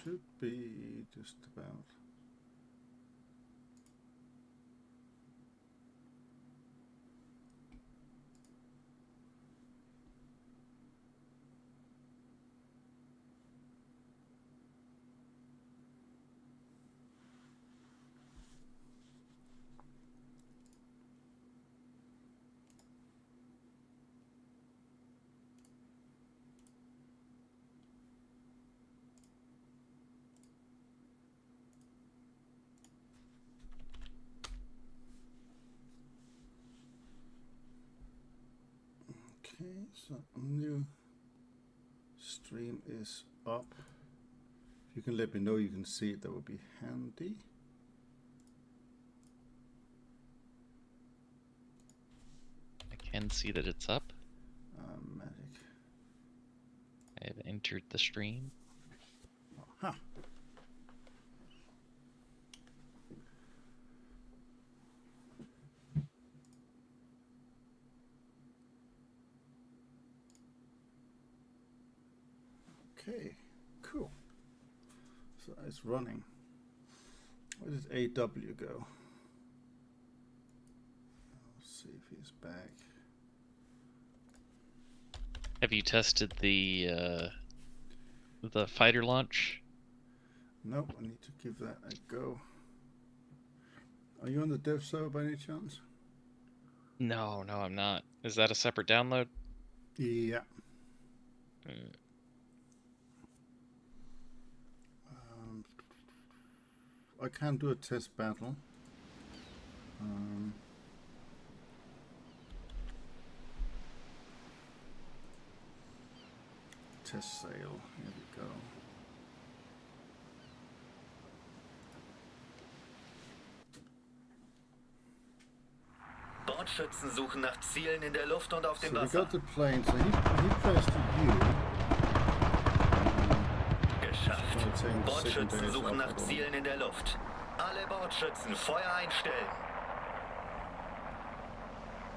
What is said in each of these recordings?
should be just about. Okay, so new stream is up. If you can let me know you can see it, that would be handy. I can see that it's up. Magic. I have entered the stream. Aha. Okay, cool. So it's running. Where did AW go? Let's see if he's back. Have you tested the fighter launch? Nope, I need to give that a go. Are you on the dev server by any chance? No, I'm not. Is that a separate download? Yeah. I can do a test battle. Test sail. Here we go. Bordschützen suchen nach Zielen in der Luft und auf dem So we Wasser. got the plane. So he pressed U. Geschafft. Bordschützen suchen nach Zielen in der Luft. Alle Bordschützen, Feuer einstellen.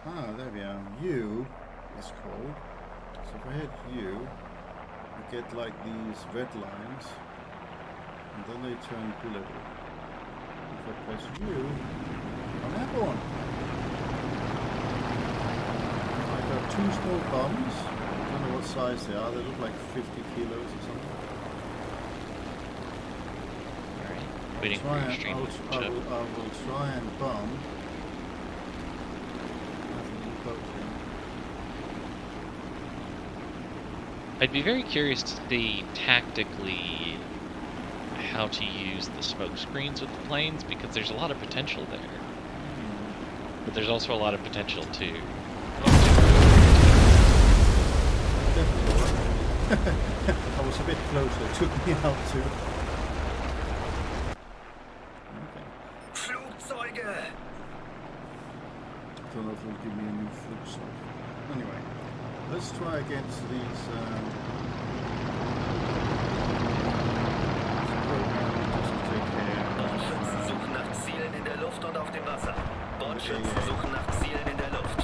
Ah, there we are. U is called. So if I hit U, I get like these red lines, and then they turn blue. If I press U, I'm airborne. I got two small bombs. I don't know what size they are. They look like 50 kilos or something. Alright. Waiting for your stream to catch up. I will try and bomb. I'd be very curious to see tactically how to use the smoke screens with the planes, because there's a lot of potential there. But there's also a lot of potential to... I was a bit closer, it took me out too. Okay. Flugzeuge! I don't know if it'll give me a new flugzeug. Anyway, let's try against these Bordschützen suchen nach Zielen in der Luft und auf dem Wasser. Bordschützen suchen nach Zielen in der Luft.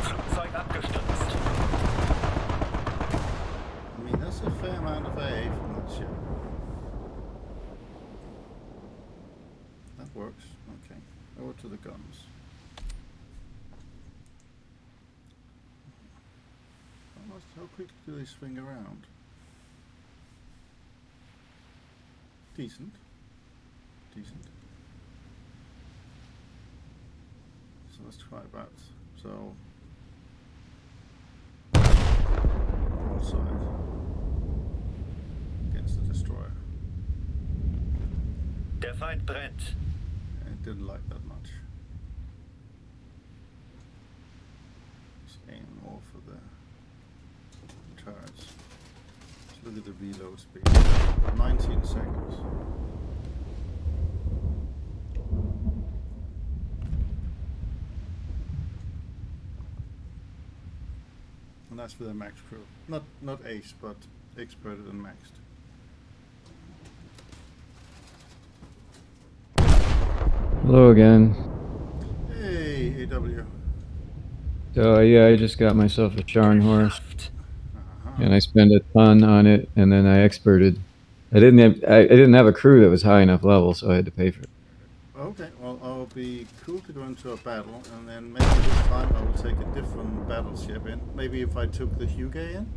Flugzeug abgestürzt. I mean, that's a fair amount of AA from that ship. That works. Okay. Over to the guns. How quickly do they swing around? Decent. Decent. So let's try that. So broadside against the destroyer. Der Feind brennt. And it didn't like that much. Let's aim more for the turrets. Let's look at the reload speed. 19 seconds. And that's for the max crew. Not ace, but experted and maxed. Hello again. Hey, AW. So yeah, I just got myself a Charn horse. Uh-huh. and I spent a ton on it, and then I experted. I didn't have a crew that was high enough level, so I had to pay for it. Okay, well, I'll be cool to go into a battle, and then maybe this time I will take a different battleship in. Maybe if I took the Hugo in,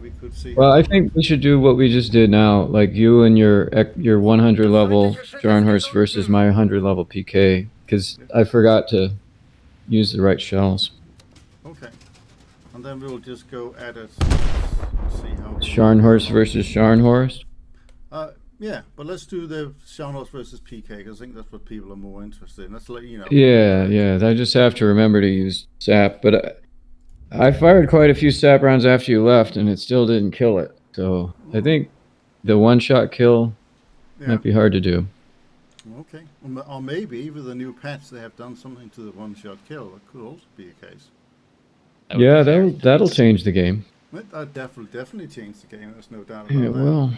we could see. Well, I think we should do what we just did now, like you and your 100 level Jarnhorst versus my 100 level PK, because I forgot to use the right shells. Okay, and then we'll just go at it. See how. Scharnhorst versus Scharnhorst. Yeah, but let's do the Scharnhorst versus PK because I think that's what people are more interested in. Let's let you know. Yeah. I just have to remember to use sap, but I fired quite a few sap rounds after you left, and it still didn't kill it. So I think the one-shot kill might be hard to do. Okay, or maybe with the new patch they have done something to the one-shot kill. That could also be a case. Yeah, that'll change the game. That definitely change the game. There's no doubt about that. It will.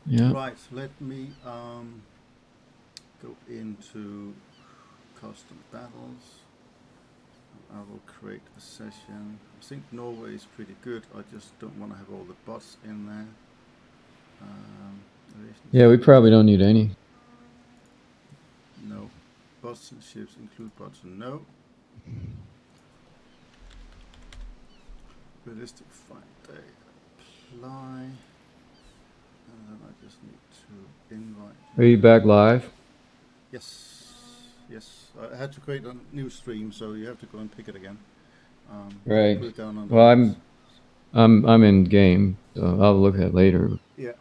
Yeah. Right, let me go into custom battles. I will create a session. I think Norway is pretty good. I just don't want to have all the bots in there. Yeah, we probably don't need any. No. Bots and ships include bots. No. Realistic fight day. Apply. And then I just need to invite. Are you back live? Yes. I had to create a new stream, so you have to go and pick it again. Right. Put it down on well, I'm in game, so I'll look at it later. Yeah.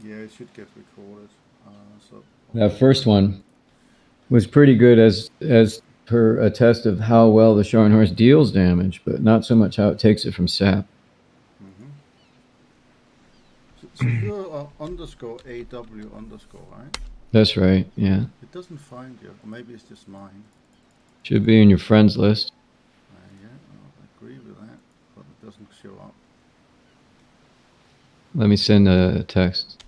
Yeah, it should get recorded. So that first one was pretty good as per a test of how well the Scharnhorst deals damage, but not so much how it takes it from sap. So you're underscore AW underscore, right? That's right, yeah. It doesn't find you, or maybe it's just mine. Should be in your friends list. Yeah, I agree with that, but it doesn't show up. Let me send a text.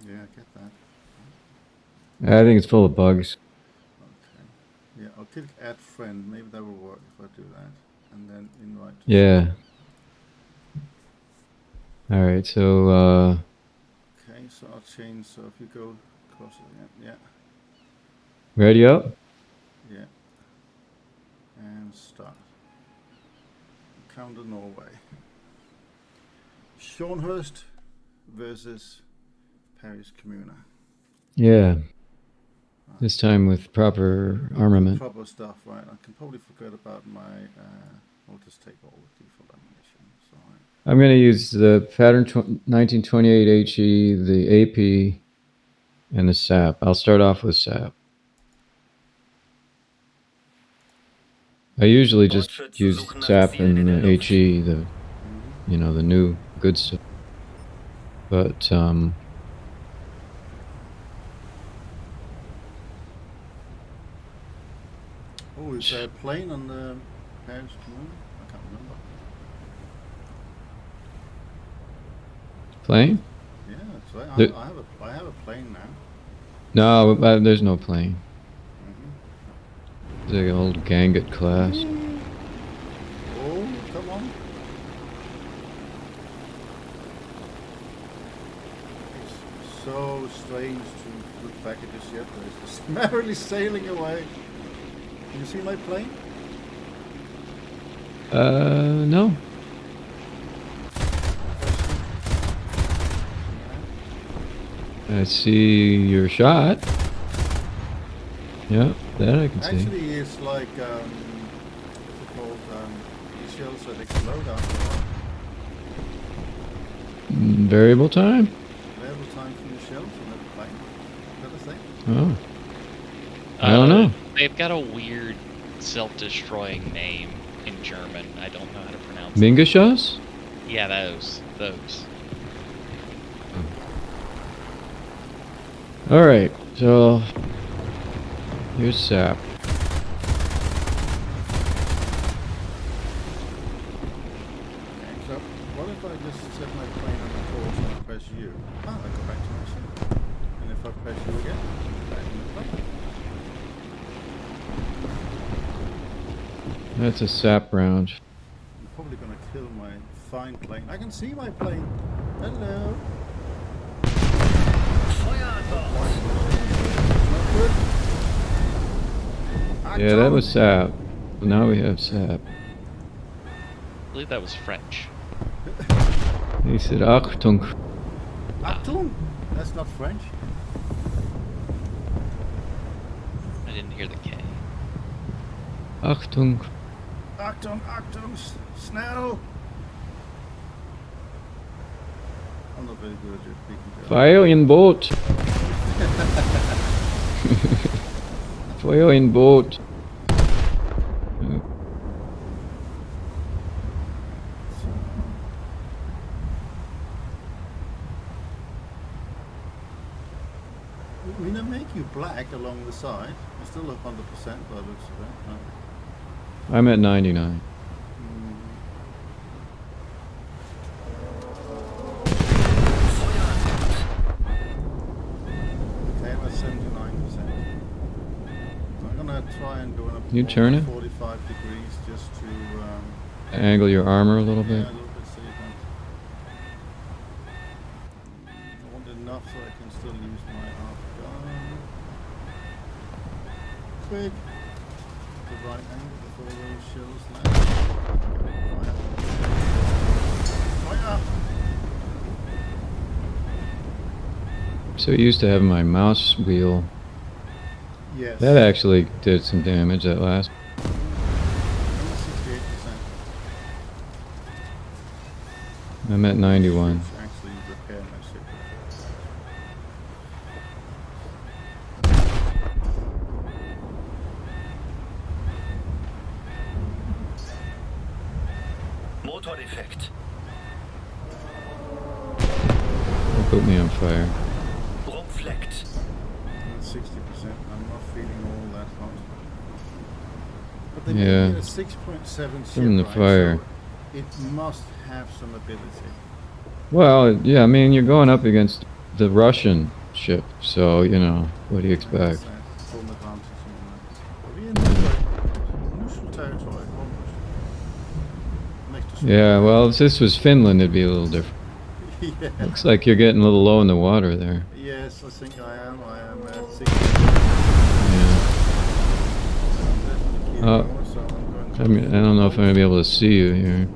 Yeah, I get that. I think it's full of bugs. Okay. Yeah, I'll click add friend. Maybe that will work if I do that. And then invite. Yeah. All right, so okay, so I'll change. So if you go across it again, yeah. Ready up? Yeah. And start. Counter Norway. Scharnhorst versus Paris Comuna. Yeah. This time with proper armament. Proper stuff, right? I can probably forget about my. I'll just take all the default ammunition. So I'm going to use the pattern 1928 HE, the AP, and the SAP. I'll start off with SAP. I usually just use SAP and HE, the the new good stuff. But oh, is there a plane on the Paris Comuna? I can't remember. Plane? Yeah, so I have a plane now. No, there's no plane. It's like an old Ganget class. Oh, come on. It's so strange to look back at this ship. It's just merrily sailing away. Can you see my plane? No. I see your shot. Yeah, that I can see. Actually, it's like, what's it called? The shells that explode after a while. Variable time? Variable time from the shells on the plane. Is that a thing? Oh. I don't know. They've got a weird self-destroying name in German. I don't know how to pronounce it. Mingashaws? Yeah, those. Alright, so here's SAP. Okay, so what if I just set my plane on the course and I press U? I go back to my ship. And if I press U again, back in the plane. That's a sap round. I'm probably gonna kill my fine plane. I can see my plane. Hello. Feuer an Bord. Not good. Yeah, that was sap. Now we have sap. I believe that was French. He said, Achtung. Achtung. That's not French. I didn't hear the K. Achtung. Achtung, Achtung, snel. I'm not very good at speaking German. Fire in boat. Fire in boat. We don't make you black along the side. You're still 100% by the looks of it. I'm at 99. Okay, I'm at 79%. I'm gonna try and go in a You turn it? 45 degrees just to Angle your armor a little yeah, bit. a little bit so you can. I want enough so I can still use my half gun. Quick. The right angle before those shells land. Fire! So used to having my mouse wheel. Yes. That actually did some damage that last. I'm at 68%. I'm at 91. Should actually repair my ship. Motordefekt. Don't put me on fire. Rumpfleckt. I'm at 60%. I'm not feeling all that hot. But they Yeah. made it a 6.7 ship, From the right? fire. So it must have some ability. Well, yeah, I mean, you're going up against the Russian ship, so, you know, what do you That's expect? full advantage in that. Are we in neutral territory? Almost. Next to Yeah, well, if this was Finland, it'd be a little different. yeah. Looks like you're getting a little low in the water there. Yes, I think I am. I am at 60. Yeah. I'm definitely keeping Uh, more, so I'm going to I mean, I don't know if I'm gonna be able to see you here.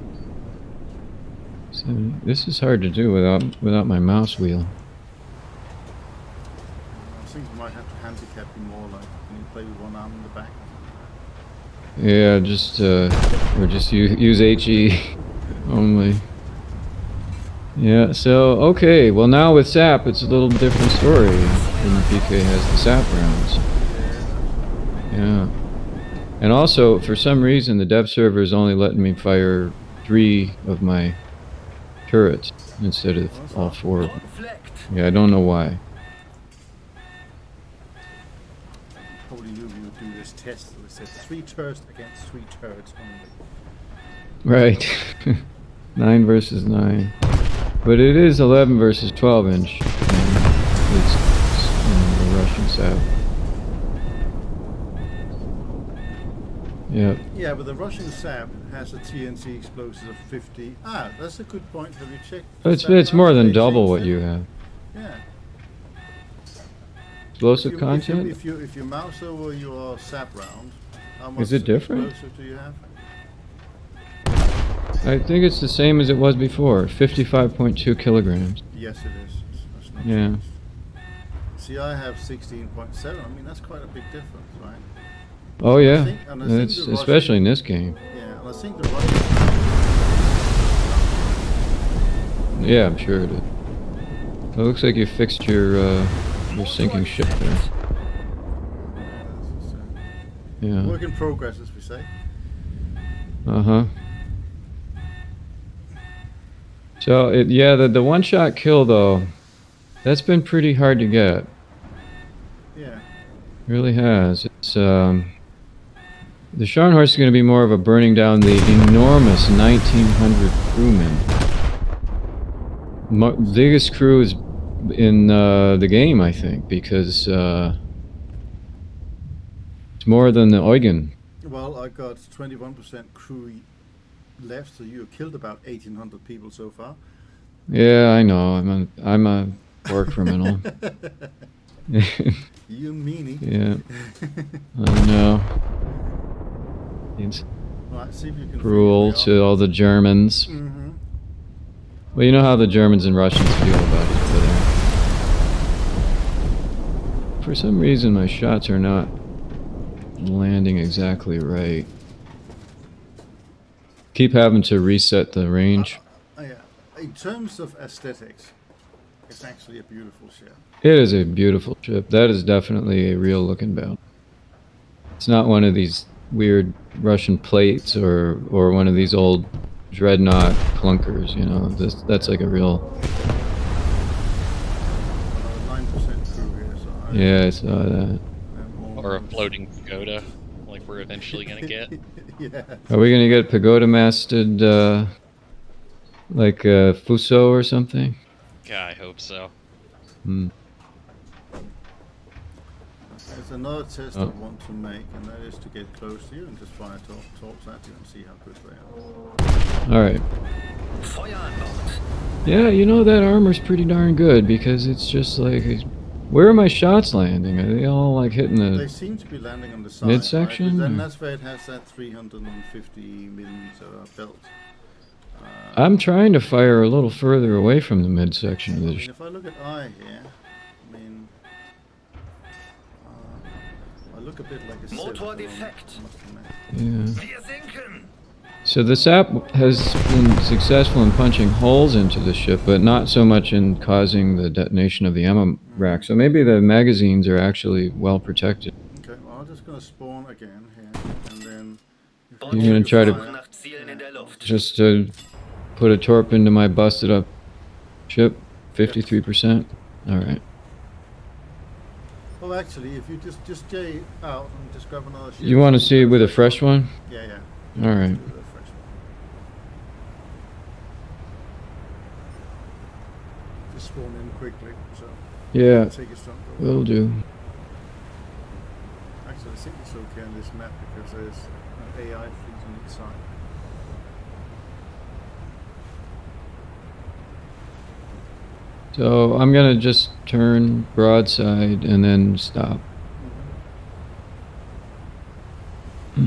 So, this is hard to do without my mouse wheel. I think you might have to handicap you more, like, can you play with one arm in the back? Yeah, just or just use HE only. Yeah. So okay. Well, now with SAP, it's a little different story. When the PK has the SAP rounds. Yeah. And also, for some reason, the dev server is only letting me fire 3 of my turrets instead of all 4 of them. Rumpfleckt. Yeah, I don't know why. Probably you would do this test. So it says 3 turrets against 3 turrets only. Right. 9 versus 9. But it is 11 versus 12 inch. And it's in the Russian SAP. Yep. Yeah, but the Russian SAP has a TNT explosive of 50. Ah, that's a good point. Have you checked? It's more than double what you have. Yeah. Explosive If content? you mouse over your SAP round, how much Is it different? explosive do you have? I think it's the same as it was before. 55.2 kilograms. Yes, it is. It's not Yeah. changed. See, I have 16.7. I mean, that's quite a big difference, right? Oh yeah. and I think It's, the Russian- especially in this game. Yeah, and I think the Russians. Yeah, I'm sure it is. It looks like you fixed your sinking ship there. Yeah. Work in progress, as we say. Uh-huh. So, yeah, the one-shot kill, though, that's been pretty hard to get. Yeah. Really has. It's, the Scharnhorst is going to be more of a burning down the enormous 1,900 crewmen. Biggest crew is in the game, I think, because it's more than the Eugen. Well, I got 21% crew left, so you killed about 1,800 people so far. Yeah, I know. I'm a war criminal. You meanie. Yeah, I know. It's Right, see if you can cruel figure me to all the Germans. Mm-hmm. Well, you know how the Germans and Russians feel about each other. For some reason, my shots are not landing exactly right. Keep having to reset the range. Yeah. In terms of aesthetics, it's actually a beautiful ship. It is a beautiful ship. That is definitely a real looking battle. It's not one of these weird Russian plates or one of these old dreadnought clunkers, you know. That's like a real. 9% crew here, so Yeah, I saw that. Or a floating pagoda, like we're eventually gonna get. Yeah. Are we gonna get pagoda masted, like Fuso or something? Yeah, I hope so. Hmm. There's another test I want to make, and that is to get close to you and just fire torps at you and see how good they are. All right. Feuer an Bord. Yeah, you know, that armor's pretty darn good because it's just like, where are my shots landing? Are they all like hitting They the seem to be landing on the side. midsection? Right? And or- that's where it has that 350mm belt. I'm trying to fire a little further away from the midsection of I the mean, if I look at I here, I mean, I look a bit like a Motor Civ, defekt. I must admit. Yeah. Wir sinken. So the sap has been successful in punching holes into the ship, but not so much in causing the detonation of the ammo rack. So maybe the magazines are actually well protected. Okay, well, I'm just going to spawn again here, and then... You're gonna try to- Suche nach Zielen in der Luft. Just to put a torp into my busted up ship, 53%. All right. Well, actually, if you just J out and just grab another ship... You want to see it with a fresh one? Yeah. All right. Do the fresh one. Just spawn in quickly, so... Yeah, Take your strong goal. will do. Actually, I think it's okay on this map because there's an AI fleet on each side. So I'm gonna just turn broadside and then stop. If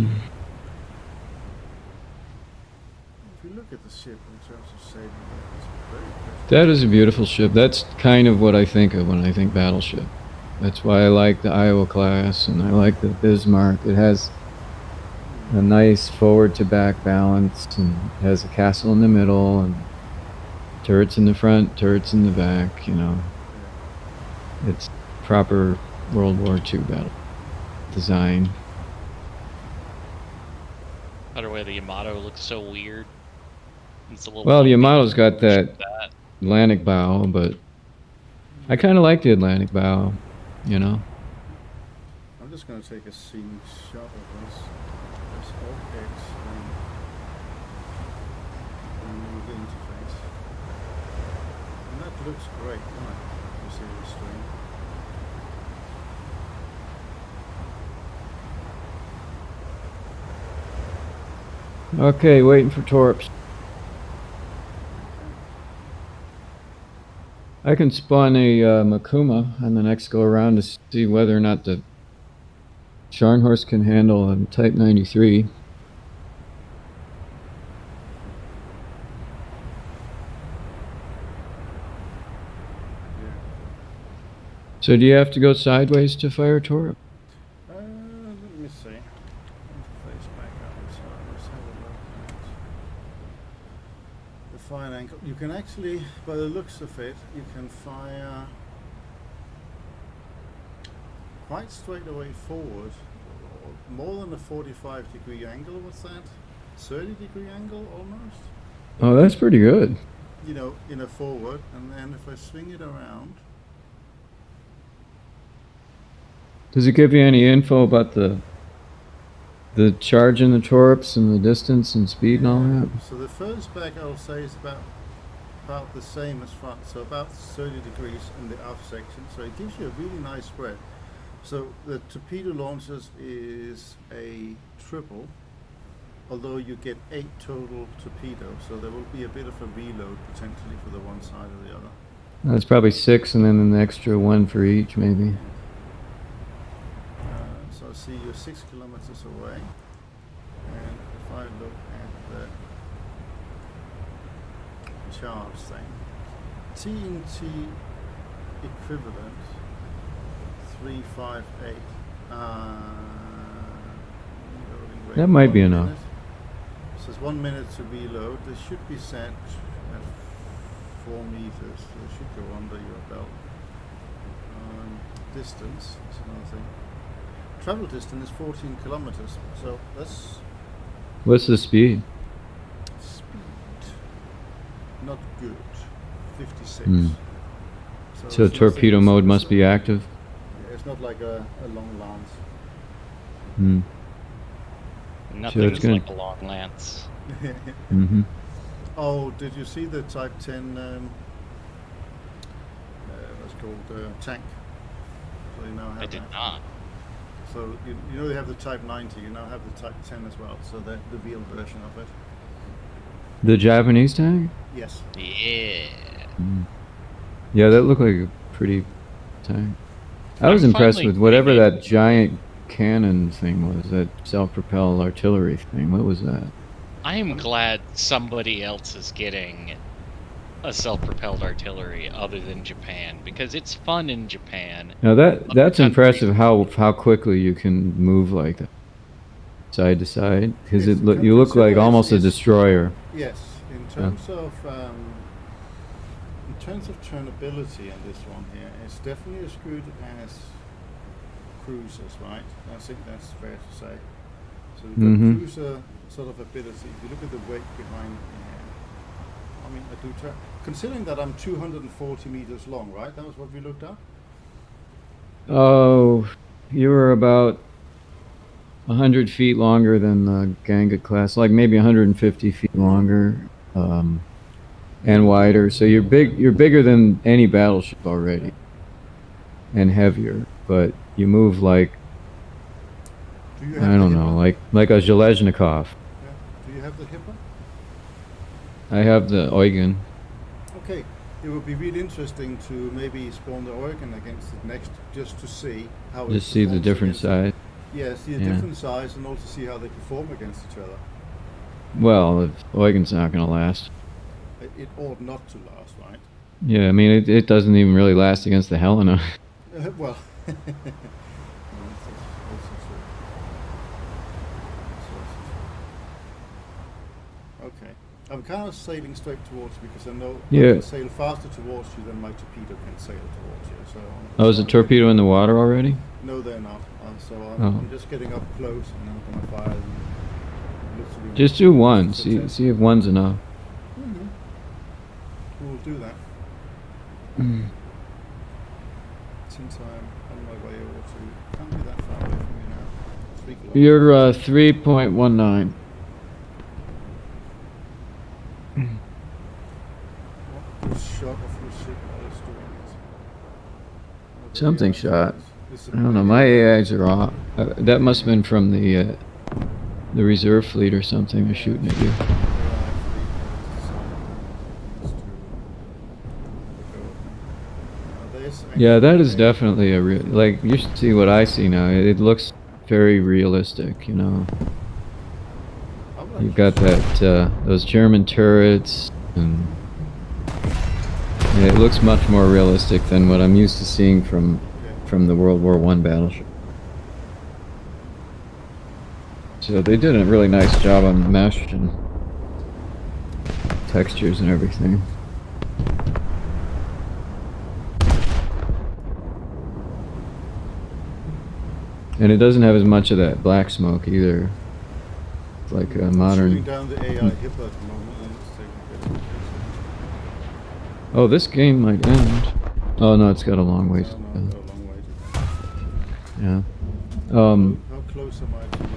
you look at the ship in terms of saving it, it's very impressive. That is a beautiful ship. That's kind of what I think of when I think battleship. That's why I like the Iowa class and I like the Bismarck. It has a nice forward to back balance and it has a castle in the middle and turrets in the front, turrets in the back, you know. It's proper World War II battle design. By the way, the Yamato looks so weird. It's a little Well, the bumpy. Yamato's got that Atlantic bow, but I kind of like the Atlantic bow, you know. I'm just going to take a scene shot of this. This Alt X and move the interface. And that looks great, doesn't it? You see the stream. Okay, waiting for torps. I can spawn a Makuma on the next go around to see whether or not the Scharnhorst can handle a Type 93. Yeah. So do you have to go sideways to fire torp? Let me see. Interface back up. So let's have a look at the fire angle. You can actually, by the looks of it, you can fire quite straight away forward, more than a 45-degree angle. What's that? 30-degree angle almost. Oh, that's pretty good. You know, in a forward, and then if I swing it around. Does it give you any info about the charge in the torps and the distance and speed and all that? So the first back I'll say is about the same as front, so about 30 degrees in the aft section. So it gives you a really nice spread. So the torpedo launchers is a triple, although you get 8 total torpedoes, so there will be a bit of a reload potentially for the one side or the other. That's probably 6 and then an extra 1 for each, maybe. So I see you're 6 kilometers away, and if I look at the charge thing, TNT equivalent 358. That might be enough. So it's 1 minute to reload. They should be set at 4 meters. So they should go under your belt. Distance is another thing. Travel distance is 14 kilometers. So that's What's the speed? speed. Not good. 56. So it's torpedo nothing- mode it's- must be active. Yeah, it's not like a long lance. Hmm. Nothing's gonna- like a long lance. Mm-hmm. Oh, did you see the Type 10? What's called tank. So you now have I did that. not. So you know they have the Type 90. You now have the Type 10 as well. So the real version of it. The Japanese tank? Yes. Yeah. Yeah, that looked like a pretty tank. I was I'm impressed finally with whatever getting- that giant cannon thing was, that self-propelled artillery thing. What was that? I am glad somebody else is getting a self-propelled artillery other than Japan, because it's fun in Japan. Now that's country. impressive how quickly you can move like that, side to side, because Yes, you look like consider almost a it's- destroyer. Yes. In terms of turnability on this one here, it's definitely as good as cruisers, right? I think that's fair to say. So we've got Mhm. cruiser sort of ability. If you look at the weight behind here, I mean, I do considering that I'm 240 meters long, right? That was what we looked at. Oh, you were about 100 feet longer than the Ganga class, like maybe 150 feet longer, and wider. So you're big. You're bigger than any battleship already, and heavier. But you move like Do you I have don't the know, Hipper? like a Zhelezhnikov. Yeah. Do you have the Hipper? I have the Eugen. Okay, it would be really interesting to maybe spawn the Oregon against it next, just to see how it Just see the performs different against- size. Yeah, see the Yeah. different size and also see how they perform against each other. Well, the Eugen's not going to last. It ought not to last, right? Yeah, I mean it doesn't even really last against the Helena. Well, that's also true. That's also true. Okay, I'm kind of sailing straight towards you because I know I Yeah. can sail faster towards you than my torpedo can sail towards you. So Oh, is the torpedo in the water already? No, they're not. So I'm, Oh. I'm just getting up close and I'm gonna fire them. Literally Just do one. just See attempt. see if one's enough. We'll do that. Since I'm on my way over to, can't be that far away from you now. 3 kilometers. You're 3.19. What was shot of your ship while it's doing it? Oh, there Something you are. shot. It's I don't know. My AIs are off. That must have been from the reserve fleet or something. They're shooting at you. Yeah, that is definitely a real. Like you should see what I see now. It looks very realistic. You know, you've got that those German turrets, and yeah, it looks much more realistic than what I'm used to seeing from the World War I battleship. So they did a really nice job on the mesh and textures and everything. And it doesn't have as much of that black smoke either. It's like a Shooting modern. down the AI Hipper at the moment, and it's taking a bit of Oh, this game might end. Oh no, it's got a long way to no, go. I've got a long way to go. Yeah. How close am I to you now?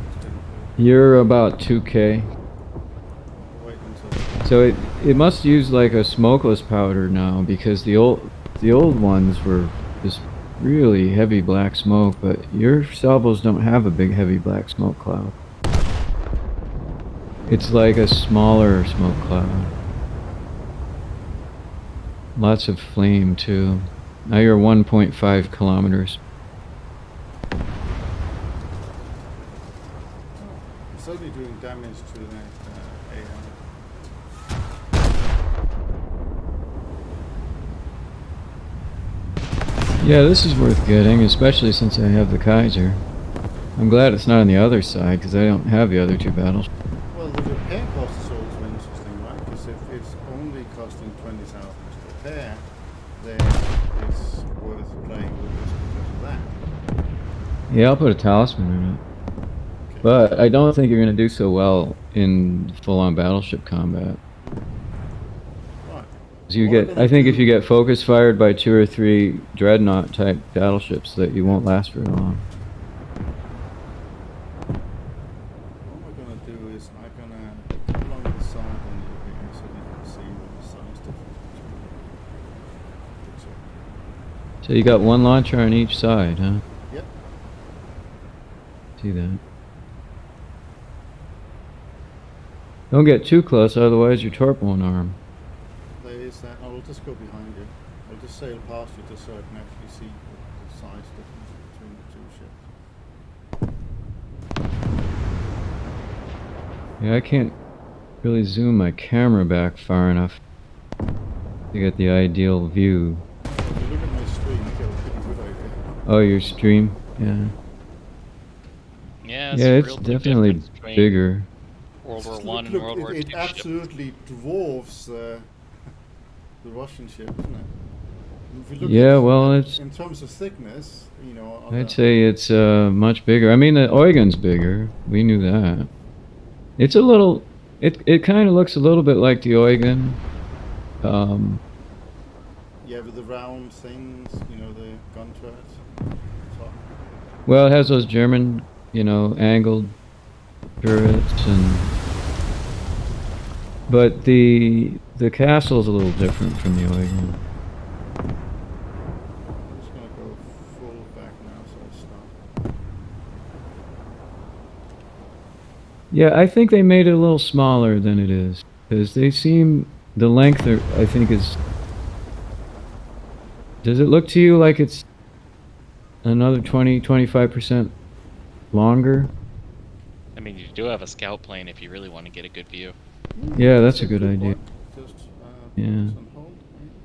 It's getting close. You're about 2K. Wait until. So it must use like a smokeless powder now, because the old ones were just really heavy black smoke, but your salvos don't have a big heavy black smoke cloud. It's like a smaller smoke cloud. Lots of flame too. Now you're 1.5 kilometers. It's only doing damage to that AI. Yeah, this is worth getting, especially since I have the Kaiser. I'm glad it's not on the other side, because I don't have the other two battles. Well, the repair cost is also interesting, right? Because if it's only costing 20,000 to repair, then it's worth playing with this because of that. Yeah, I'll put a talisman in it. Okay. But I don't think you're going to do so well in full-on battleship combat. Right. You What get, we're gonna I think if do- you get focus fired by 2 or 3 dreadnought type battleships, that you won't last very long. What we're gonna do is I'm gonna come along the side on you here so you can see the size difference between the two. So you got one launcher on each side, huh? Yep. See that. Don't get too close, otherwise your torp won't arm. There is that. I will just go behind you. I'll just sail past you just so I can actually see the size difference between the two ships. Yeah, I can't really zoom my camera back far enough to get the ideal view. If you look at my screen, you get a pretty good idea. Oh, your stream? Yeah. Yeah, Yeah, it's real big definitely difference between bigger. World War Look, One and look, World War it Two. absolutely dwarfs the Russian ship, isn't it? If you look Yeah, at, well, it's... in terms of thickness, you know. on I'd the- say it's much bigger. I mean, the Eugen's bigger. We knew that. It's a little... It kind of looks a little bit like the Eugen. Yeah, with the round things, you know, the gun turrets. Top. Well, it has those German, you know, angled turrets and... But the castle's a little different from the Eugen. I'm just gonna go full back now, so I stop. Yeah, I think they made it a little smaller than it is. Because they seem... The length, I think, is... Does it look to you like it's another 20-25% longer? I mean, you do have a scout plane if you really want to get a good view. Yeah, that's a good idea. Just, Yeah. put this on hold.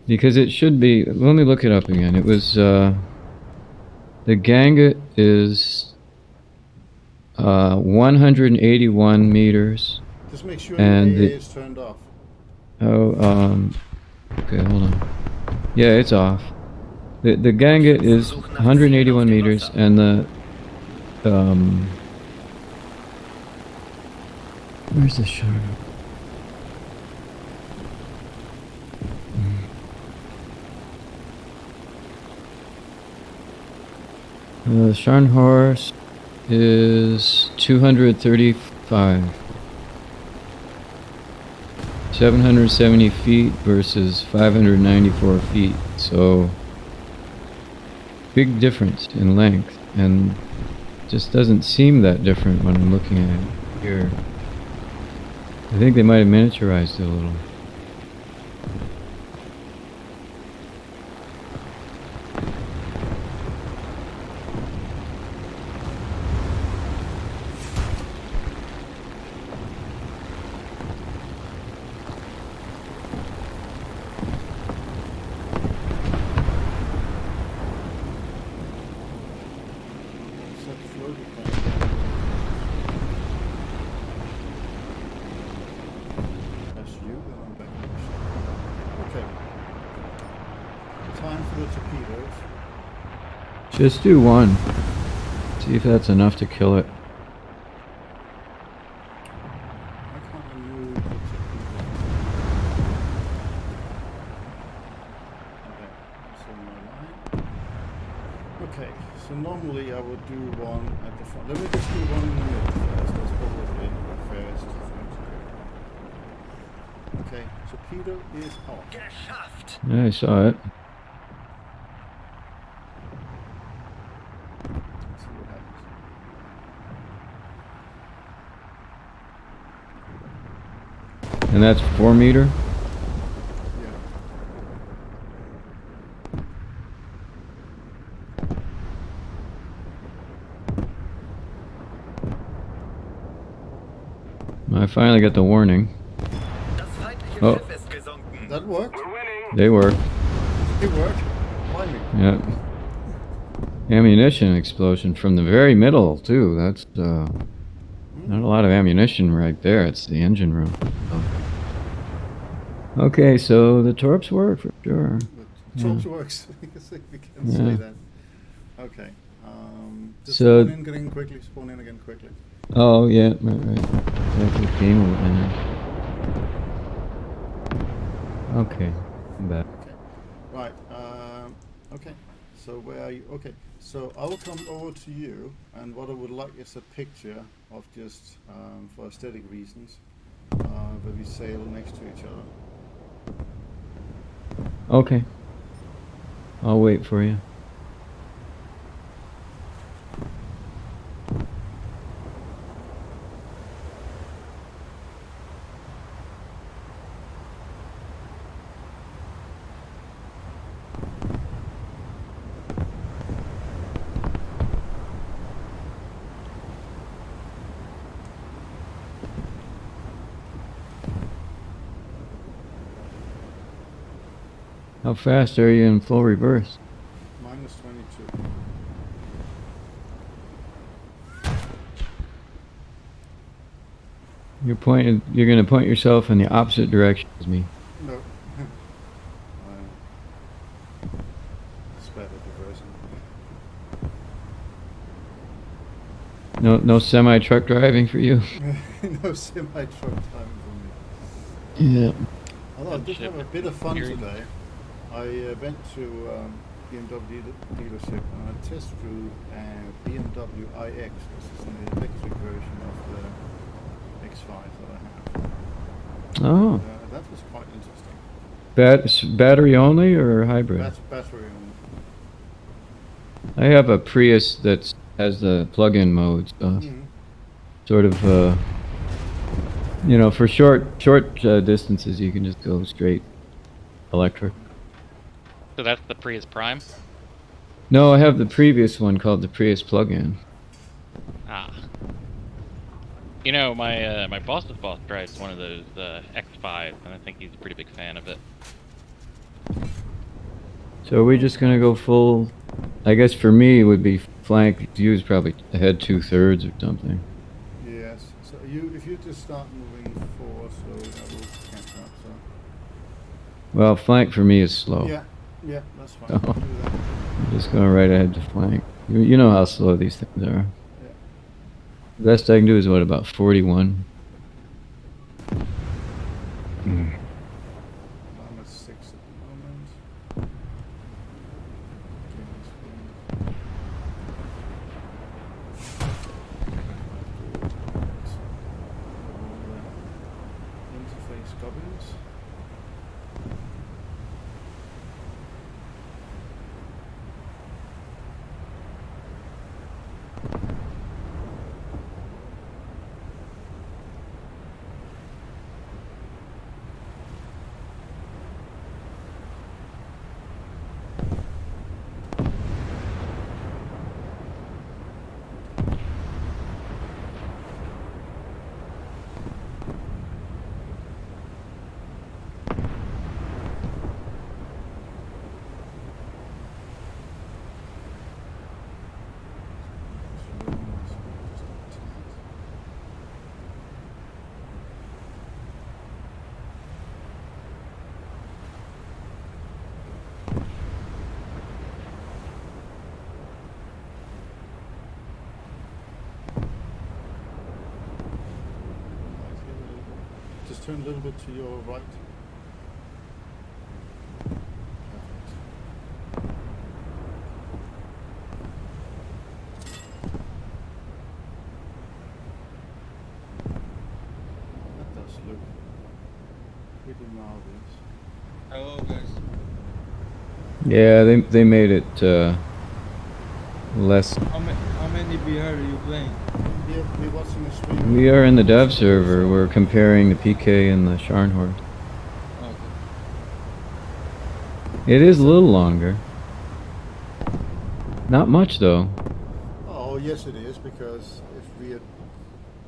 Because it should be... Let me look it up again. It was... the Ganget is... 181 meters. Just make sure And the AA the- is turned off. Oh, okay, hold on. Yeah, it's off. The Ganget is 181 meters, and the where's the shark? The Scharnhorst is 235. 770 feet versus 594 feet, so big difference in length, and just doesn't seem that different when I'm looking at it here. I think they might have miniaturized it a little. Set float plane. That's you, then I'm back in the ship. Okay. Time for the torpedoes. Just do one. See if that's enough to kill it. Why can't I move the torpedoes? Okay, so my line. Okay, so normally I would do one at the front. Let me just do one in the middle first. That's probably the fairest thing to do. Okay, torpedo is off. Geschafft! Yeah, I saw it. And that's 4 meter? Yeah. I finally got the warning. Das feindliche Oh. Schiff ist gesunken. That worked? They work. It worked? Finally. Yep. Ammunition explosion from the very middle, too. That's, not a lot of ammunition right there. It's the engine room. Oh. Okay, so the torps work for sure. The torps works. We can say that. Okay. Just So- spawn in again quickly. Spawn in again quickly. Oh, yeah, right. Exactly. Game over. Okay, I'm back. Okay. Right. Okay. So where are you? Okay. So I will come over to you, and what I would like is a picture of just for aesthetic reasons, where we sail next to each other. Okay. I'll wait for you. How fast are you in full reverse? Minus 22. You're gonna point yourself in the opposite direction as me. No. It's better reversing. No semi-truck driving for you? No semi-truck time for me. Yeah. Although I did have a bit of fun Here- today. I went to BMW dealership and I test drove a BMW iX, which is an electric version of the X5 that I have. Oh. That was quite interesting. Battery only or hybrid? Battery only. I have a Prius that has the plug-in mode, so sort of, for short distances, you can just go straight electric. So that's the Prius Prime? No, I have the previous one called the Prius plug-in. Ah. You know, my boss's boss drives one of those X5s, and I think he's a pretty big fan of it. So are we just gonna go full? I guess for me it would be flank views, probably ahead 2/3 or something. Yes. So if you just start moving forward, so that will catch up. So. Well, flank for me is slow. Yeah, that's fine. Oh. We'll do that. I'm just going right ahead to flank. You know how slow these things are. Yeah. The best I can do is what, about 41? I'm at 6 at the moment. Interface gubbins. Just turn a little bit to your right. Perfect. That does look pretty marvelous. Hello, guys. Yeah, they made it less. How many DBR are you playing? We're watching a stream. We are in the dev server. We're comparing the PK and the Scharnhorst. Okay. It is a little longer. Not much though. Oh yes, it is, because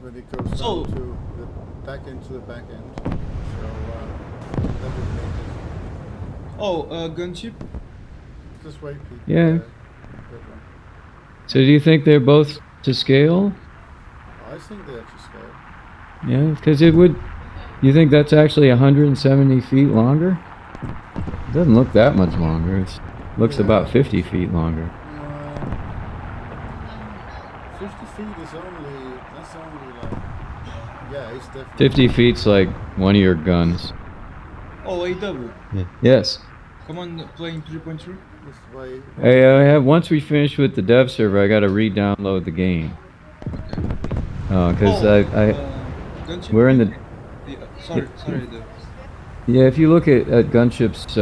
when it goes So- down to the back end, so that would make it. Oh, gunship? Just wait, Pete. Yeah. that one. So do you think they're both to scale? I think they're to scale. Yeah, because it would. You think that's actually 170 feet longer? It doesn't look that much longer. It looks Yeah. about 50 feet longer. 50 feet is only. That's only like. Yeah, it's definitely. 50 feet's like one of your guns. Oh, AW. Yes. Come on, playing 3.3? This way. Hey, I have. Once we finish with the dev server, I got to re-download the game. Because gunship. we're in the. Yeah, sorry, though. Yeah, if you look at Gunship's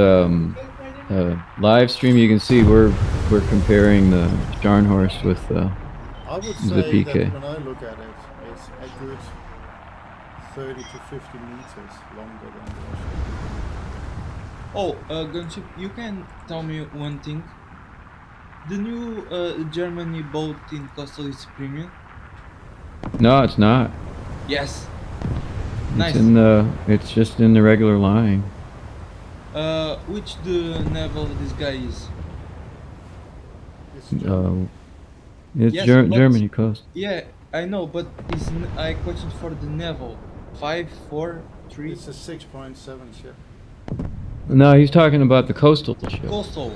live stream, you can see we're comparing the Scharnhorst with I would the say PK. that when I look at it, it's a good 30 to 50 meters longer than the Russian. Oh, gunship, you can tell me one thing. The new Germany boat in Coastal is premium? No, it's not. Yes. It's Nice. in the. It's just in the regular line. Which the NAVAL this guy is? It's German. It's Yes, but- Germany coast. Yeah, I know, but I questioned for the NAVAL. 5, 4, 3. It's a 6.7 ship. No, he's talking about the coastal ship. Coastal.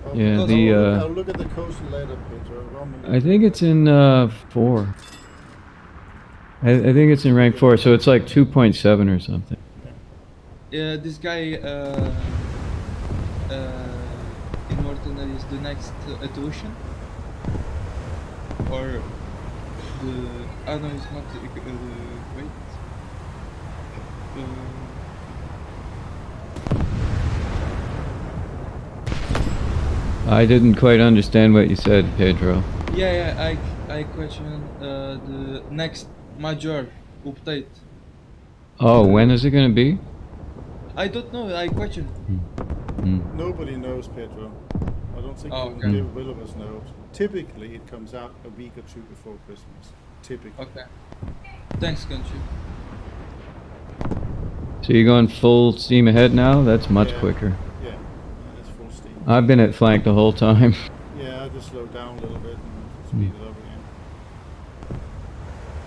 Okay, Yeah, I'll the, I'll look at the coastal later, Peter. I think it's in 4. I think it's in rank 4, so it's like 2.7 or something. This guy in Morton is the next tuition? Or the... Ah no, it's not... wait. I didn't quite understand what you said, Pedro. Yeah, I question the next major update. Oh, when is it going to be? I don't know, I question. Hmm. Nobody knows, Pedro. I don't think Oh, even okay. David Willemers knows. Typically, it comes out a week or two before Christmas. Typically. Okay. Thanks, Gunship. So you're going full steam ahead now? That's much Yeah. quicker. Yeah, it's full steam. I've been at flank the whole time. Yeah, I just slowed down a little bit and speed it up again.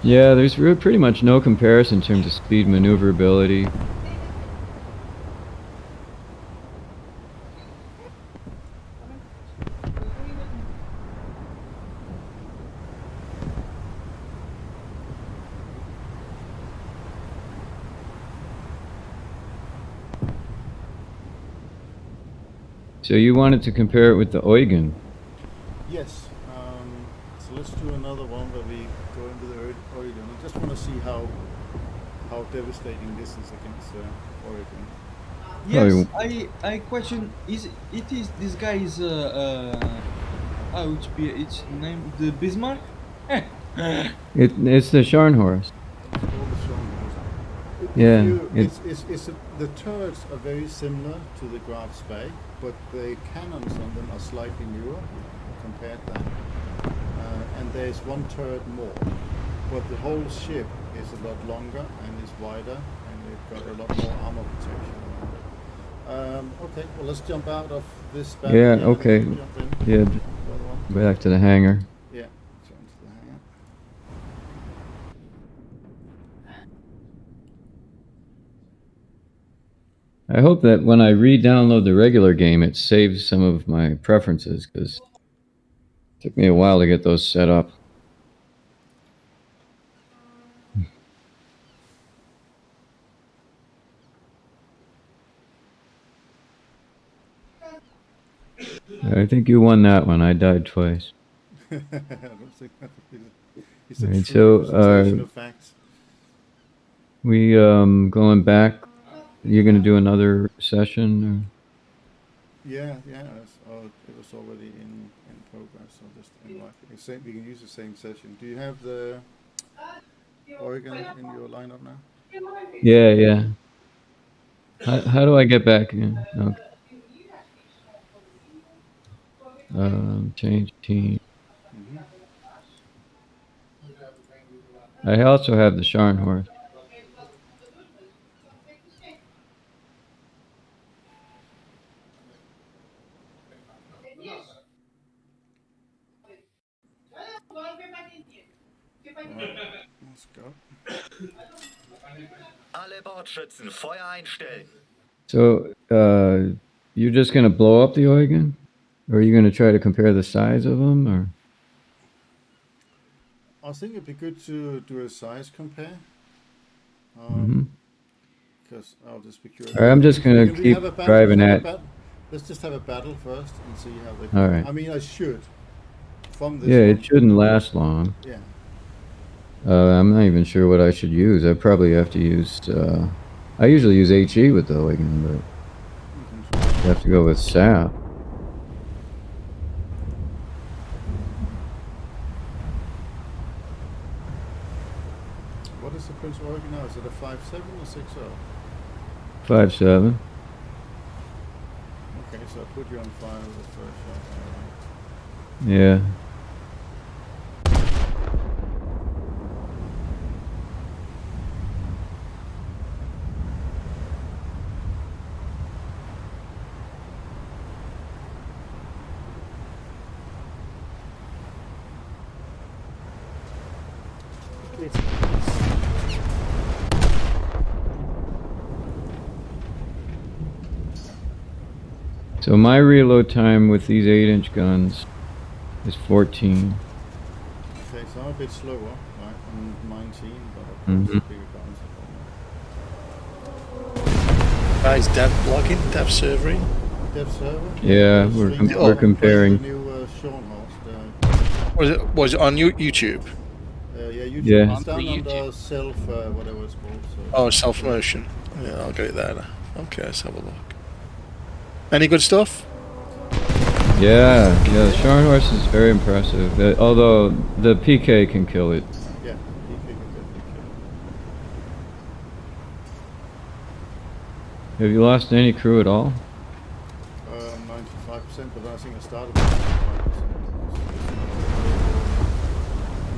Yeah, there's pretty much no comparison in terms of speed, maneuverability. So you wanted to compare it with the Eugen? Yes. So let's do another one where we go into the Oregon. I just want to see how devastating this is against Oregon. Yes, I question is this guy is which be its name the Bismarck? It's the Scharnhorst. It's all the Scharnhorst. Yeah, The turrets are very similar to the Graf Spee, but the cannons on them are slightly newer compared to that. And there's one turret more, but the whole ship is a lot longer and is wider, and they've got a lot more armor protection. Okay, well let's jump out of this battle. Yeah, and okay. jump in. Yeah, The other one. back to the hangar. Yeah, jump to the hangar. I hope that when I re-download the regular game, it saves some of my preferences, because it took me a while to get those set up. I think you won that one. I died twice. I don't think that is a Right, true so, representation of facts. We going back. You're gonna do another session. Yeah, it was already in progress. So just invite you. We can use the same session. Do you have the Oregon in your lineup now? Yeah, yeah. How do I get back in? Okay. Change team. Mm-hmm. I also have the Scharnhorst. Right, let's go. Alle Bordschützen, Feuer einstellen. So, you're just gonna blow up the Oregon, or are you gonna try to compare the size of them, or? I think it'd be good to do a size compare. Mm-hmm. Because I'll just be curious. All right, I'm just gonna keep driving at. Let's just have a battle first and see how they. All right. I mean, I should. From this. Yeah, one. it shouldn't last long. Yeah. I'm not even sure what I should use. I probably have to use. I usually use HE with the Oregon, but I have to go with SAP. What is the Prince of Oregon now? Is it a 5.7 or 6.0? 5.7. Okay, so I put you on fire with the first shot. Yeah. So my reload time with these 8-inch guns is 14. Okay, so I'm a bit slower, right? I'm 19, but I've got bigger guns. Guys, dev blogging, dev servering. Dev server? Yeah, we're comparing. The new Scharnhorst. Was it on YouTube? Yeah, YouTube. Yeah. It's down YouTube. under self, whatever it's called. So. Oh, self promotion. Yeah, I'll get it there. Okay, let's have a look. Any good stuff? Yeah, the Scharnhorst is very impressive. Although the PK can kill it. Yeah, PK can definitely kill. Have you lost any crew at all? 95%, but I think I started with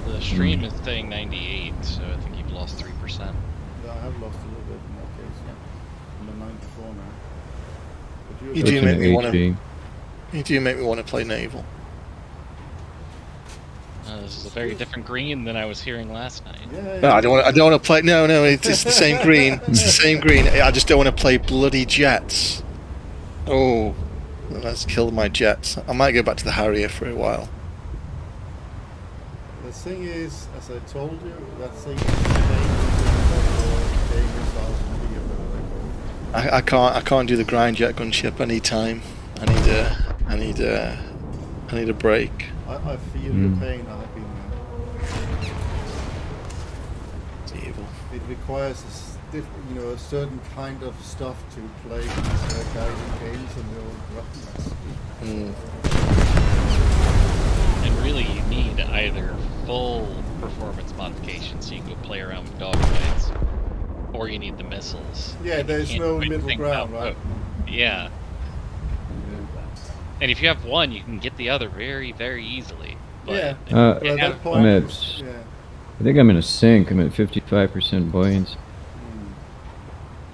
95%. The stream is saying 98, so I think you've lost 3%. Yeah, I have lost a little bit in that case, yeah. I'm at 94 now. But You do make me want to play Naval. This is a very different green than I was hearing last night. Yeah, No, I don't want to play. No, it's the same green. It's the same green. I just don't want to play bloody jets. Oh, let's kill my jets. I might go back to the Harrier for a while. The thing is, as I told you, that thing is I can't do the grind jet gunship. I need time. I need a break. I feel the pain I've been It's evil. It requires a certain kind of stuff to play these guiding games and the old buttons. And really, you need either full performance modification so you can go play around with dogfights, or you need the missiles. Yeah, there's no middle ground, right? Yeah. And if you have one, you can get the other very, very easily. But Yeah. if But you at have- that point, I'm yeah. I think I'm in a sink. I'm at 55% buoyancy.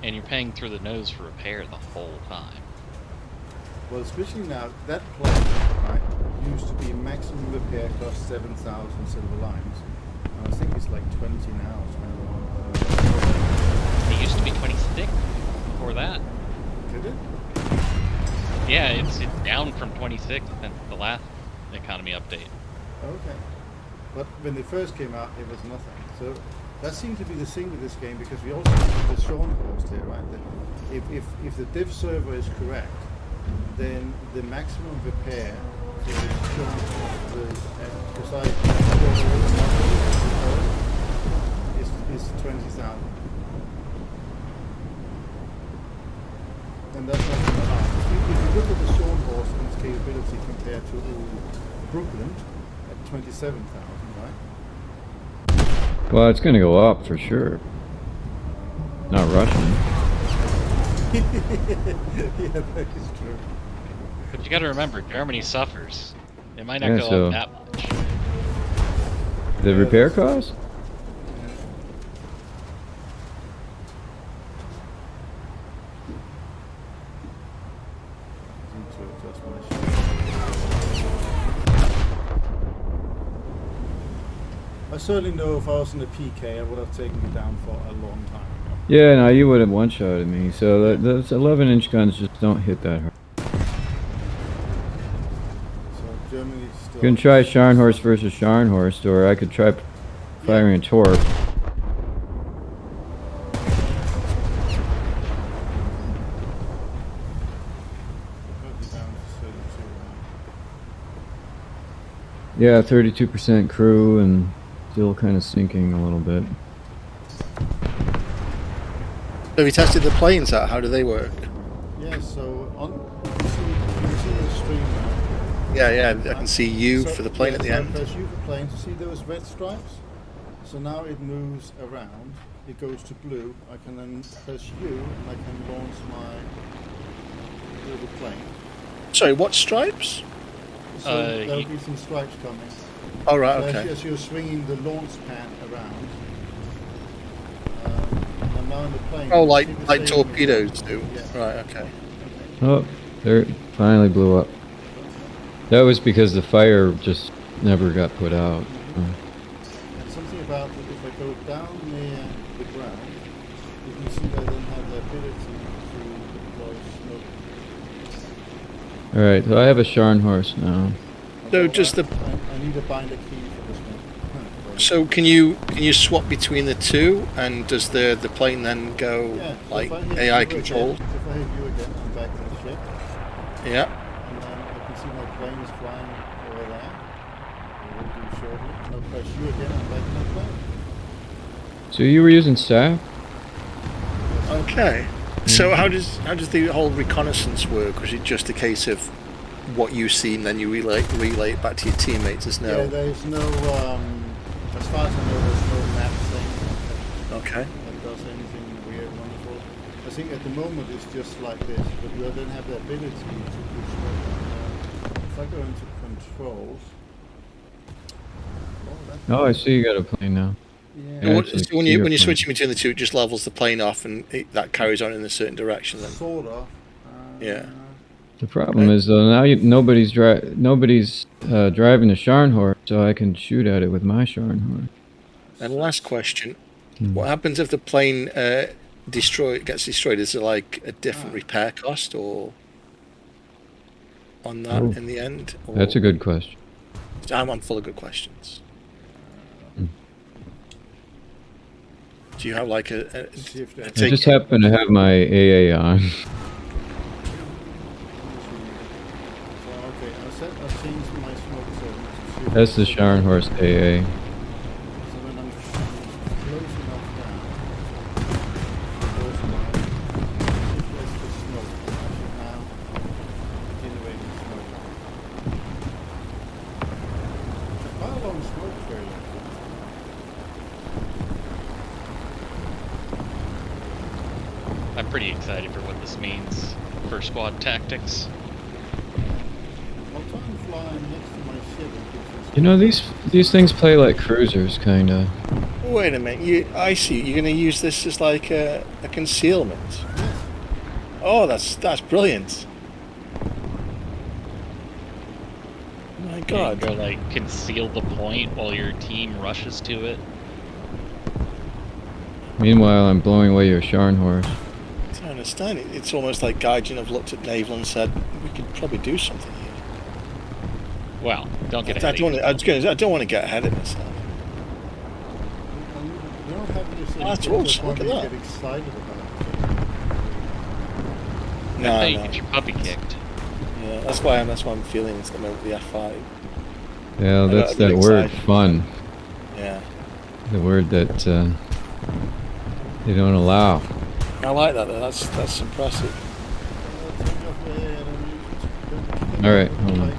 and you're paying through the nose for repair the whole time. Well, especially now, that plane, right, used to be maximum repair cost 7,000 silver lines. And I think it's like 20 now. It used to be 26 before that. Did it? Yeah, it's down from 26 since the last economy update. Okay. But when they first came out, it was nothing. So that seems to be the thing with this game, because we also have the Scharnhorst here, right? That if the div server is correct, then the maximum repair for the Scharnhorst, is 20,000. And that's not going to last. If you look at the Well, it's gonna go up for sure. Not Russian. Yeah, that is true. But you got to remember, Germany suffers. It might not Yeah, go so- up that much. The repair cost? I need to adjust my I certainly know if I was in the PK, I would have taken it down for a long time ago. Yeah, no, you would have one-shotted me. So those 11-inch guns just don't hit that hard. So Germany still. You can try Scharnhorst versus Scharnhorst, or I could try firing a Torp. Yeah, 32% crew and still kind of sinking a little bit. Have you tested the planes out? How do they work? Yeah, so on you see the stream now. Yeah, I can see you So- for the plane yeah, at the so end. Press U for plane to see those red stripes. So now it moves around. It goes to blue. I can then press U and I can launch my little plane. Sorry, what stripes? So there'll you- be some stripes coming. Oh, right, So okay. as you're swinging the launch pad around, and now in the plane. Oh, you like see the like same torpedoes do. Yeah. Right, okay. Oh, there it finally blew up. That was because the fire just never got put out. And something about it, if I go down near the ground, you can see that I then have the ability to deploy smoke. Alright, so I have a Scharnhorst now. So Although just the I need a binder key for this one. so can you swap between the two, and does the plane then go Yeah, so like if I hit AI you controlled? Again, if I hit you again, I'm back in the ship, Yeah. and then I can see my plane is flying over there. I will do shortly. I'll press you again, I'm back in the plane. So you were using SAP? Okay. So how does the whole reconnaissance work? Was it just a case of what you see and then you relay it back to your teammates? There's Yeah, no. there's no, as far as I know, there's no map thing Okay. that does anything weird, wonderful. I think at the moment it's just like this, but you then have the ability to push smoke. If I go into controls. Oh, I see you got a plane now. Yeah. And actually so when see you your when you're plane. switching between the two, it just levels the plane off, and that carries on in a certain direction. Then. Sort of. Yeah. The problem is though now nobody's driving the Scharnhorst, so I can shoot at it with my Scharnhorst. And last question: what happens if the plane gets destroyed? Is there like a different repair cost or on that Oh. in the end? Or... That's a good question. I'm full of good questions. Do you have like a See if that- I just happen to have my AA on. So okay, I've changed my smoke setting to see if That's the it's- Scharnhorst AA. So when I'm close enough down, close enough, if there's the smoke, I should now generate the smoke. Quite a long smoke trail. I'm pretty excited for what this means for squad tactics. I'll try and fly next to my ship and get You know, these things play like cruisers, kinda. Wait a minute. I see. You're going to use this as like a concealment. Oh, that's brilliant. My You God. can go like conceal the point while your team rushes to it. Meanwhile, I'm blowing away your Scharnhorst. I understand it. It's almost like Gaijin have looked at Naval and said, we could probably do something here. Well, don't get I ahead don't of want to, I don't want to get ahead of myself. You don't have this that's to the awesome, point look where at you that. get excited about it. No, you no. get your puppy kicked. Yeah, that's why I'm feeling this at the moment with the F5. Yeah, I that's got that word, excited. fun. Yeah. The word that they don't allow. I like that though. That's impressive. All right, hold on.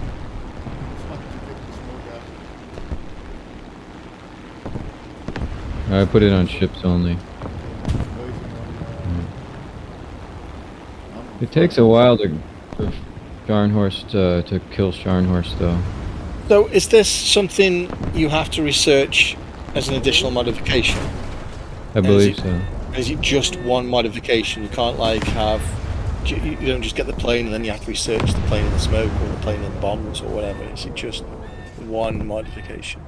I put it on ships only. It takes a while for Scharnhorst to kill Scharnhorst, though. So, is this something you have to research as an additional modification? I believe so. Is it just one modification? You can't like have. You don't just get the plane and then you have to research the plane in the smoke or the plane in the bombs or whatever. Is it just one modification?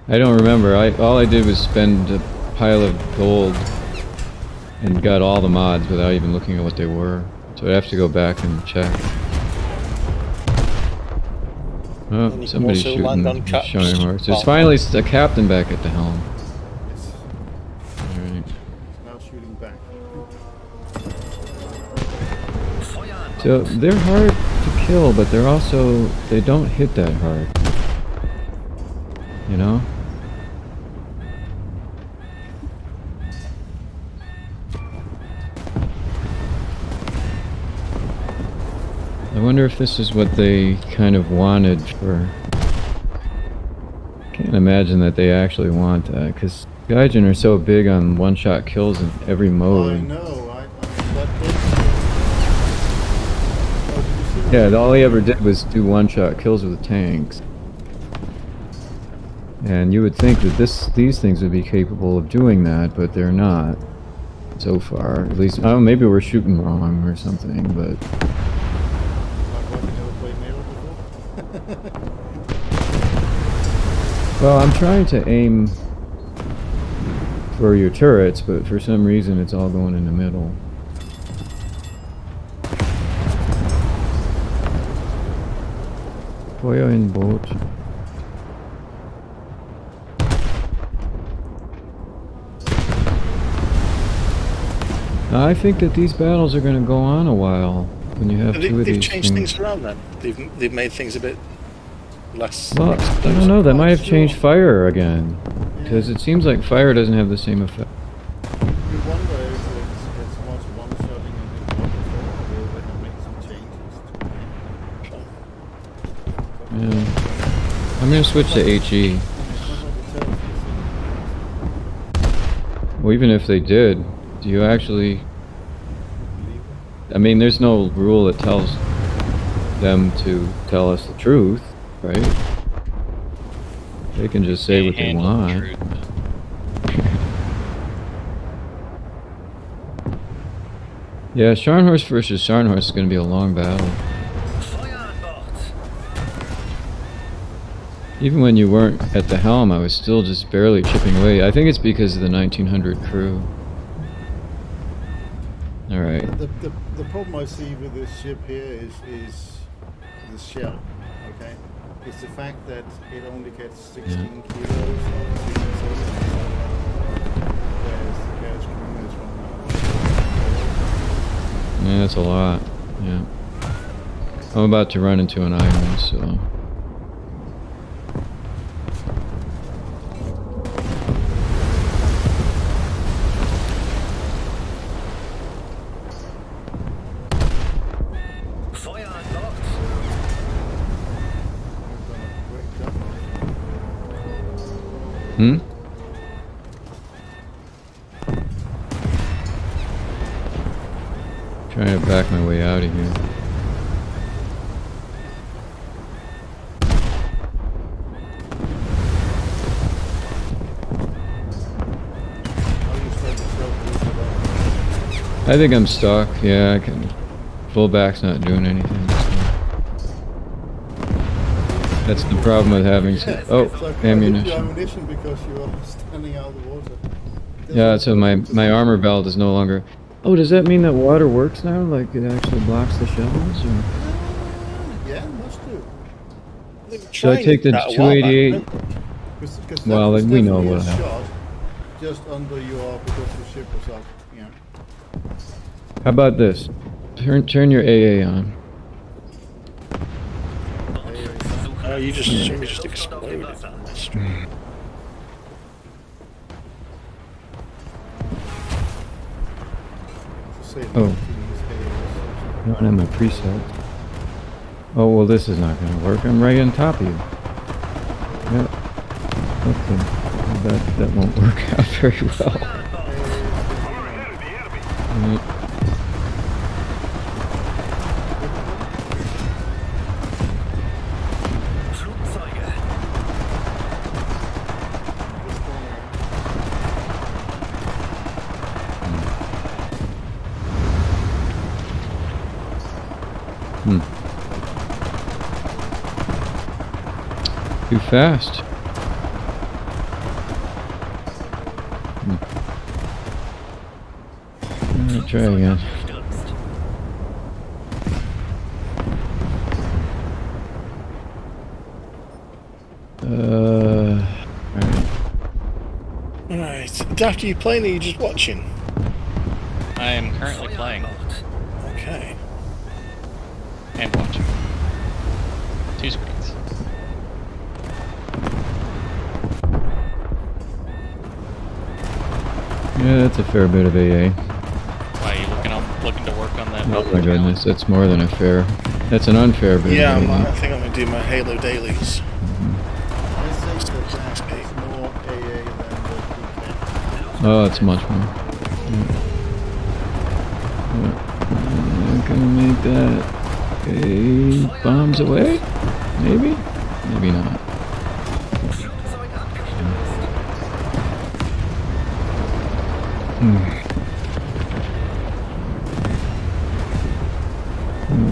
I don't remember. All I did was spend a pile of gold and got all the mods without even looking at what they were. So I have to go back and check. Oh, somebody's shooting Scharnhorst. There's finally a captain back at the helm. Yes. Alright. Now shooting back. So they're hard to kill, but they're also, they don't hit that hard. You know? I wonder if this is what they kind of wanted for... Can't imagine that they actually want that, because Gaijin are so big on one-shot kills in every mode. I know, Yeah, all he ever did was do one-shot kills with tanks. And you would think that these things would be capable of doing that, but they're not. So far. At least, oh, maybe we're shooting wrong or something, but... Well, I'm trying to aim for your turrets, but for some reason it's all going in the middle. Feuer in Boot. I think that these battles are going to go on a while when you have two of these. They've changed things around then. They've made things a bit less. Well, I don't know. They might have changed fire again, because it seems like fire doesn't have the same effect. You wonder if it's much one-shotting and they have made some changes. Yeah. I'm going to switch to HE. Well, even if they did, do you actually... I mean, there's no rule that tells them to tell us the truth, right? They can just say what they want. Yeah, Scharnhorst versus Scharnhorst is going to be a long battle. Even when you weren't at the helm, I was still just barely chipping away. I think it's because of the 1900 crew. Alright. The problem I see with this ship here is the shell, okay? It's the fact that it only gets 16 kilos of whereas the gas crew is one. Yeah, that's a lot. Yeah. I'm about to run into an island, so... Hmm? Trying to back my way out of here. I think I'm stuck. Yeah, I can. Fullback's not doing anything. So. That's the problem with having. Ammunition because you are standing out of the water. Yeah, so my armor belt is no longer. Oh, does that mean that water works now? Like it actually blocks the shells? Or? Yeah, must do. Should I take the 288? Well, we know what happened. Just under your because the ship was up. Yeah. How about this? Turn your AA on. You just exploded on the stream. Oh. I don't have my preset. Oh, well, this is not going to work. I'm right on top of you. Yep. Okay. That won't work out very well. Right. Flugzeuge. Too fast. Try again. Abgestürzt. Alright. Alright. Daft, are you playing or are you just watching? I am currently playing Okay. and watching. 2 screens. Yeah, that's a fair bit of AA. Why are you looking to work on that? Oh my goodness, that's more than a fair. That's an unfair bit Yeah, of AA. I think I'm going to do my Halo dailies. I think that is more AA than the PK. Oh, it's much more. I'm gonna make that. Okay, bombs away? Maybe? Maybe not. Flugzeug abgestürzt.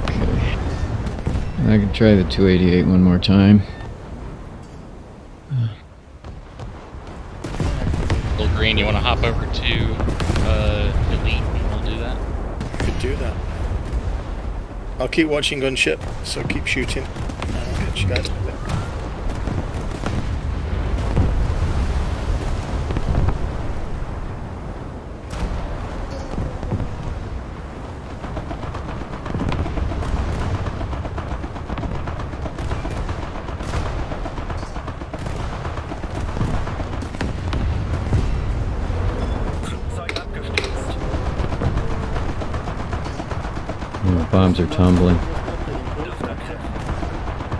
Okay. I can try the 288 one more time. Little Green, you want to hop over to Elite and we'll do that? Could do that. I'll keep watching Gunship, so keep shooting. I'll catch you guys in a bit. Flugzeug abgestürzt. The bombs are tumbling. Luftabwehr.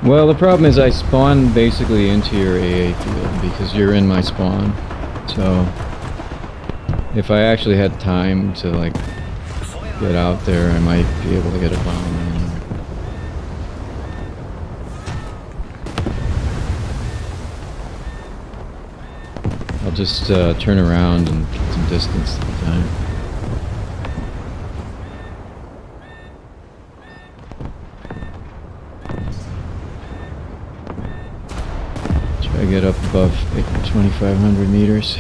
Well, the problem is I spawn basically into your AA field because you're in my spawn. So if I actually had time to like get out there, I might be able to get a bomb in. I'll just turn around and get some distance at the time. Try to get up above 2,500 meters.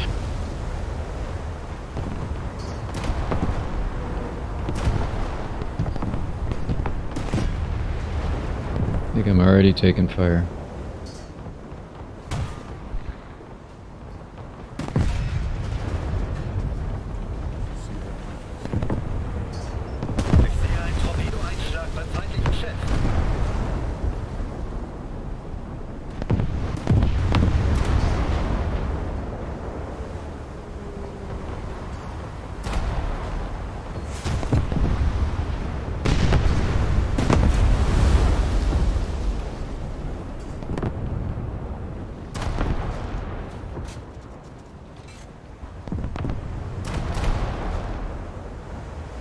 I think I'm already taking fire. Ich sehe einen Torpedoeinschlag beim feindlichen Chef.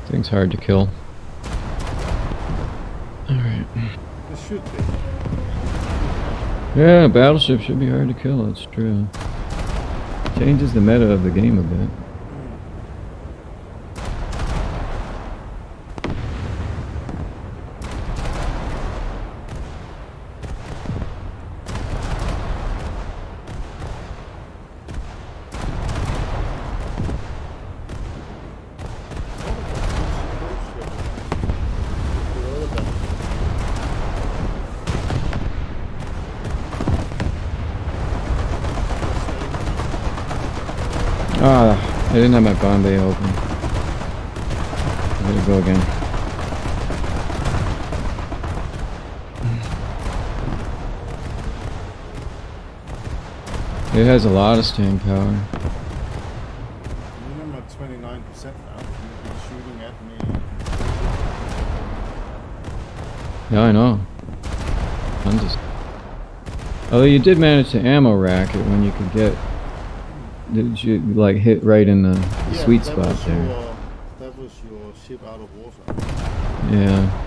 Thing's hard to kill. Alright. This should be. Yeah, battleship should be hard to kill, that's true. Changes the meta of the game a bit. Ah, I didn't have my bomb bay open. I gotta go again. It has a lot of staying power. I'm at 29% now. You've been shooting at me. Yeah, I know. I'm just Although you did manage to ammo rack it when you could get... Did you, like, hit right in the sweet that spot was there? That was your ship out of water. Yeah.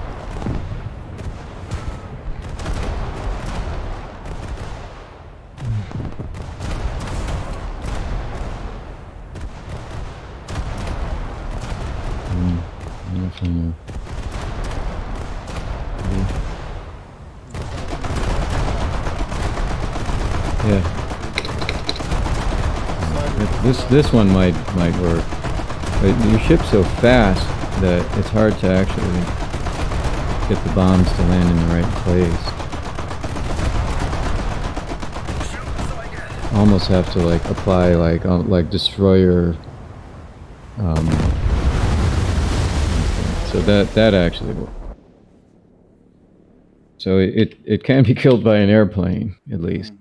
Nothing. Yeah. This one might work. But your ship's so fast that it's hard to actually get the bombs to land in the right place. Almost have to like apply like destroyer. So that actually works. So it can be killed by an airplane at least.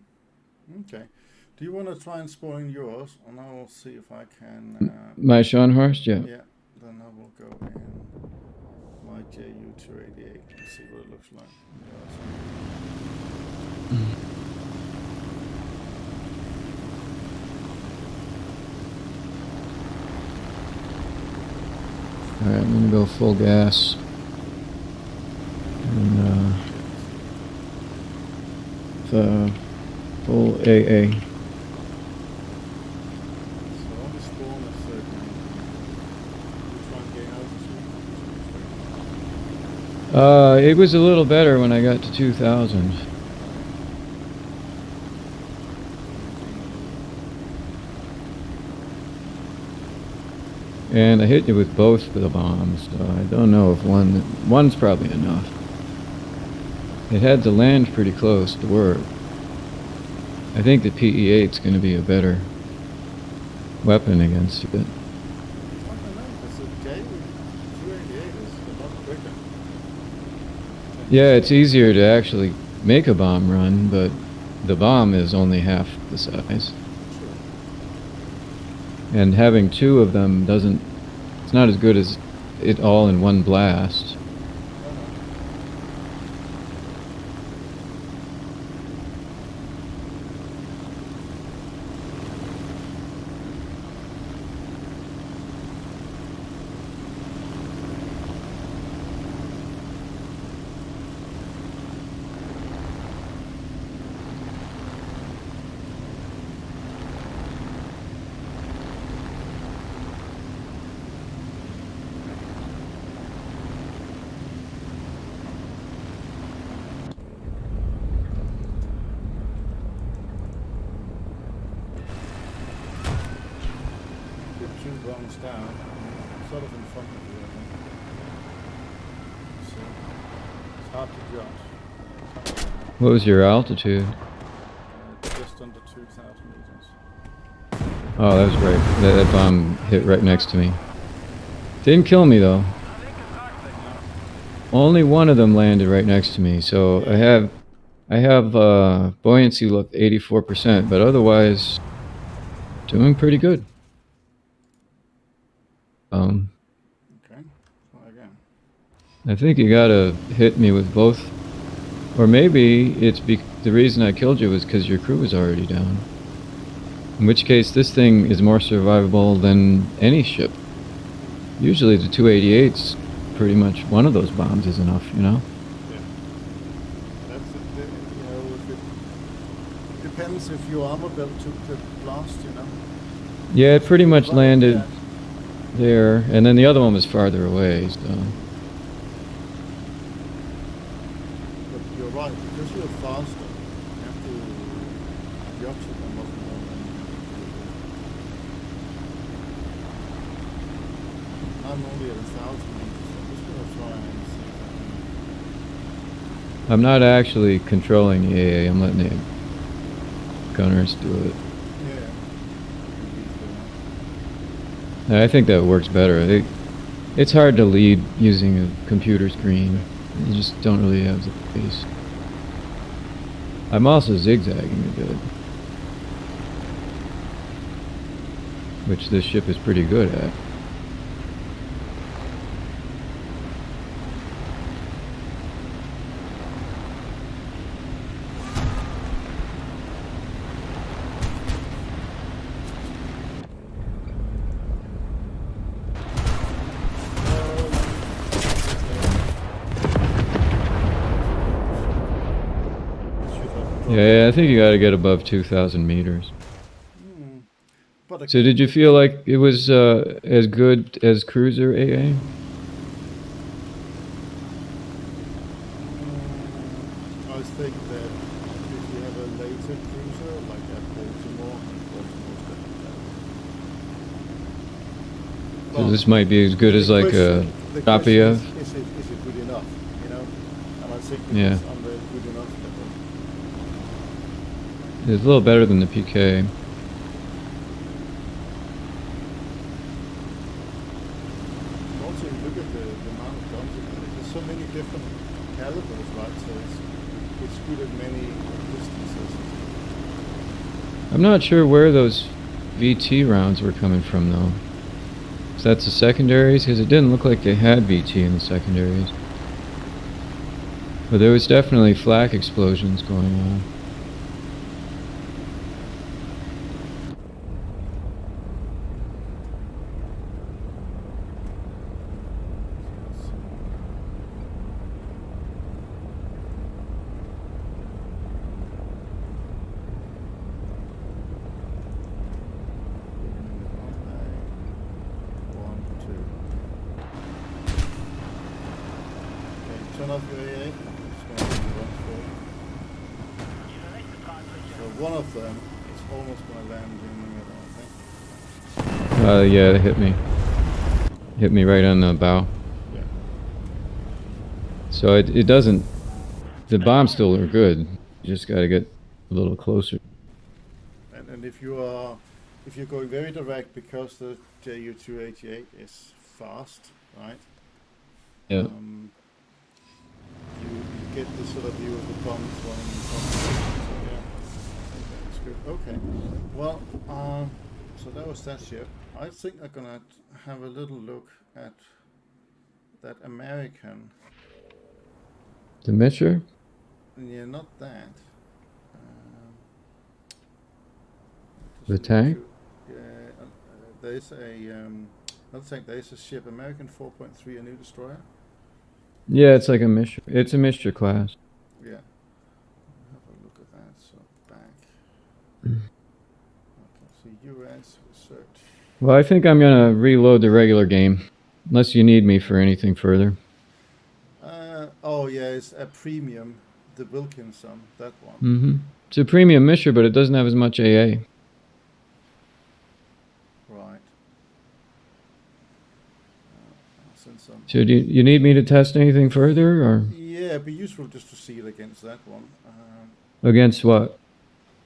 Okay. Do you want to try and spawn yours, and I will see if I can. My Scharnhorst, yeah. Yeah. Then I will go in my JU-288 and see what it looks like. Alright, I'm gonna go full gas. And full AA. It was a little better when I got to 2,000. And I hit you with both of the bombs, so I don't know if one's probably enough. It had to land pretty close to work. I think the PE-8's going to be a better weapon against it. Yeah, it's easier to actually make a bomb run, but the bomb is only half the size. And having two of them it's not as good as it all in one blast. Down, sort of in front of you, I think. So it's hard to judge. What was your altitude? Just under 2,000 meters. Oh, that was right. That bomb hit right next to me. Didn't kill me though. Only one of them landed right next to me. So I have buoyancy left 84%, but otherwise doing pretty good. Okay, try again. I think you gotta hit me with both, or maybe it's the reason I killed you was because your crew was already down. In which case, this thing is more survivable than any ship. Usually, the 288's pretty much one of those bombs is enough, you know. Yeah, that's it. It depends if your armor belt took the blast, you know. Yeah, it pretty much landed there, and then the other one was farther away, so. But you're right, because you're faster, you have to judge it a lot more than I'm only at 1,000 meters, so I'm just gonna try and see if I'm not actually controlling the AA, I'm letting the gunners do it. I think that works better. It's hard to lead using a computer screen. You just don't really have the pace. I'm also zigzagging a bit, which this ship is pretty good at. Yeah, I think you got to get above 2,000 meters. But So did you feel like it was as good as cruiser AA? I think that if you have a later cruiser, like at Baltimore, Baltimore's definitely better. So this might be as good as like a the question Tapiev? is it good enough, you know? And I think Yeah. it's on the good enough level. It's a little better than the PK. Also, you look at the amount of guns you have. There's so many different calibers, right? So it's good at many distances. I'm not sure where those VT rounds were coming from though. Is that the secondaries? Because it didn't look like they had VT in the secondaries. But there was definitely flak explosions going on. Turn off your AA. So one of them is almost going to land in the middle, I think. Yeah, it hit me. Hit me right on the bow. Yeah. So it doesn't... The bombs still are good. You just got to get a little closer. And if you're going very direct, because the Ju-288 is fast, right? Yeah. You get the sort of view of the bombs running in front of you. So yeah, that's good. Okay. Well, so that was that ship. I think I'm gonna have a little look at that American. The Mitcher? Yeah, not that. The tank? Yeah, there's a not tank. There's a ship, American 4.3, a new destroyer. Yeah, it's like a Mitcher. It's a Mitcher class. Yeah. Have a look at that. So back. Okay, so US research. Well, I think I'm going to reload the regular game. Unless you need me for anything further. Oh yeah, it's a premium, the Wilkinson, that one. Mm-hmm. It's a premium Mitcher, but it doesn't have as much AA. Right. Since So do you need me to test anything further, or yeah, it'd be useful just to see it against that one. against what?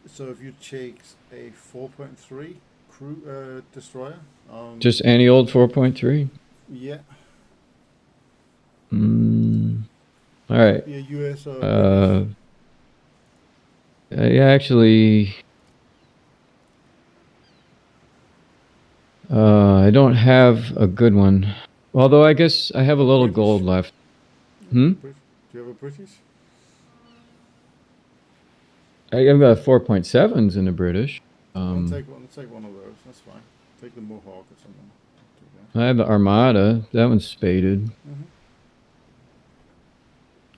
So if you take a 4.3 crew destroyer, Just any old 4.3? yeah. All right. Be a US or Yeah, actually, I don't have a good one. Although I guess I have a little British. gold left. Do you have a British? I've got 4.7s in the British. I'll take one of those. That's fine. Take the Mohawk or something. I have the Armada. That one's spaded. Mm-hmm.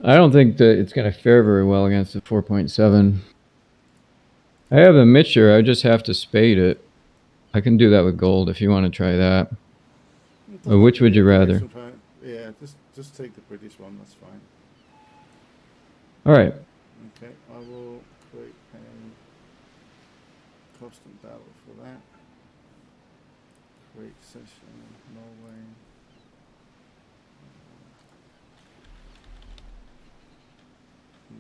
I don't think that it's going to fare very well against the 4.7. I have the Mitcher. I just have to spade it. I can do that with gold if you want to try that. Or which would you rather? Yeah, just take the British one. That's fine. All right. Okay, I will create a custom battle for that. Create session Norway.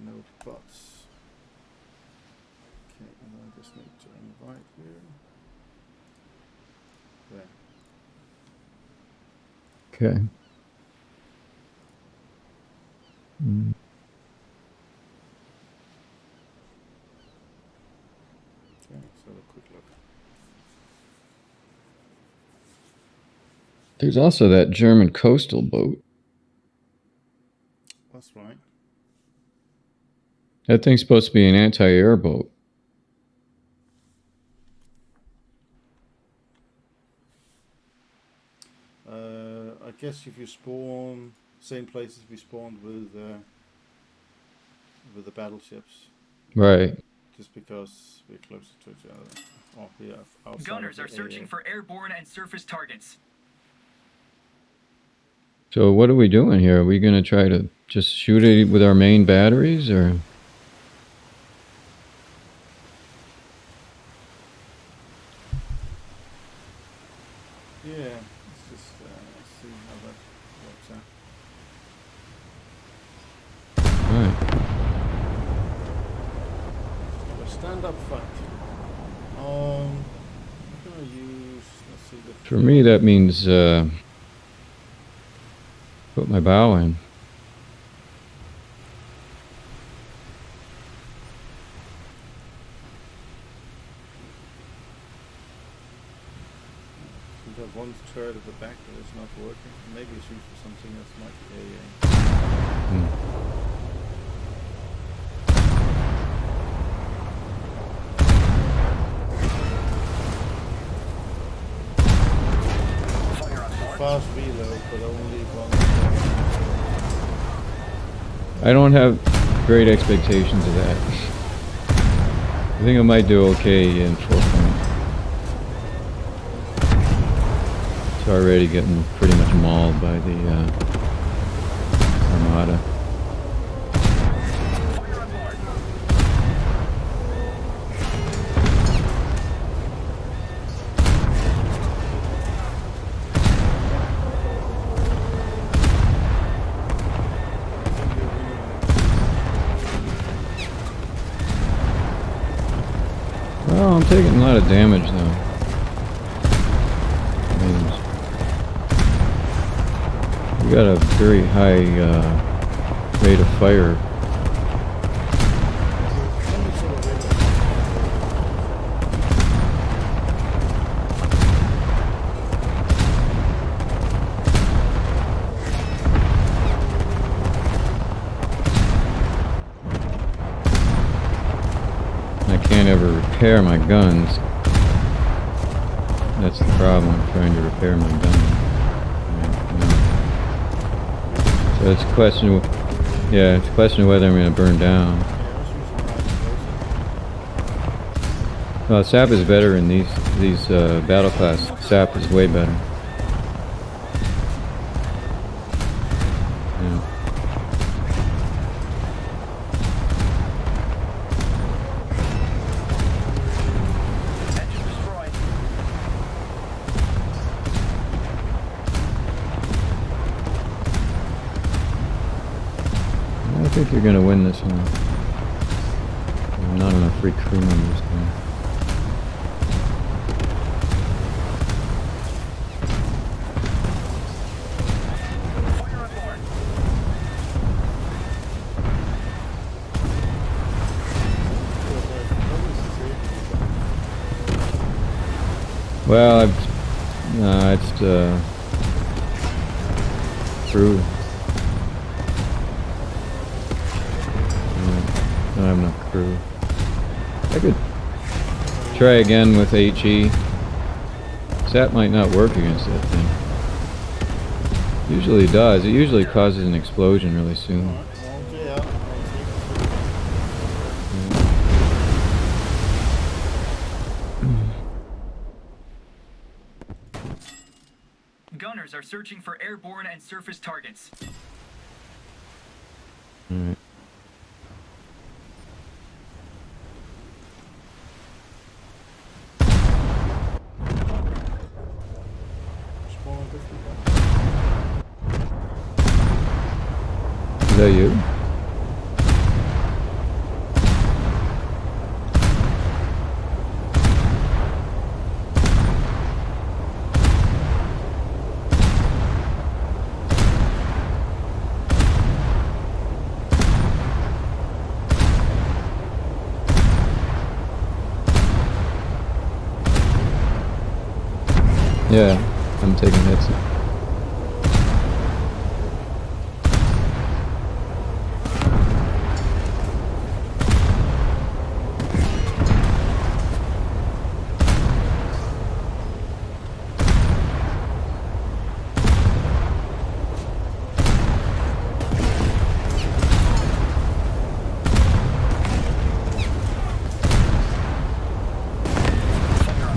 No buts. Okay, and I just need to invite you. There. Okay. Okay, so a quick look. There's also that German coastal boat. That's right. That thing's supposed to be an anti-air boat. I guess if you spawn same places we spawned with the battleships, Right. Just because we're closer to each other. Oh, we are outside. Gunners are searching for airborne and surface targets. So what are we doing here? Are we going to try to just shoot it with our main batteries, or? Yeah, let's just see how that works out. Right. So a stand-up fight. I'm gonna use. Let's see the. For me, that means put my bow in. We have one turret at the back that is not working. Maybe it's used for something else, like a. Fast reload, but only one. I don't have great expectations of that. I think I might do okay in 4 point. It's already getting pretty much mauled by the Armada. Well, I'm taking a lot of damage though. I mean, we got a very high rate of fire. I can't ever repair my guns. That's the problem, trying to repair my gun. So it's a question of, yeah, it's a question of whether I'm going to burn down. Well, SAP is better in these battle class. SAP is way better. Yeah. I think you're going to win this one. Not enough free crew members there. Well, it's crew. Don't have enough crew. I could try again with HE. SAT might not work against that thing. Usually does. It usually causes an explosion really soon. Gunners are searching for airborne and surface targets. Alright. Is that you? Yeah, I'm taking hits.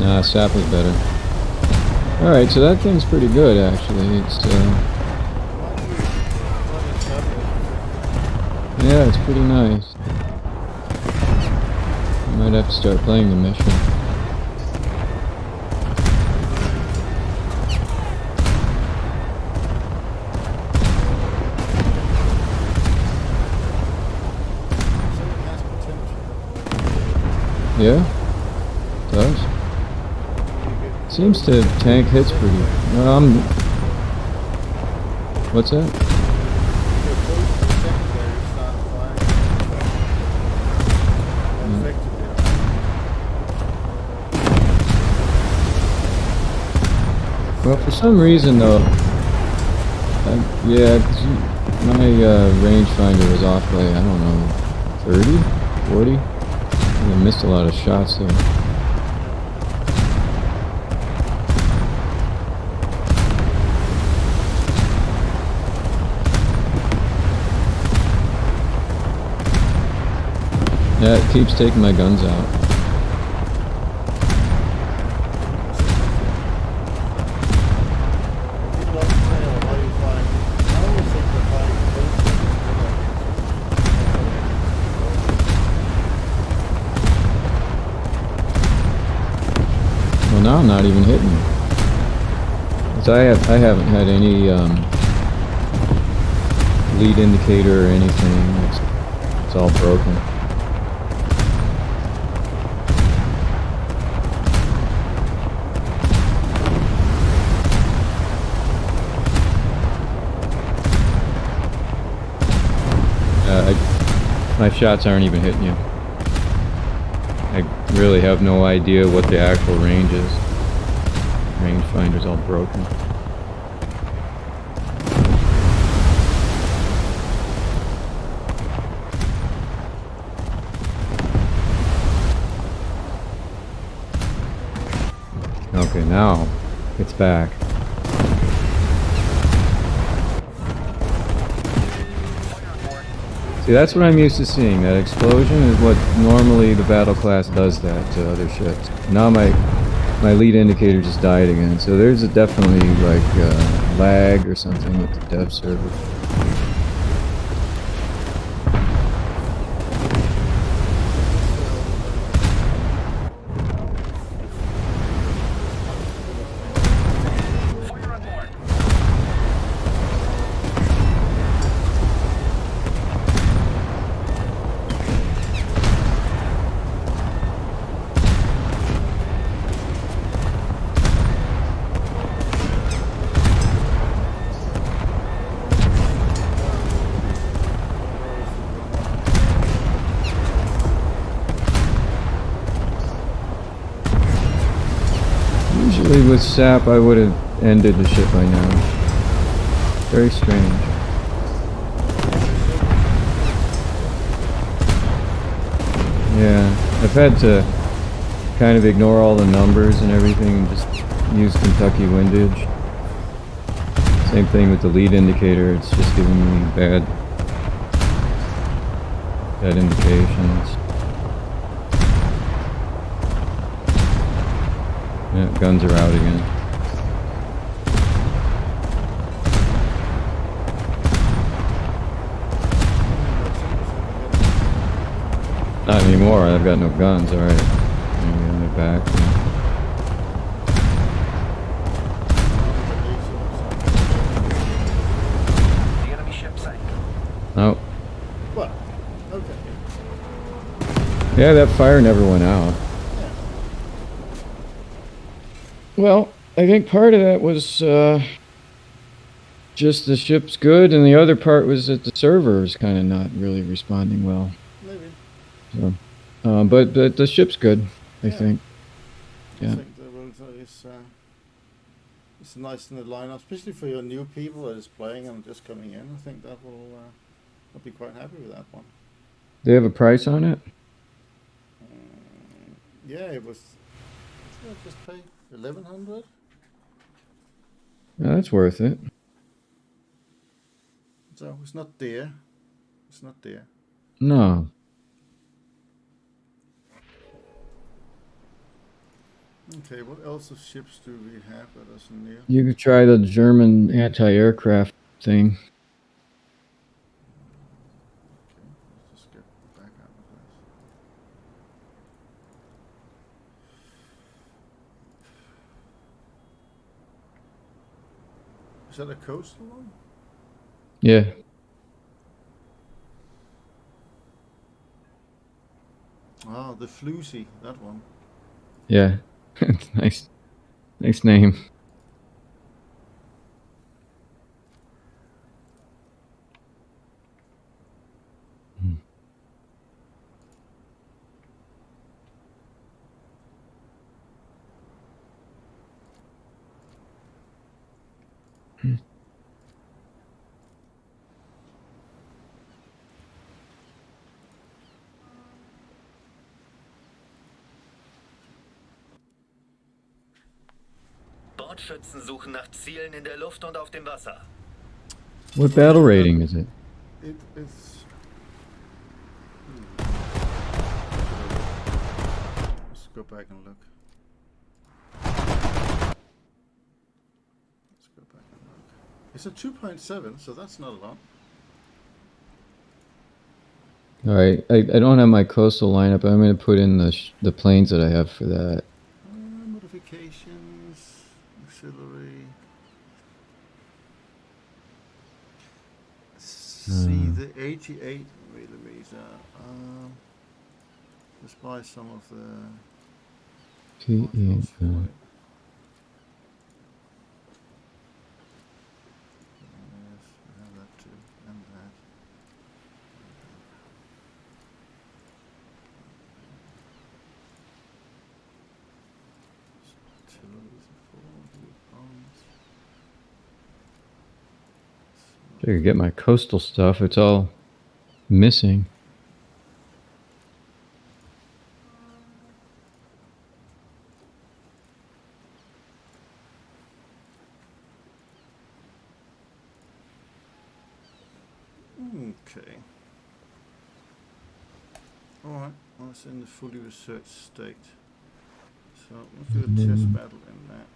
Nah, sap was better. Alright, so that thing's pretty good, actually. It's, yeah, it's pretty nice. I might have to start playing the mission. Yeah, it does. Seems to tank hits pretty. What's that? Well, for some reason though, yeah, 'cause my rangefinder was off by, I don't know, 30, 40. I missed a lot of shots there. Yeah, it keeps taking my guns out. Well, now I'm not even hitting. 'Cause I haven't had any lead indicator or anything. It's all broken. My shots aren't even hitting you. I really have no idea what the actual range is. Rangefinder's all broken. Okay, now it's back. See, that's what I'm used to seeing. That explosion is what normally the battle class does that to other ships. Now my lead indicator just died again. So there's definitely like lag or something with the dev server. Usually with SAP I would have ended the ship by now. Very strange. Yeah, I've had to kind of ignore all the numbers and everything and just use Kentucky windage. Same thing with the lead indicator, it's just giving me bad indications. Yeah, guns are out again. Not anymore, I've got no guns, alright. Maybe on my back. The enemy ship sank. Oh. Well, okay. Yeah, that fire never went out. Well, I think part of that was just the ship's good, and the other part was that the server is kind of not really responding well. Maybe. So, but the ship's good, I think. Yeah. I think the rotor is it's nice in the lineup, especially for your new people that is playing and just coming in. I think that will I'll be quite happy with that one. They have a price on it? Yeah, it was. Did I just pay 1,100? Yeah, that's worth it. So it's not dear. It's not dear. No. Okay, what else of ships do we have that is near? You could try the German anti-aircraft thing. Okay, let's just get back out of this. Is that a coastal one? Yeah. Ah, the Floozy, that one. Yeah. It's nice. Nice name. Bordschützen suchen nach Zielen in der Luft und auf dem Wasser. What battle rating is it? It's... Let's go back and look. Let's go back and look. It's a 2.7, so that's not a lot. All right, I don't have my coastal lineup. I'm going to put in the planes that I have for that. Modifications, auxiliary. See the 88 millimeter. Let's buy some of the. modules for it. Yes, we have that too, and that. I could get my coastal stuff. It's all missing. Okay. Alright, well, it's in the fully researched state. So let's do a test battle in that.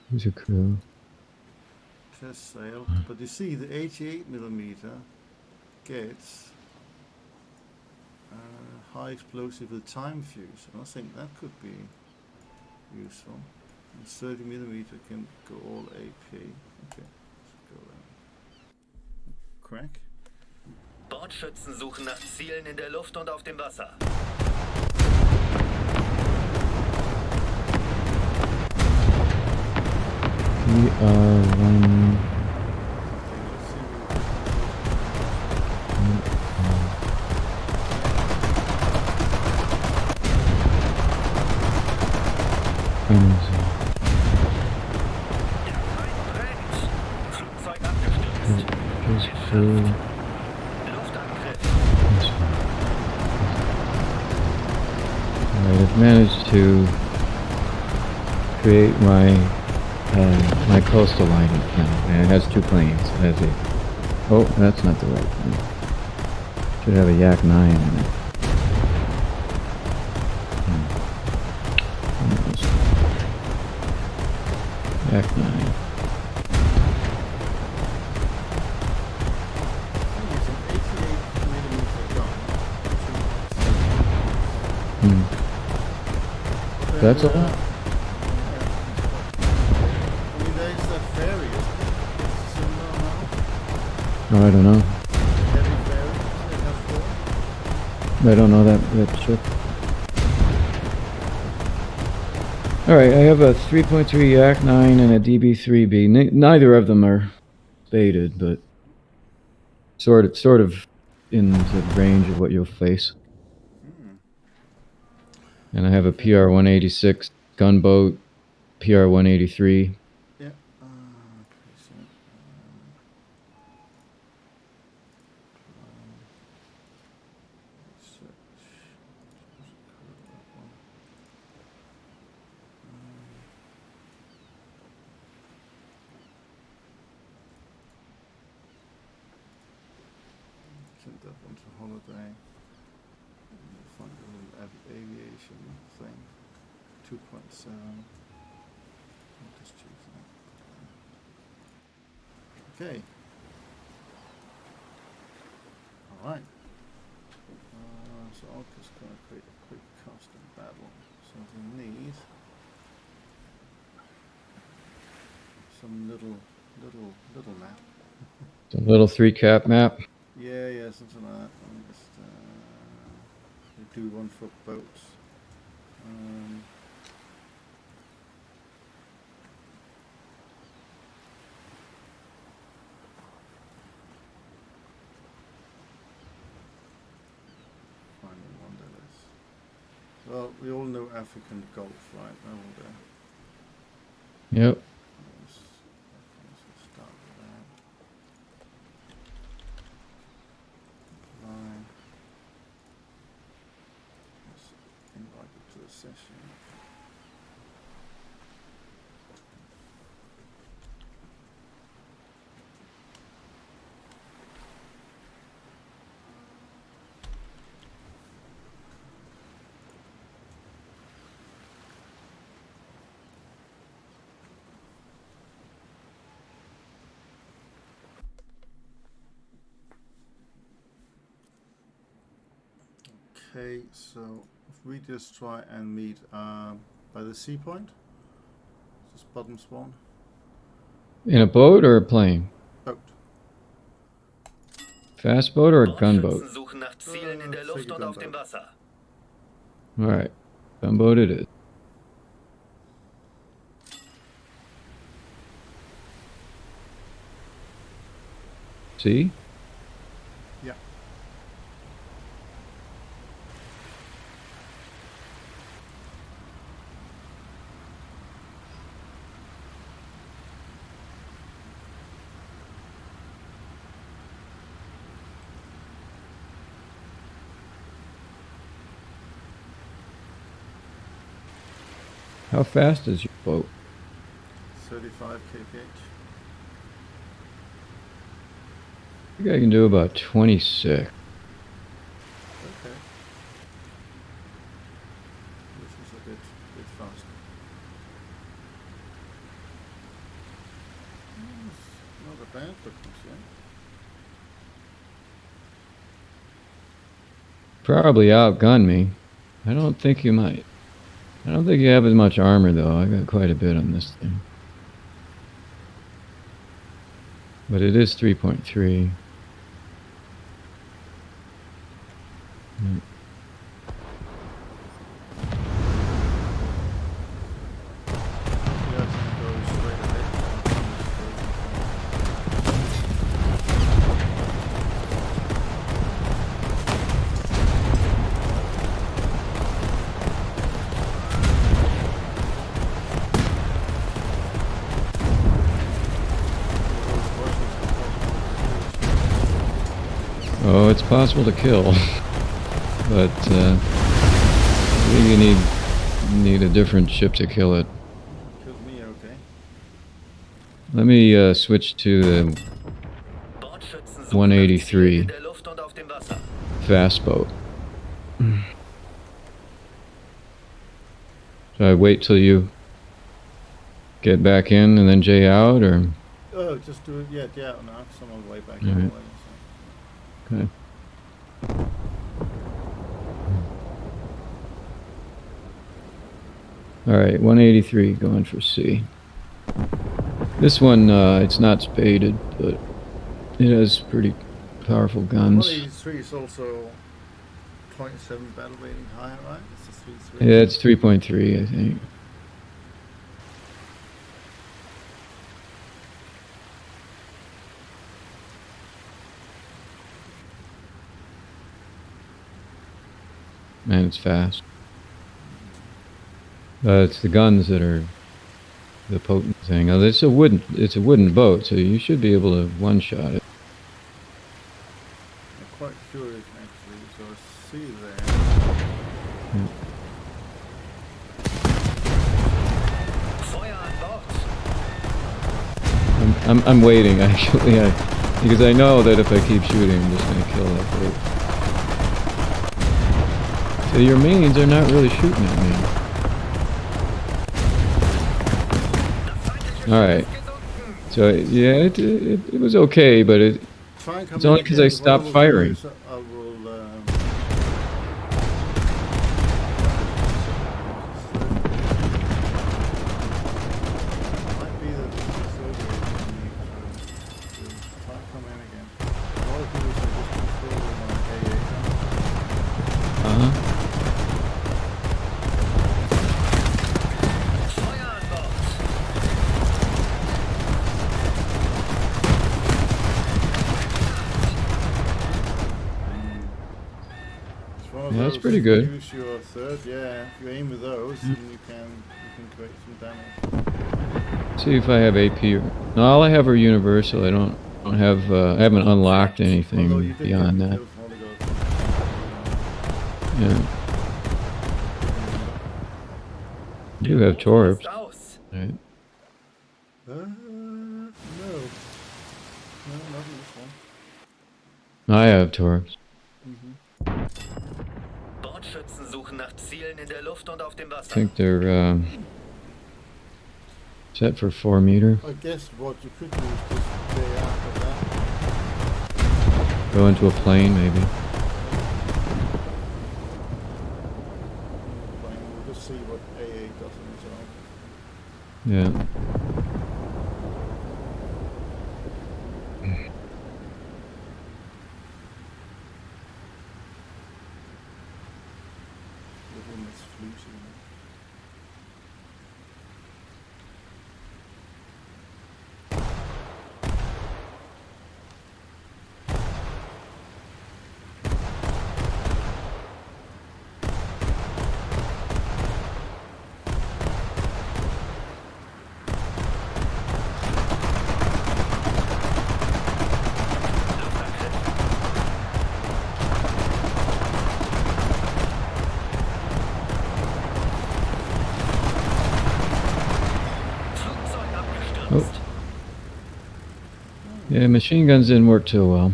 Who's your crew? Test sail. But you see, the 88 millimeter gets high explosive with time fuse, and I think that could be useful. And 30 millimeter can go all AP. Okay, let's go there. Crack. Bordschützen suchen nach Zielen in der Luft und auf dem Wasser. We are one. Flugzeug abgestürzt. Luftangriff. Alright, I've managed to create my coastal lineup now, and it has 2 planes. It has a... Oh, that's not the right plane. Should have a Yak 9 in it. Yak 9. That's a lot. I mean, there's that ferry, isn't it? It's similar amount. Oh, I don't know. Heavy ferry, it has 4. I don't know that ship. Alright, I have a 3.3 Yak 9 and a DB3B. Neither of them are baited, but sort of in the range of what you'll face. And I have a PR-186 gunboat, PR-183. Yeah. Send that one to holiday. Find a little aviation thing. 2.7. Just choose that. Okay. All right. So I'm just going to create a quick custom battle. So we need some little map. It's a little 3-cap map. Yeah, something like that. I'm just we do one for boats. Finding one that is. Well, we all know African Gulf, right? Yep. Let's start with that. Apply. Let's invite you to the session. Okay, so if we just try and meet by the sea point, this bottom spawn. In a boat or a plane? Boat. Fast boat or a gunboat? Bordschützen suchen nach Zielen in der Luft und auf dem Wasser. Alright, gunboat it is. See? Yeah. How fast is your boat? 35 kph. I think I can do about 26. Okay. This is a bit fast. It's not a bad difference, yeah. Probably outgun me. I don't think you might. I don't think you have as much armor though. I got quite a bit on this thing. But it is 3.3. Oh, it's possible to kill, but I think you need a different ship to kill it. Killed me, okay. Let me switch to the Bordschützen suchen nach 183 Zielen in der Luft und auf dem Wasser. fast boat. Should I wait till you get back in and then Jay out, or? Oh, just do it. Yeah, no, I'm on the way back. All right. Anyway, Okay. All right, 183 going for C. This one, it's not spaded, but it has pretty powerful guns. 183 is also 0.7 battle rating higher, right? It's a 3.3. Yeah, it's 3.3, I think. Man, it's fast. It's the guns that are the potent thing. It's a wooden boat, so you should be able to one-shot it. I'm quite curious actually. So I see there. Feuer an Bord. I'm waiting actually, because I know that if I keep shooting, I'm just gonna kill that boat. So your mains are not really shooting at me. All right. So yeah, it was okay, but Try and come it's in only because again. I What stopped will do firing. is I will. Might be that this is surgery we need to try and come in again. What I'll do is I just control my AA now. Uh-huh. Feuer an Bord. It's one of Yeah, that's those, pretty if you good. use your third, yeah, if you aim with those, then you can create some damage. See if I have AP. No, all I have are universal. I don't have. I haven't unlocked Although you anything did get beyond the that. kills from Oligo. Yeah. I do have Motor ist torps. aus. Right. No. No, not in this one. I have torps. Bordschützen suchen nach Zielen in der Luft und auf dem I Wasser. think they're set for 4 meter. I guess what you could use this day after that. Go into a plane, maybe. We'll just see what AA does on its own. Yeah. Within its fleeting. Flugzeug abgestürzt. Oh. Yeah, machine guns didn't work too well.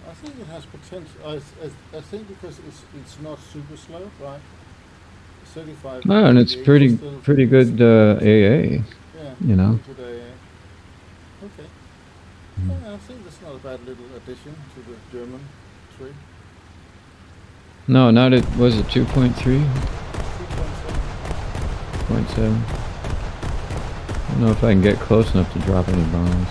I think it has potential. I think because it's not super slow, right? 35. Oh, and it's AA pretty still- good AA. Yeah. you know. Good AA. Okay. Mm. Yeah, I think that's not a bad little addition to the German tree. No, not it. Was it 2.3? 2.7. 0.7. I don't know if I can get close enough to drop any bombs.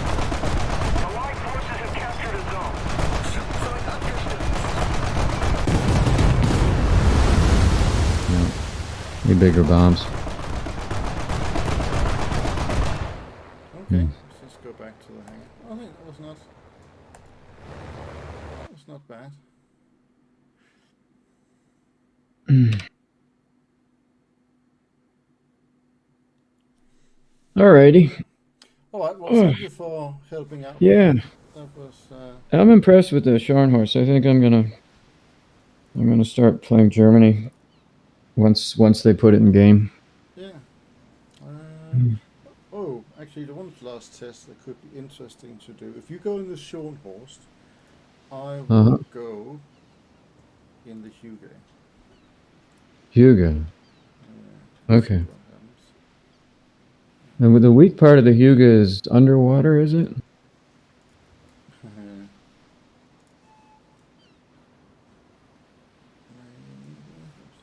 Allied forces have captured a zone. Flugzeug abgestürzt. Yeah. Need bigger bombs. Okay, Hmm. let's just go back to the hangar. I think that was not bad. Alrighty. All right. Well, thank you for helping out. with Yeah. that. That was. I'm impressed with the Scharnhorst. I think I'm gonna start playing Germany once they put it in game. Yeah. Oh, actually, the one last test that could be interesting to do. If you go in the Scharnhorst, I will Uh-huh. go in the Hugo. Hugo. Yeah, Okay. see what happens. And with the weak part of the Hugo is underwater, is it?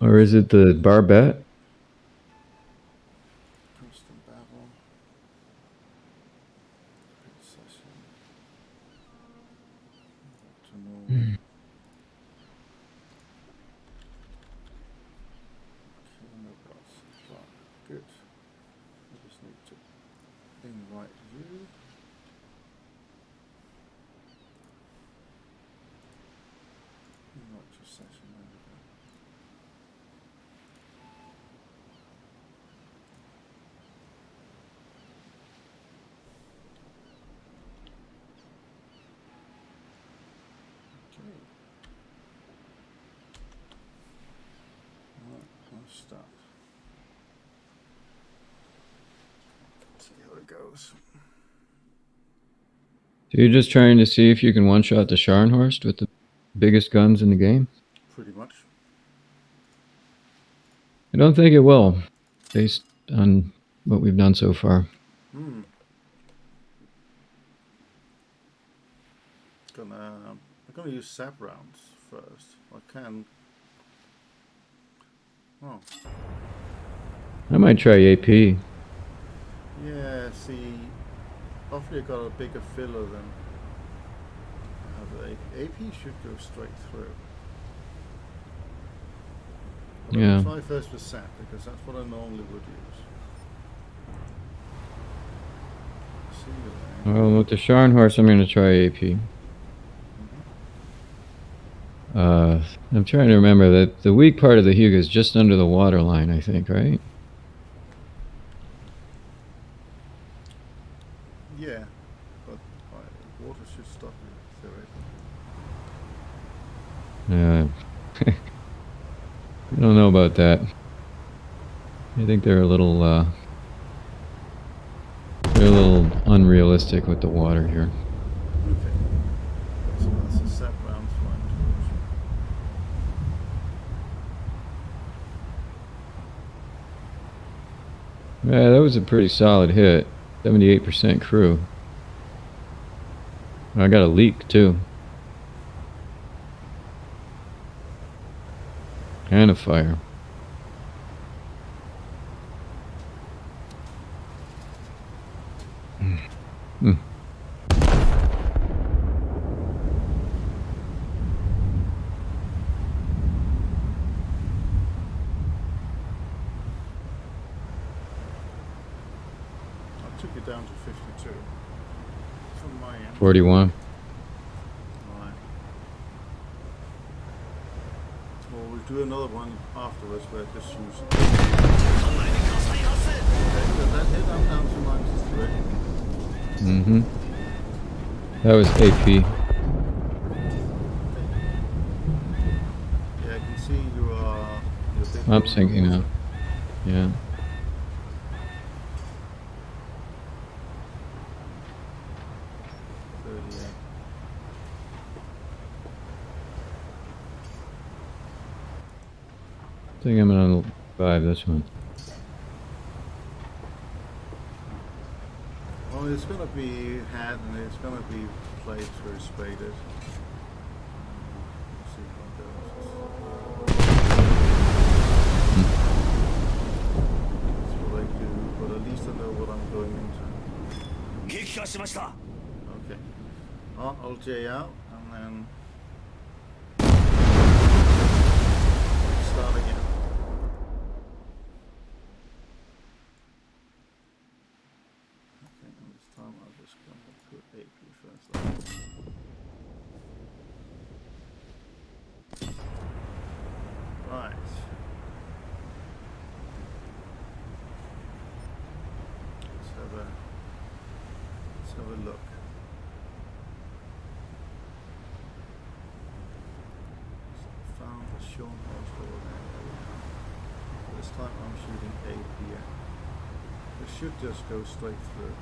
Or is it the barbette? Constant battle. Session. To Norway. Okay, no boss. Right, good. I just need to invite you. Invite to session manager. start. See how it goes. So you're just trying to see if you can one-shot the Scharnhorst with the biggest guns in the game? Pretty much. I don't think it will, based on what we've done so far. I'm gonna use sap rounds first. I can. Oh. I might try AP. Yeah, see, hopefully I got a bigger filler than I have AP should go straight through. But Yeah. I'll try first with sap because that's what I normally would use. See you there. Well, with the Scharnhorst, I'm going to try AP. I'm trying to remember that the weak part of the Hugo is just under the water line, I think, right? Yeah, but water should stop me theoretically. I don't know about that. I think they're a little unrealistic with the water here. Okay. So that's a sap round flying towards you. Yeah, that was a pretty solid hit. 78% crew. I got a leak too. And a fire. Hmm. I took it down to 52 from my end. 41. Right. Well, we'll do another one afterwards where I just use it. Okay, so that hit, I'm down to -3. Mm-hmm. That was AP. Yeah, I can see you're big. I'm sinking now. Yeah. I think I'm gonna survive this one. Well, it's going to be had and it's going to be played through spaded. See how it goes. That's what I do, but at least I know what I'm going into. Okay. I'll J out and then start again. I'm just going to put AP first. Right. Let's have a look. Found the Scharnhorst over there. This time I'm shooting AP. It should just go straight through.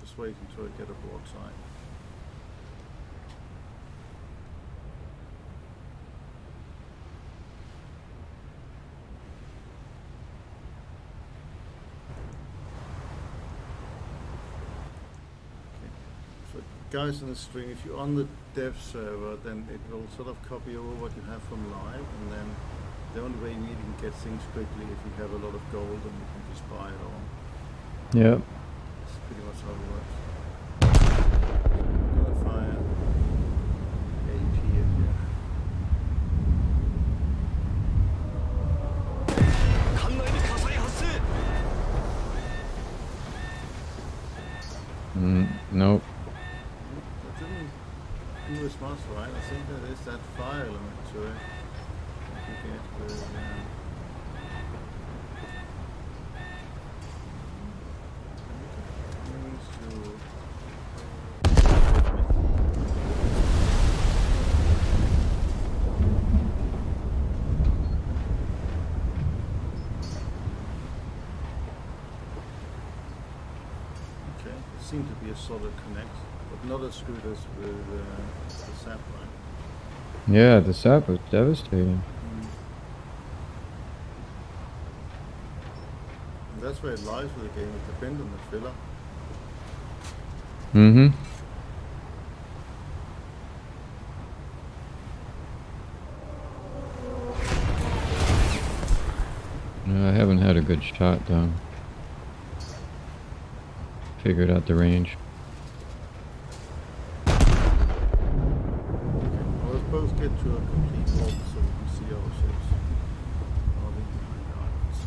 Just wait until I get a broadside. Okay. For guys on the stream, if you're on the dev server, then it will sort of copy over what you have from live, and then the only way you can get things quickly if you have a lot of gold and you can just buy it all. Yep. That's pretty much how it works. I'm gonna fire AP in here. Nope. That didn't do as much, right? I think that is that fire element to it. That you get with, seem to be a solid connect, but not as good as with the sap, right? Yeah, the sap was devastating. And that's where it lies with the game. It depends on the filler. Mm-hmm. No, I haven't had a good shot though. Figured out the range. Well, let's both get to a complete halt so we can see our ships. Nodding behind the islands.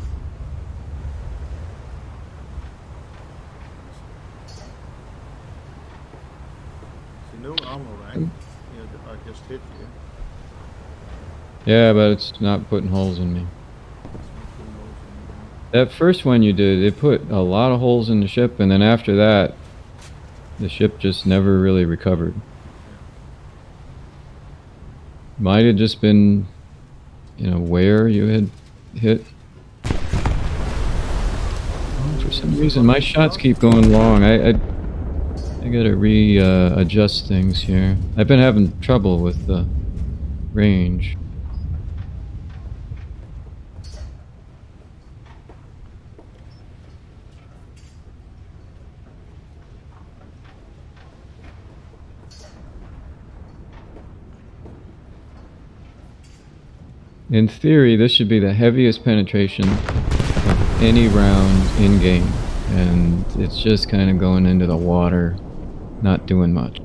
See, no armor rank. Yeah, I just hit you. Yeah, but it's not putting holes in me. It's not putting holes in you. That first one you did, it put a lot of holes in the ship, and then after that, the ship just never really recovered. Might have just been, you know, where you had hit. Oh, for some reason, my shots keep going long. I gotta adjust things here. I've been having trouble with the range. In theory, this should be the heaviest penetration of any round in game, and it's just kind of going into the water, not doing much.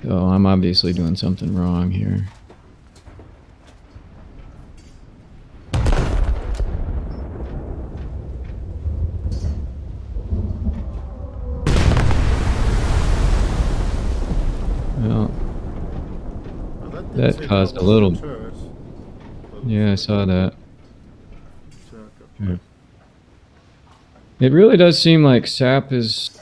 So I'm obviously doing something wrong here. Well, that caused a little... Yeah, I saw that. Yeah. It really does seem like sap is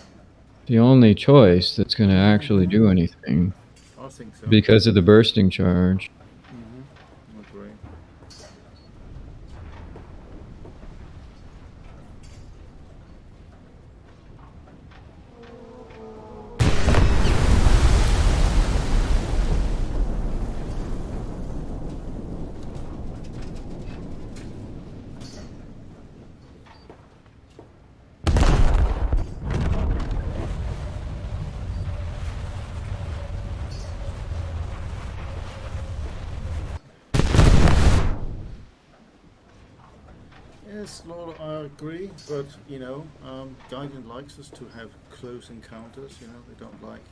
the only choice that's going to actually do anything. I think so. Because of the bursting charge. Mm-hmm. Agree. Yes, Lord, I agree, but you know, Guardian likes us to have close encounters. You know, they don't like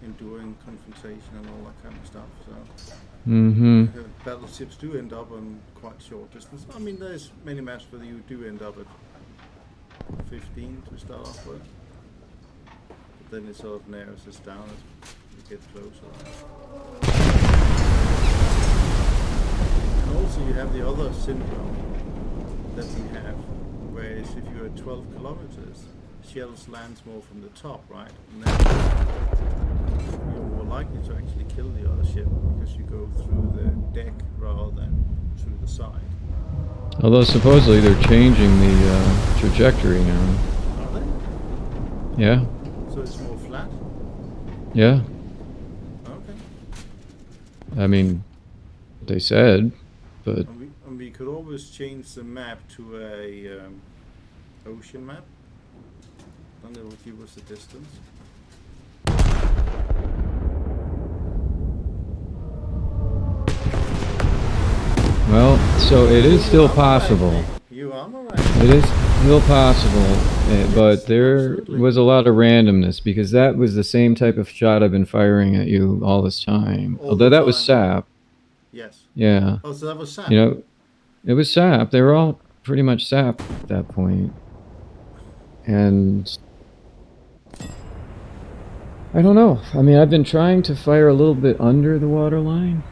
enduring confrontation and all that kind of stuff. So, battleships do end up on quite short distance. I mean, there's many maps where you do end up at 15 to start off with, but then it sort of narrows us down as you get closer. And also, you have the other syndrome that we have, whereas if you're at 12 kilometers, shells lands more from the top, right? And then you're more likely to actually kill the other ship because you go through the deck rather than through the side. Although supposedly they're changing the trajectory now. Are they? Yeah. So it's more flat? Yeah. Okay. I mean, they said, but... And we could always change the map to a ocean map. Then it will give us the distance. Well, so it is still possible. You are right. It is still possible, but there was a lot of randomness because that was the same type of shot I've been firing at you all this time. Although that was sap. Yes. Yeah. Oh, so that was sap. You know, it was sap. They were all pretty much sap at that point. And I don't know. I mean, I've been trying to fire a little bit under the waterline.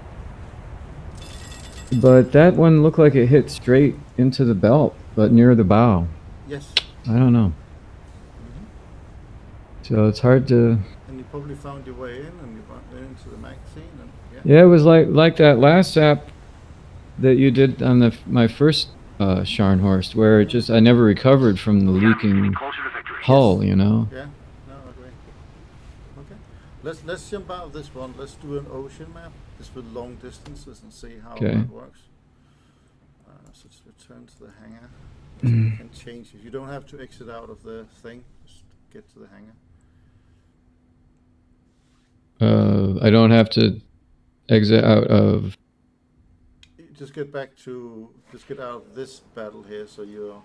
But that one looked like it hit straight into the belt, but near the bow. Yes. I don't know. So it's hard to... And you probably found your way in and you went into the magazine. And, yeah, it was like that last sap that you did on my first Scharnhorst, where it just I never recovered from the leaking hull, you know. Yeah, no, I agree. Okay, let's jump out of this one. Let's do an ocean map, just with long distances, and see how Okay. that works. So just return to the hangar. So you can change it. You don't have to exit out of the thing. Just get to the hangar. I don't have to exit out of. You just get back to. Just get out of this battle here. So you're.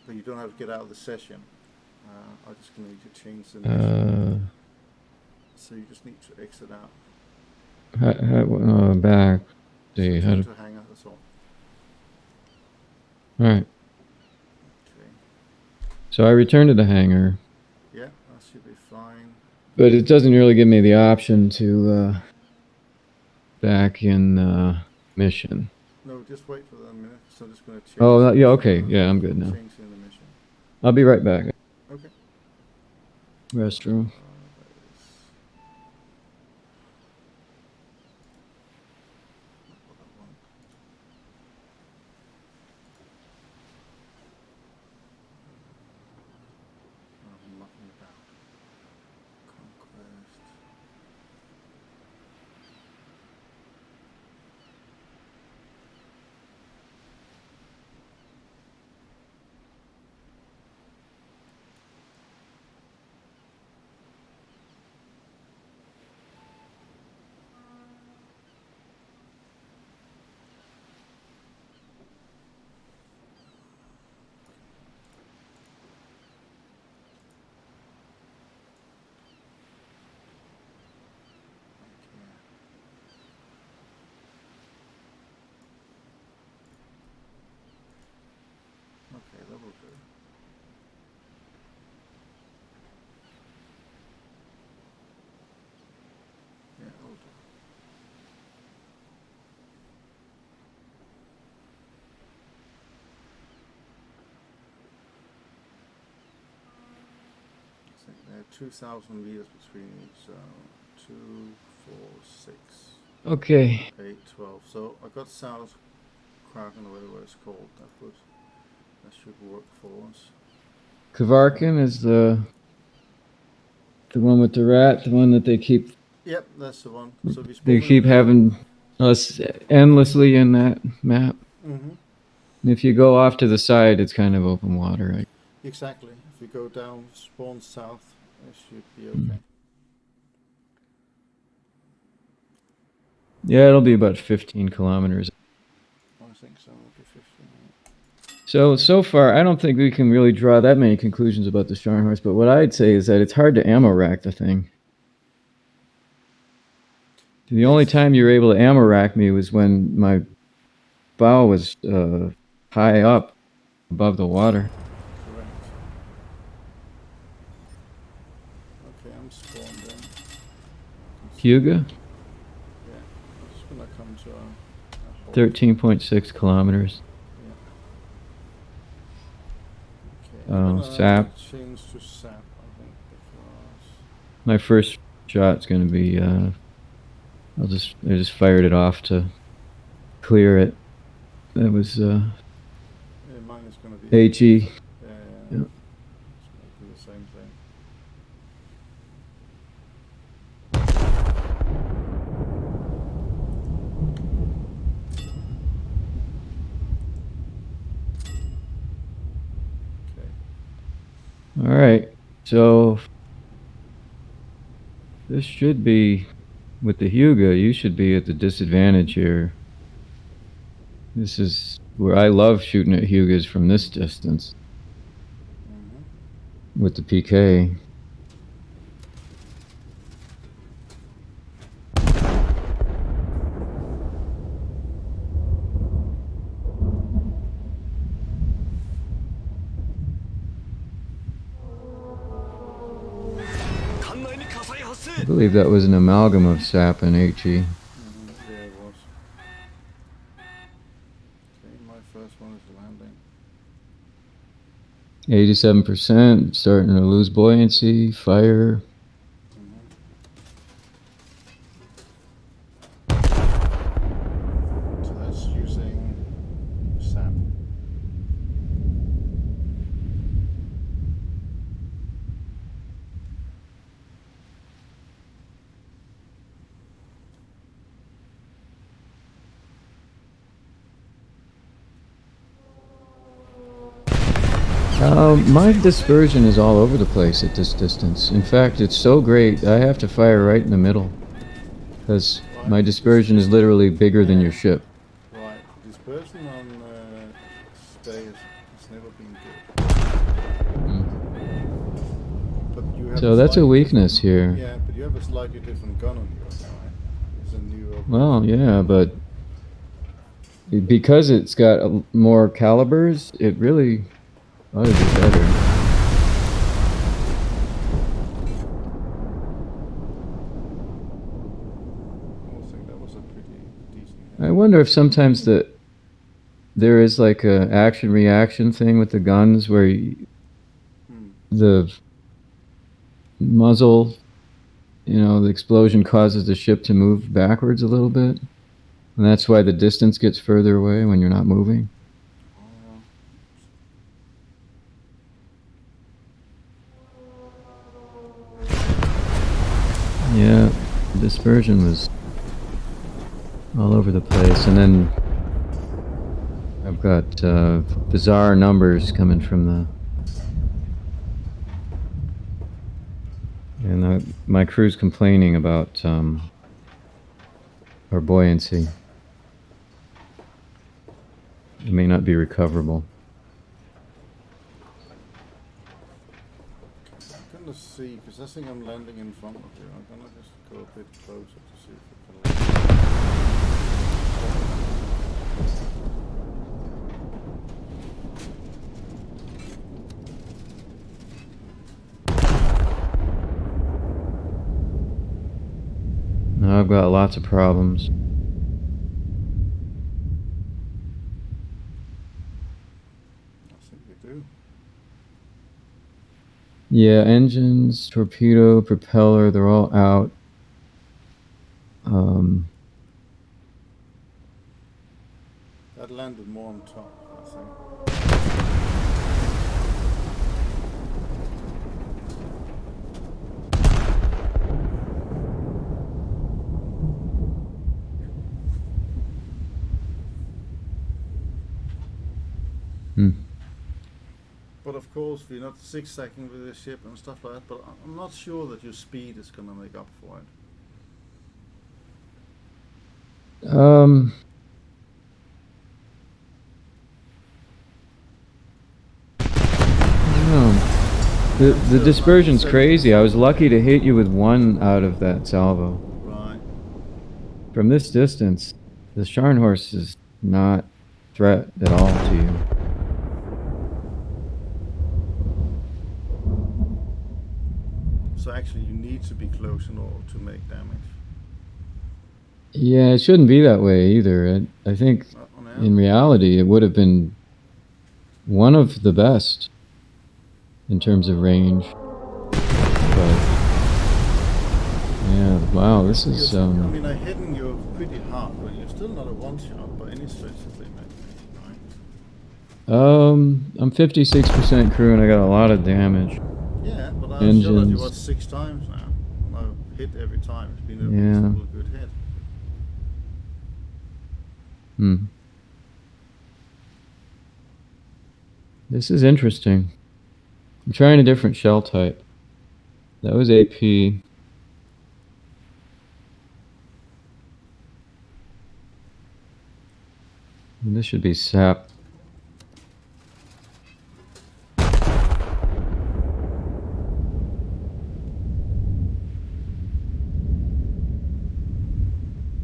But you don't have to get out of the session. I'm just going to need to change the mission. So you just need to exit out. Back. See how Return to. to hangar. That's all. All right. Okay. So I return to the hangar, Yeah, that should be fine. but it doesn't really give me the option to back in mission. No, just wait for a minute. So I'm just going to change. Oh, yeah. Okay. Yeah, I'm good now. Change in the mission. I'll be right back. Okay. Restroom. Conquest. Okay, that will do. Yeah, that will do. I think there are 2,000 meters between each, so 2, 4, 6, Okay. 8, 12. So I got South Kraken, or whatever it's called. That should work for us. Kavarkin is the one with the rat, the one that they keep. Yep, that's the one. So we They keep having us endlessly in that map. Mm-hmm. And if you go off to the side, it's kind of open water. Right? Exactly. If we go down, spawn south, it should be okay. Yeah, it'll be about 15 kilometers. I think so. It'll be 15. So far, I don't think we can really draw that many conclusions about the Scharnhorst, but what I'd say is that it's hard to ammo rack the thing. The only time you were able to ammo rack me was when my bow was high up above the water. Correct. Okay, I'm spawned in. Huga, Yeah, I'm just gonna come to a hold. 13.6 kilometers. Okay, I'm gonna sap. change to sap, I think, because My first shot's going to be, I just fired it off to clear it. That was yeah, mine is gonna be HE. Yeah. Yeah. It's gonna do the same thing. Okay. All right, so this should be, with the Huga, you should be at the disadvantage here. This is where I love shooting at Hugas from this distance Mm-hmm. with the PK. I believe that was an amalgam of SAP and HE. Mm-hmm. Yeah, it was. Okay, my first one is landing. 87%, starting to lose buoyancy, fire. So that's using sap. My dispersion is all over the place at this distance. In fact, it's so great, I have to fire right in the middle. Because my dispersion is literally bigger than your ship. Right. Dispersion on space has never been good. But you have So that's a weakness here. Yeah, but you have a slightly different gun on yours, right? It's a new. Well, yeah, but because it's got more calibers, it really ought to be better. I think that was a pretty decent. I wonder if sometimes there is like a action-reaction thing with the guns where the muzzle, the explosion causes the ship to move backwards a little bit. And that's why the distance gets further away when you're not moving. Yeah, dispersion was all over the place. And then I've got bizarre numbers coming from the... And my crew's complaining about our buoyancy. It may not be recoverable. I'm gonna see, because I think I'm landing in front of you. I'm gonna just go a bit closer to see if we can. Now I've got lots of problems. Yeah, engines, torpedo, propeller, they're all out. That landed more on top, I think. But of course, we're not zigzagging with the ship and stuff like that, but I'm not sure that your speed is going to make up for it. The dispersion's crazy. I was lucky to hit you with one out of that salvo. Right. From this distance, the Scharnhorst is not a threat at all to you. So actually you need to be close in order to make damage. Yeah, it shouldn't be that way either. I think in reality it would have been one of the best in terms of range. But yeah, wow, this is I mean, I'm hitting you pretty hard, but you're still not a one-shot by any stretch of the imagination, right? I'm 56% crew and I got a lot of damage. Yeah, but I've shot at you 6 times now. I've hit every time. It's been a reasonable good hit. This is interesting. I'm trying a different shell type. That was AP. And this should be SAP.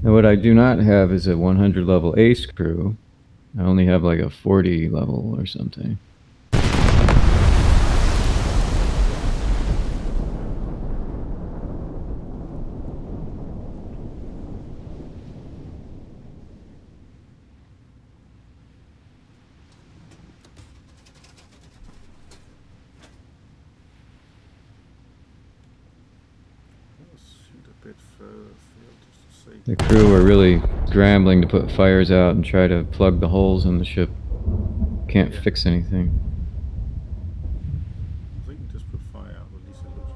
Now what I do not have is a 100 level ace crew. I only have like a 40 level or something. The crew are really scrambling to put fires out and try to plug the holes in the ship. Can't fix anything. I think you just put fire out, at least it looks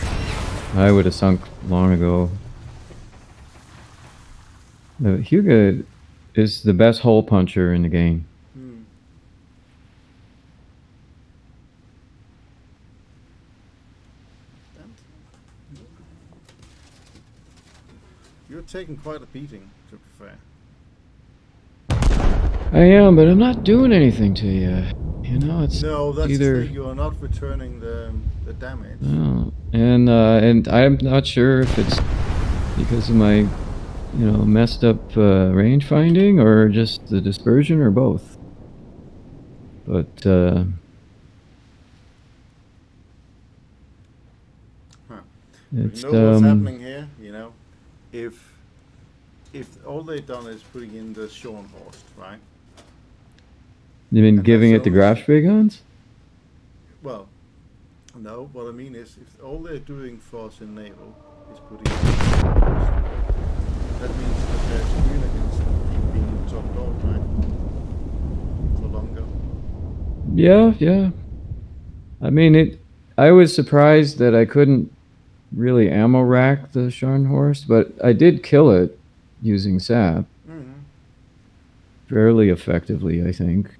like. I would have sunk long ago. The Hugo is the best hole puncher in the game. taking quite a beating, to be fair. I am, but I'm not doing anything to you. You know, it's No, that's either. the thing. You are not returning the damage. Oh, and I'm not sure if it's because of my, messed up range finding or just the dispersion or both. But it's You know what's happening here? You know, if all they've done is putting in the Schornhorst, right? You mean And giving that's it the only- Grafspee guns? Well, no. What I mean is, if all they're doing for us in naval is putting in the Schornhorst, that means that their communications keep being topped off, right? For longer. Yeah. I mean, I was surprised that I couldn't really ammo rack the Scharnhorst, but I did kill it using SAP fairly effectively, I think.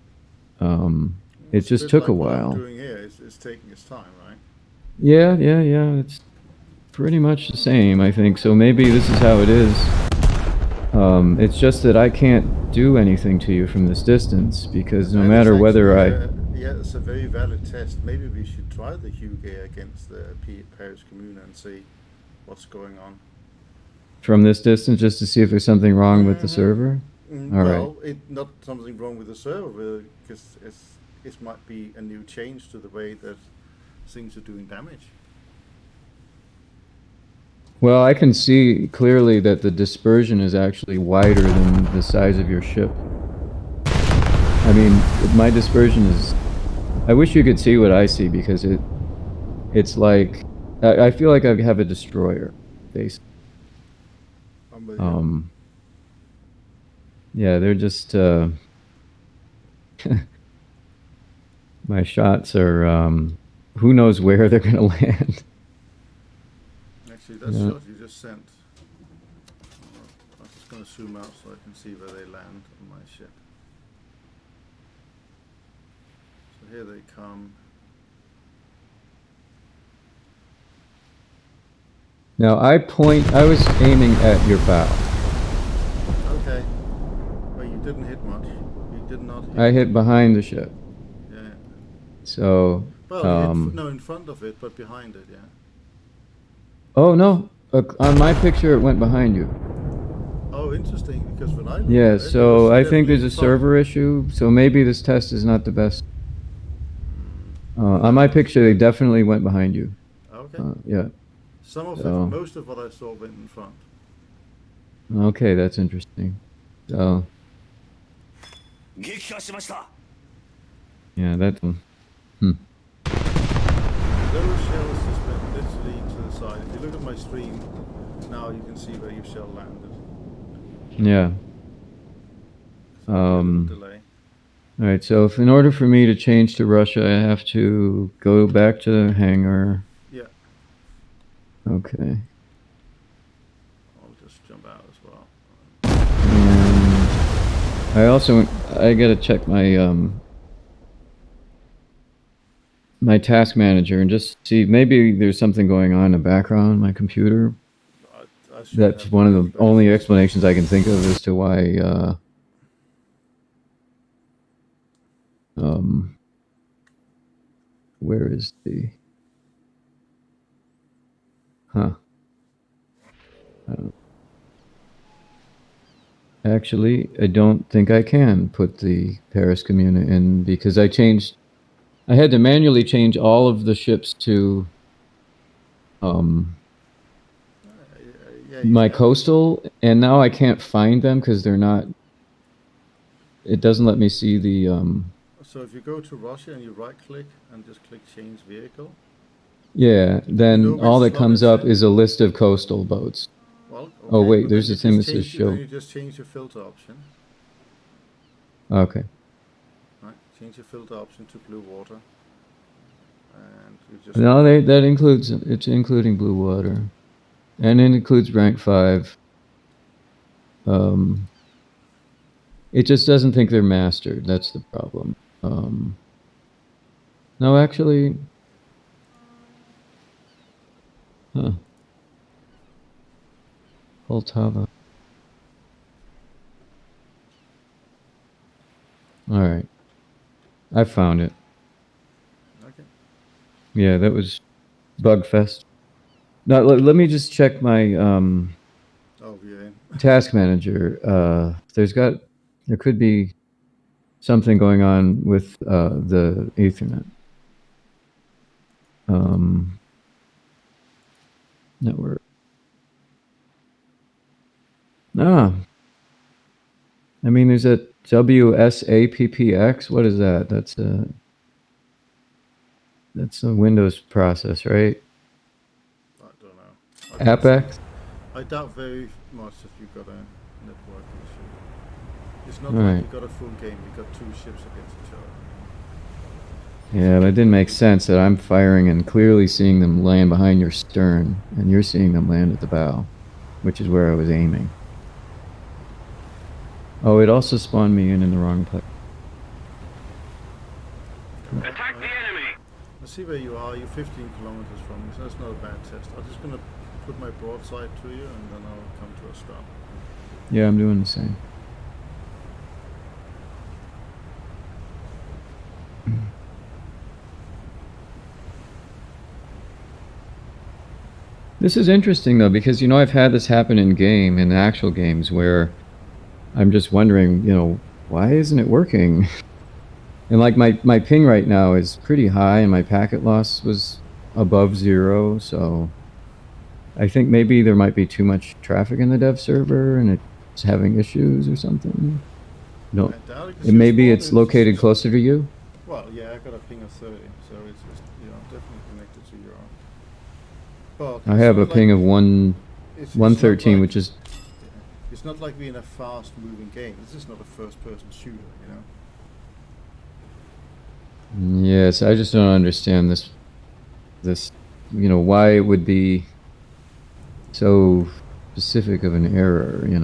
It It's just bit took a like what I'm while. doing here is taking its time, right? Yeah. It's pretty much the same, I think. So maybe this is how it is. It's just that I can't do anything to you from this distance because no And matter it's whether actually, yeah, it's a very valid test. Maybe we should try the Hugo against the Paris Commune and see what's going on. from this distance, just to see if there's something wrong with the server. Well, not something wrong with the server because it might be a new change to the way that things are doing damage. Well, I can see clearly that the dispersion is actually wider than the size of your ship. I mean, my dispersion is... I wish you could see what I see because it's like... I feel like I have a destroyer, basically. Yeah, they're just... my shots are... who knows where they're going to land. Actually, that shot you just sent. I'm just going to zoom out so I can see where they land on my ship. So here they come. Now, I was aiming at your bow. Okay. Well, you didn't hit much. You did not hit. I hit behind the ship. Yeah. So... Well, no, in front of it, but behind it, yeah. Oh, no. On my picture, it went behind you. Oh, interesting, because when I looked Yeah, at it, so it was I think there's definitely a in front. server issue, so maybe this test is not the best. On my picture, they definitely went behind you. Okay. Yeah. Some of it, So- most of what I saw went in front. Okay, that's interesting. So, 撃破しました yeah, that's... Those shells just went literally to the side. If you look at my stream, now you can see where your shell landed. Yeah. Delay. Alright, so in order for me to change to Russia, I have to go back to the hangar. Yeah, Okay. I'll just jump out as well. And I gotta check my my task manager and just see maybe there's something going on in the background on my computer. I should That's have one of the better only system. explanations I can think of as to why where is the Actually, I don't think I can put the Paris Commune in because I had to manually change all of the ships to Yeah, you my can. coastal, and now I can't find them because they're not. It doesn't let me see the. So if you go to Russia and you right click and just click change vehicle, Yeah, then know all which that comes slot up it's in? is a list of coastal boats. well, Oh, okay, wait, but there's then a thing you that just says change- show. Then you just change your filter option, Okay. right? Change your filter option to blue water, and you just No, that includes it's including blue water, and it includes rank 5. It just doesn't think they're mastered. That's the problem. No, actually, Poltava. All right. I found it. Okay. Yeah, that was Bugfest. Now, let me just check my Oh, yeah. task manager. There could be something going on with the Ethernet. Network. I mean, there's a WSAPPX. What is that? That's a Windows process, right? I don't know. I can't see. AppX? I doubt very much that you got a network issue. It's not All like right. you got a full game. You got two ships against each other. Yeah, that didn't make sense that I'm firing and clearly seeing them land behind your stern, and you're seeing them land at the bow, which is where I was aiming. Oh, it also spawned me in the wrong place. Attack the enemy! I see where you are. You're 15 kilometers from me, so that's not a bad test. I'm just gonna put my broadside to you, and then I'll come to a stop. Yeah, I'm doing the same. This is interesting though, because I've had this happen in actual games where I'm just wondering, why isn't it working? And like my ping right now is pretty high, and my packet loss was above 0, so I think maybe there might be too much traffic in the dev server, and it's having issues or something. No, I doubt it, 'cause and your maybe spawn it's is- located closer to you. Well, yeah, I got a ping of 30, so it's definitely connected to your. But I it's have a not ping like- of it's 113, not like- which is It's not like we're in a fast-moving game. This is not a first-person shooter, Yes, I just don't understand this, why it would be so specific of an error, Okay.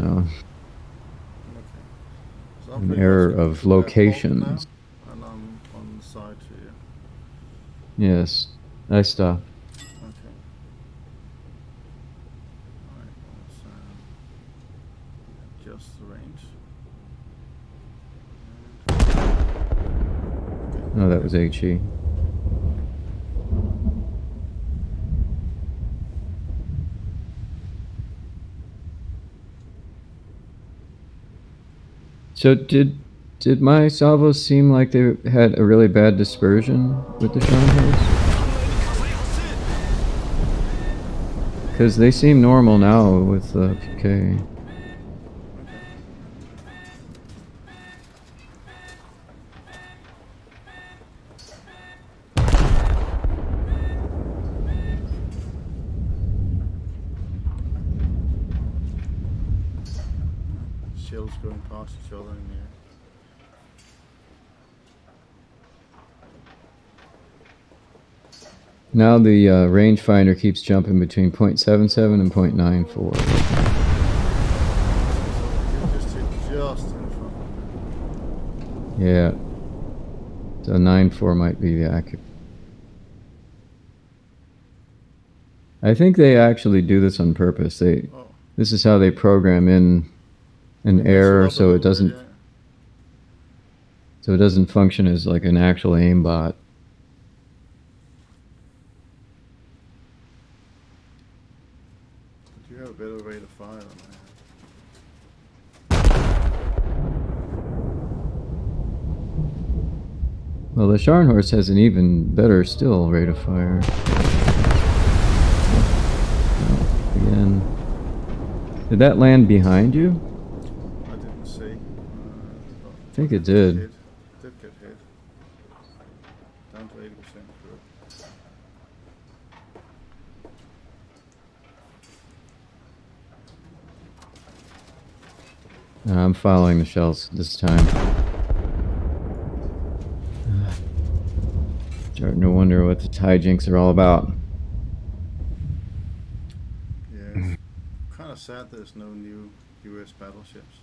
So I'm an pretty error much gonna of do that bolt locations. now, and I'm on the side to you. Yes, I stopped. Okay. Alright, let's adjust the range. Oh, that was HE. So did my salvos seem like they had a really bad dispersion with the Scharnhorst? Because they seem normal now with the PK. Shells going past each other in the air. Now the rangefinder keeps jumping between 0.77 and 0.94. You just hit just in front of me. Yeah. So 9.4 might be the accurate. I think they actually do this on purpose. Oh. This is how they program in an Mix it error up a so little it doesn't bit, yeah. so it doesn't function as like an actual aimbot. But you have a better rate of fire than I have. Well, the Scharnhorst has an even better still rate of fire. Oh, again. Did that land behind you? I didn't see. I think it did. Did get hit. Down to 80% good. I'm following the shells this time. Starting to wonder what the hijinks are all about. Yeah, it's kind of sad there's no new US battleships.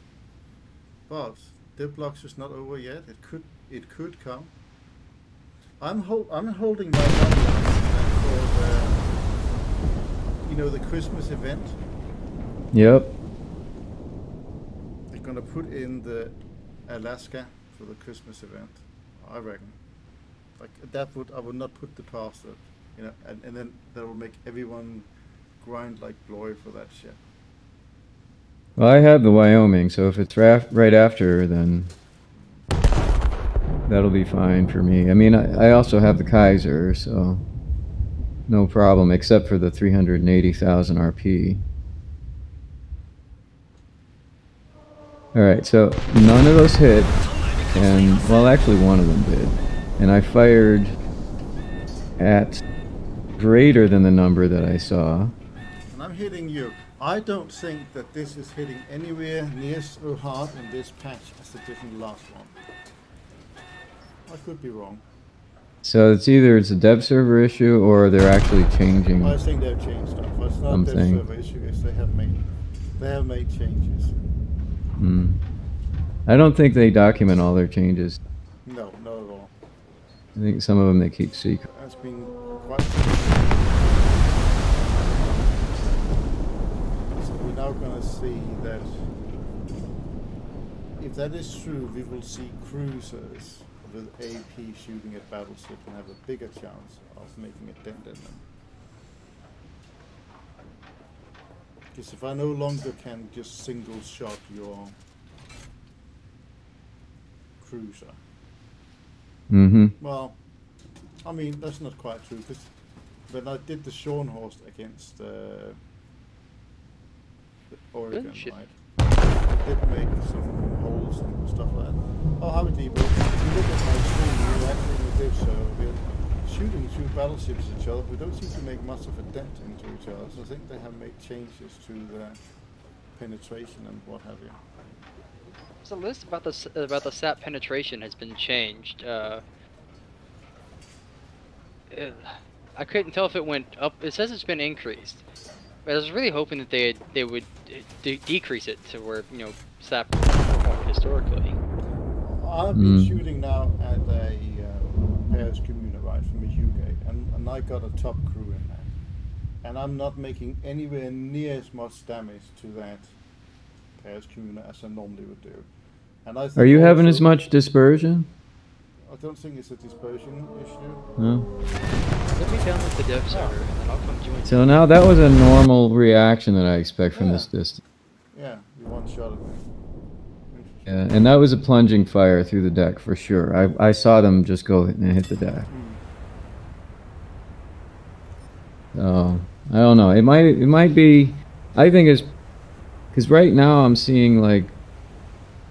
But Diplox is not over yet. It could come. I'm holding my number for the Christmas event. Yep. They're gonna put in the Alaska for the Christmas event. I reckon. Like I would not put the past it, you know, and then that will make everyone grind like glory for that shit. Well, I have the Wyoming, so if it's right after, then that'll be fine for me. I mean, I also have the Kaiser, so no problem, except for the 380,000 RP. Alright, so none of those hit, and, well, actually one of them did. And I fired at greater than the number that I saw. And I'm hitting you. I don't think that this is hitting anywhere near so hard in this patch as it did in the last one. I could be wrong. So it's either a dev server issue or they're actually changing. I think they've changed stuff. It's not a dev server issue, it's they have made changes. I don't think they document all their changes. No, not at all. I think some of them they keep secret. That's been quite. So we're now going to see that if that is true, we will see cruisers with AP shooting at battleship and have a bigger chance of making a dent in them. Because if I no longer can just single shot your cruiser. Well, I mean, that's not quite true, because when I did the Scharnhorst against the Oregon, right, I did make some holes and stuff like that. Oh, how it evil. If you look at my screen, we're actually in the div, so we're shooting through battleships at each other. We don't seem to make much of a dent into each other, so I think they have made changes to the penetration and what have you. So the list about the SAP penetration has been changed. I couldn't tell if it went up. It says it's been increased, but I was really hoping that they would decrease it to where, you know, SAP performed historically. I've been shooting now at a Paris Communer, right, from a Hugate, and I got a top crew in that, and I'm not making anywhere near as much damage to that Paris Communer as I normally would do. And I think are you having as much dispersion? I don't think it's a dispersion issue. No. Let me download the dev server, and then I'll come join you. So now that was a normal reaction that I expect from this distance. Yeah, you one shot at me. Yeah, and that was a plunging fire through the deck for sure. I saw them just go and hit the deck. So I don't know. It might be. I think it's because right now I'm seeing like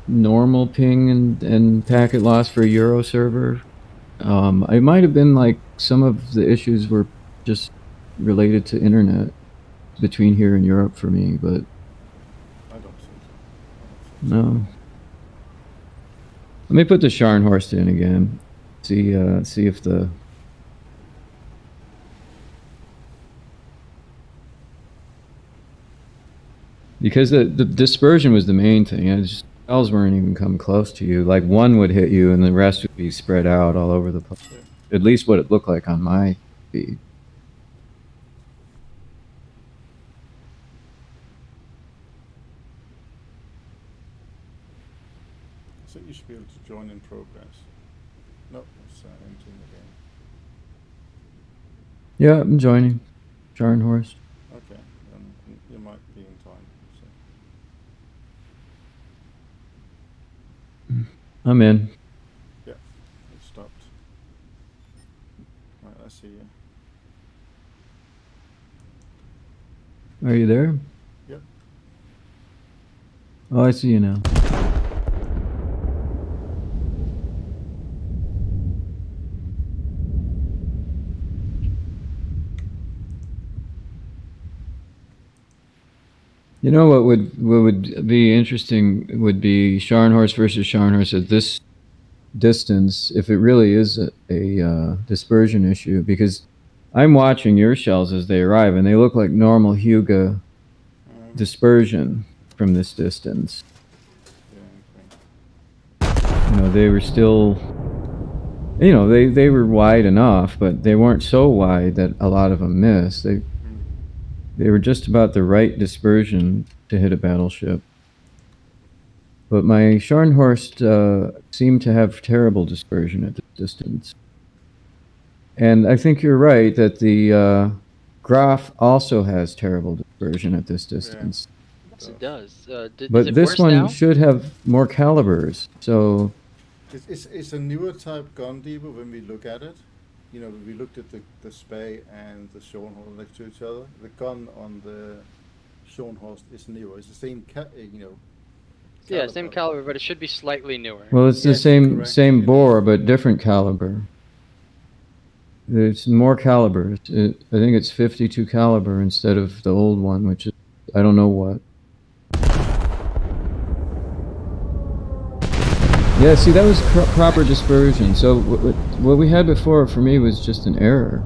normal ping and packet loss for a Euro server. It might have been like some of the issues were just related to internet between here and Europe for me, but I don't think so. no. Let me put the Scharnhorst in again. See if the because the dispersion was the main thing. Spells weren't even coming close to you. Like one would hit you, and the rest would be spread out all over the place. At least what it looked like on my feed. So you should be able to join in progress. No, it's entering the game. Yeah, I'm joining. Scharnhorst. Okay, then you might be in time. So. I'm in. Yeah, it stopped. Right, I see you. Are you there? Yep. Oh, I see you now. You know what would be interesting would be Scharnhorst versus Scharnhorst at this distance, if it really is a dispersion issue, because I'm watching your shells as they arrive and they look like normal Huga dispersion from this distance. You know, they were still, you know, they were wide enough, but they weren't so wide that a lot of them missed. They were just about the right dispersion to hit a battleship. But my Scharnhorst seemed to have terrible dispersion at this distance. And I think you're right that the Graf also has terrible dispersion at this distance. Yes, it does. Is But it this worse one now? should have more calibers, so... It's a newer type gun, Deeper, when we look at it. You know, we looked at the Spey and the Scharnhorst next to each other. The gun on the Scharnhorst is newer. It's the same, Yeah, same caliber, but it should be slightly newer. Well, it's the Yes, same correct. same bore, but different caliber. It's more calibers. I think it's 52 caliber instead of the old one, which is, I don't know what. Yeah, see, that was proper dispersion. So what we had before for me was just an error.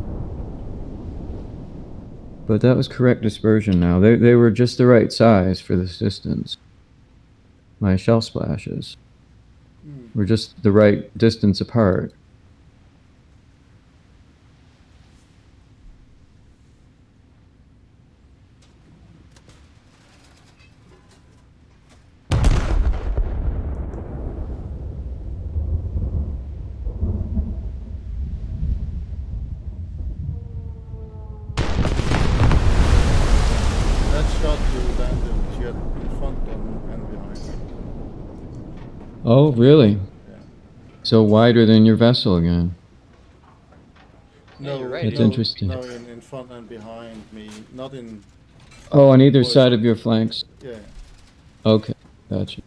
But that was correct dispersion now. They were just the right size for this distance. My shell splashes were just the right distance apart. That shot you landed jet in front and behind. Oh, really? Yeah. So wider than your vessel again. Yeah, you're right. That's no, interesting. No, in front and behind me, not in. Oh, on either side of your flanks. Yeah. Okay, gotcha.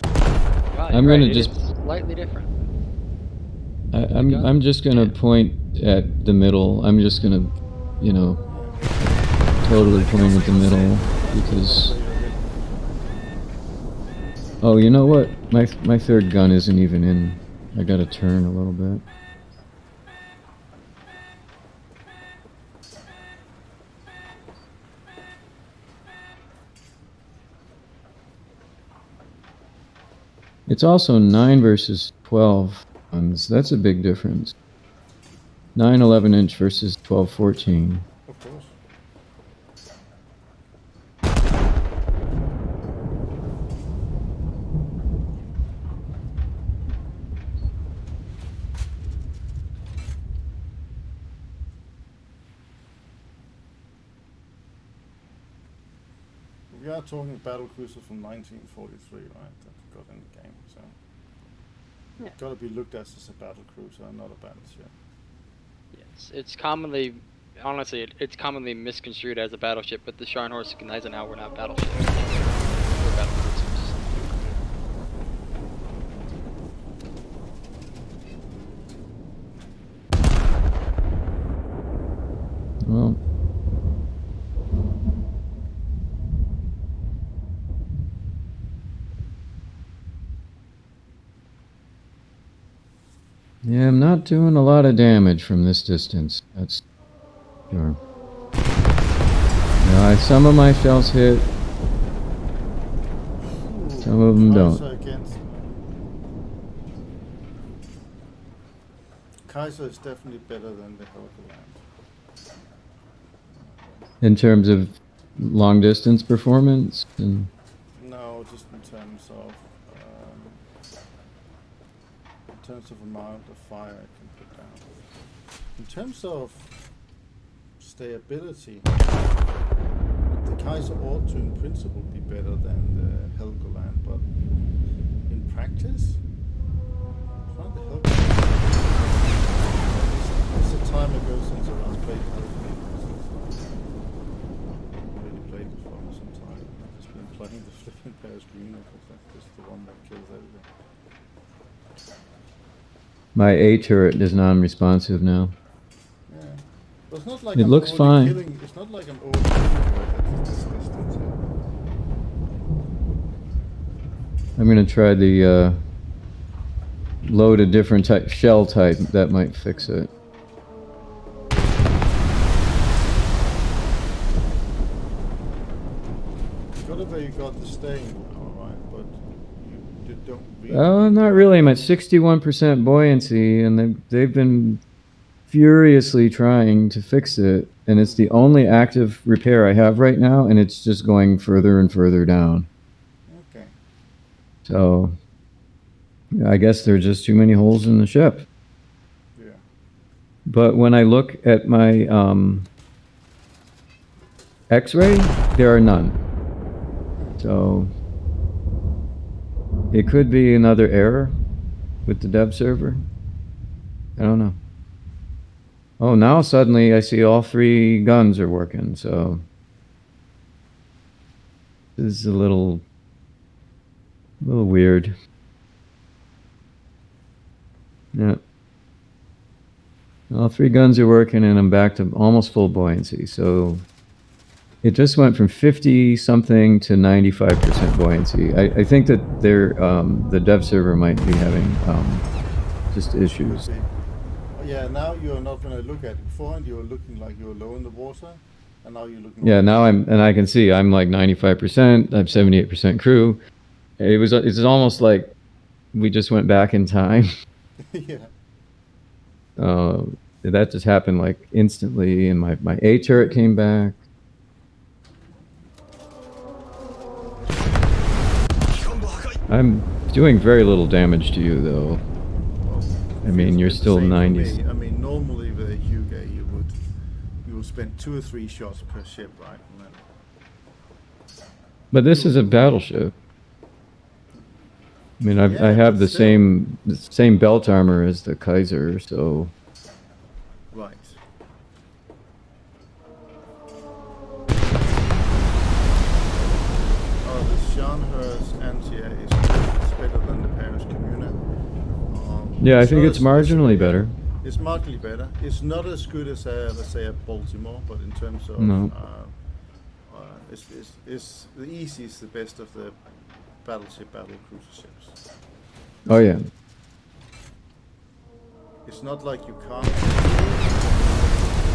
Wow, I'm you're gonna right, just- It's slightly different. I'm just gonna point at the middle. I'm just gonna, you know, totally point at the middle because. Oh, you know what? My third gun isn't even in. I gotta turn a little bit. It's also 9 versus 12 guns. That's a big difference. 9 11-inch versus 12 14. Of course. We are talking battlecruiser from 1943, right? That got in the game, so Yeah. gotta be looked at as a battlecruiser, not a battleship. Yes, it's commonly, honestly, it's commonly misconstrued as a battleship, but the Scharnhorst and Eisenhower were not battleships. They were battlecruisers. Well, yeah, I'm not doing a lot of damage from this distance. That's sure. Now, some of my shells hit, some of them don't. Kaiser against. Kaiser is definitely better than the Helgoland. In terms of long distance performance, and No, just in terms of amount of fire I can put down. In terms of stability, the Kaiser ought to, in principle, be better than the Helgoland, but in practice, I find the Helgoland. It's a time ago since I last played Helgoland. I really played it for some time. I've just been playing the flipping Paris Green because that's just the one that kills everything. my A turret is non-responsive now. Yeah. But it's not like It I'm looks only fine. Killing, it's not like I'm only killing at this distance. I'm gonna try the load a different type shell type. That might fix it. Got it where you got the staying power, right? But you don't really. Oh, not really. I'm at 61% buoyancy, and they've been furiously trying to fix it, and it's the only active repair I have right now, and it's just going further and further down. Okay. So I guess there are just too many holes in the ship. Yeah. But when I look at my X-ray, there are none. So it could be another error with the dev server. I don't know. Oh, now suddenly I see all 3 guns are working, so this is a little weird. Yeah. All 3 guns are working and I'm back to almost full buoyancy. So it just went from 50 something to 95% buoyancy. I think that the dev server might be having just issues. Okay. Yeah, now you're not going to look at it. Beforehand, you were looking like you were low in the water, and now you're looking. Yeah, now I can see I'm like 95%. I'm 78% crew. It's almost like we just went back in time. Yeah. That just happened like instantly, and my A turret came back. I'm doing very little damage to you, though. I mean, you're still 90s. I mean, normally with a Hugo, you would spend 2 or 3 shots per ship, right? And then... But this is a battleship. I mean, Yeah, I have but the still. same belt armor as the Kaiser, so. Right. Oh, the Scharnhorst anti-air is better than the Paris Commune. Yeah, I it's think not it's as- marginally better. It's marginally better. It's not as good as, let's say, a Baltimore, but in terms of No. it's the easy is the best of the battle cruiser ships. Oh yeah. It's not like you can't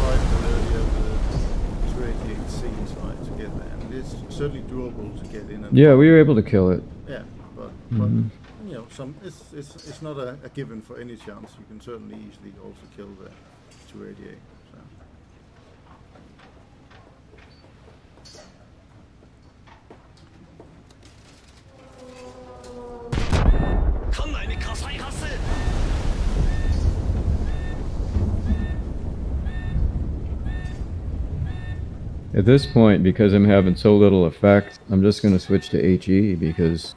fight earlier the 288Cs, right, to get there. And it's certainly doable to get in. And Yeah, we were able to kill it. Yeah, but Mhm. you know, it's not a given for any chance. You can certainly easily also kill the 288. So. At this point, because I'm having so little effect, I'm just going to switch to HE because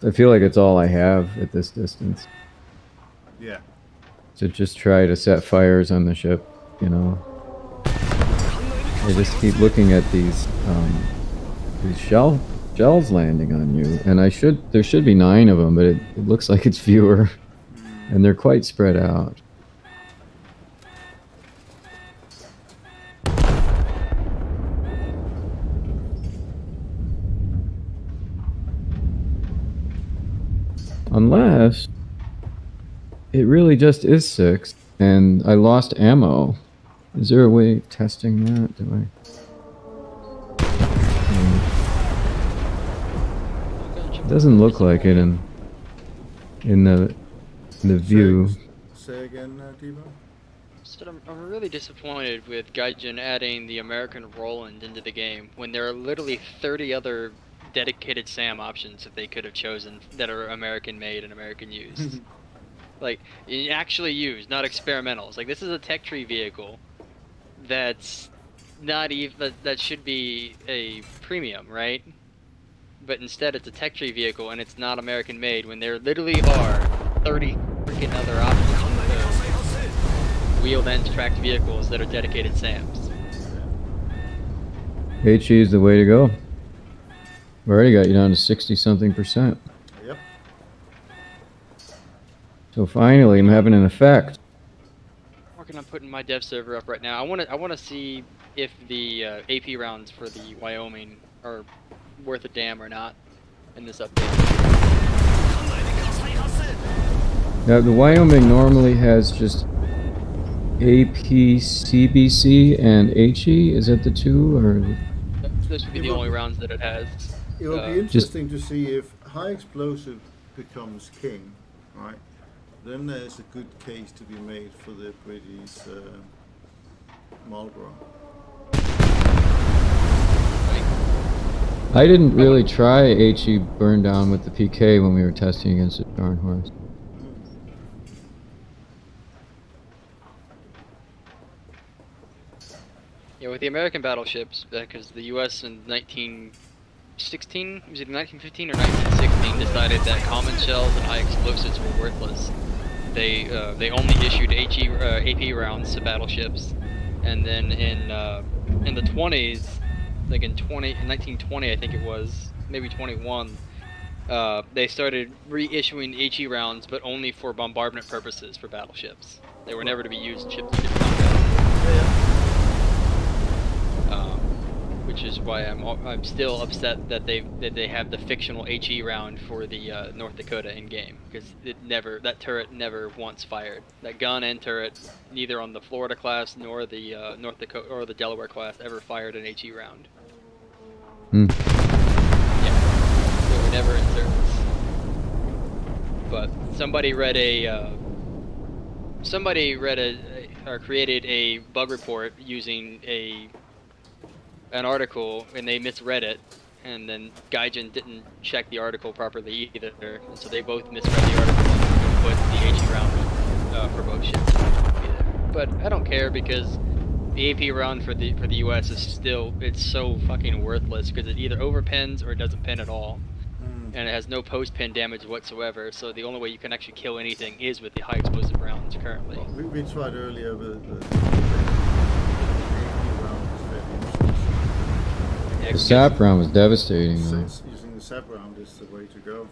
I feel like it's all I have at this distance. Yeah. To just try to set fires on the ship, you know. I just keep looking at these shells landing on you, and there should be 9 of them, but it looks like it's fewer, and they're quite spread out. Unless it really just is 6, and I lost ammo. Is there a way of testing that? Do I? It doesn't look like it in the view. Say again, Devo? So I'm really disappointed with Gaijin adding the American Roland into the game when there are literally 30 other dedicated SAM options that they could have chosen that are American made and American used. Like, actually used, not experimentals. Like, this is a tech tree vehicle that's not even, that should be a premium, right? But instead it's a tech tree vehicle and it's not American made when there literally are 30 freaking other options of wheeled end tracked vehicles that are dedicated SAMs. HE is the way to go. We already got you down to 60-something%. Yep. So finally, I'm having an effect. I'm working on putting my dev server up right now. I want to see if the AP rounds for the Wyoming are worth a damn or not in this update. Now, the Wyoming normally has just AP, CBC, and HE. Is that the 2, or? Those would be the only rounds that it has. It will be interesting to see if high explosive becomes king, right? Then there's a good case to be made for the British Marlborough. I didn't really try HE burn down with the PK when we were testing against the Scharnhorst. Yeah, with the American battleships, because the U.S. in 1916, was it 1915 or 1916, decided that common shells and high explosives were worthless. They only issued AP rounds to battleships, and then in the 20s, like in 1920 I think it was, maybe 21, they started reissuing HE rounds, but only for bombardment purposes for battleships. They were never to be used in ship-to-ship combat. Which is why I'm still upset that they have the fictional HE round for the North Dakota in game, because that turret never once fired. That gun and turret, neither on the Florida class nor the North Dakota or the Delaware class, ever fired an HE round. Hmm. Yeah, they were never in service. But somebody created a bug report using an article, and they misread it, and then Gaijin didn't check the article properly either, and so they both misread the article and put the HE round for both ships either. But I don't care, because the AP round for the US is still, it's so fucking worthless, because it either overpins or it doesn't pin at all, and it has no post-pin damage whatsoever, so the only way you can actually kill anything is with the high explosive rounds currently. Well, we tried earlier with the SAP round was devastating. using the SAP round is the way to go.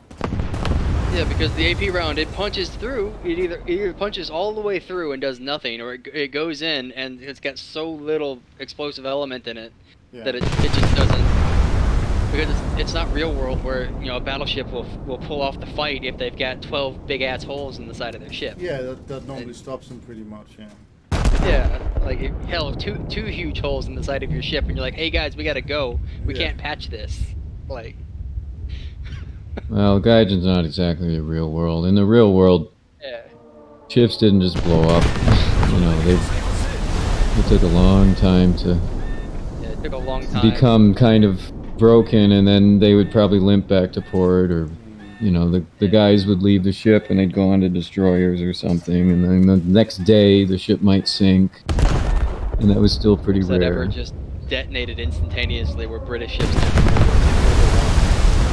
Yeah, because the AP round, it punches through. It either punches all the way through and does nothing, or it goes in and it's got so little explosive element in it that it just doesn't. Because it's not real world where, you know, a battleship will pull off the fight if they've got 12 big ass holes in the side of their ship. Yeah, that normally stops them pretty much. Yeah. Yeah, like hell, two huge holes in the side of your ship, and you're like, hey guys, we gotta go. We can't patch this. Like. Well, Gaijin's not exactly the real world. In the real world, ships didn't just blow up. You know, it took a long time to become kind of broken, and then they would probably limp back to port, or you know, the guys would leave the ship and they'd go on to destroyers or something, and then the next day the ship might sink, and that was still pretty rare. That ever just detonated instantaneously were British ships.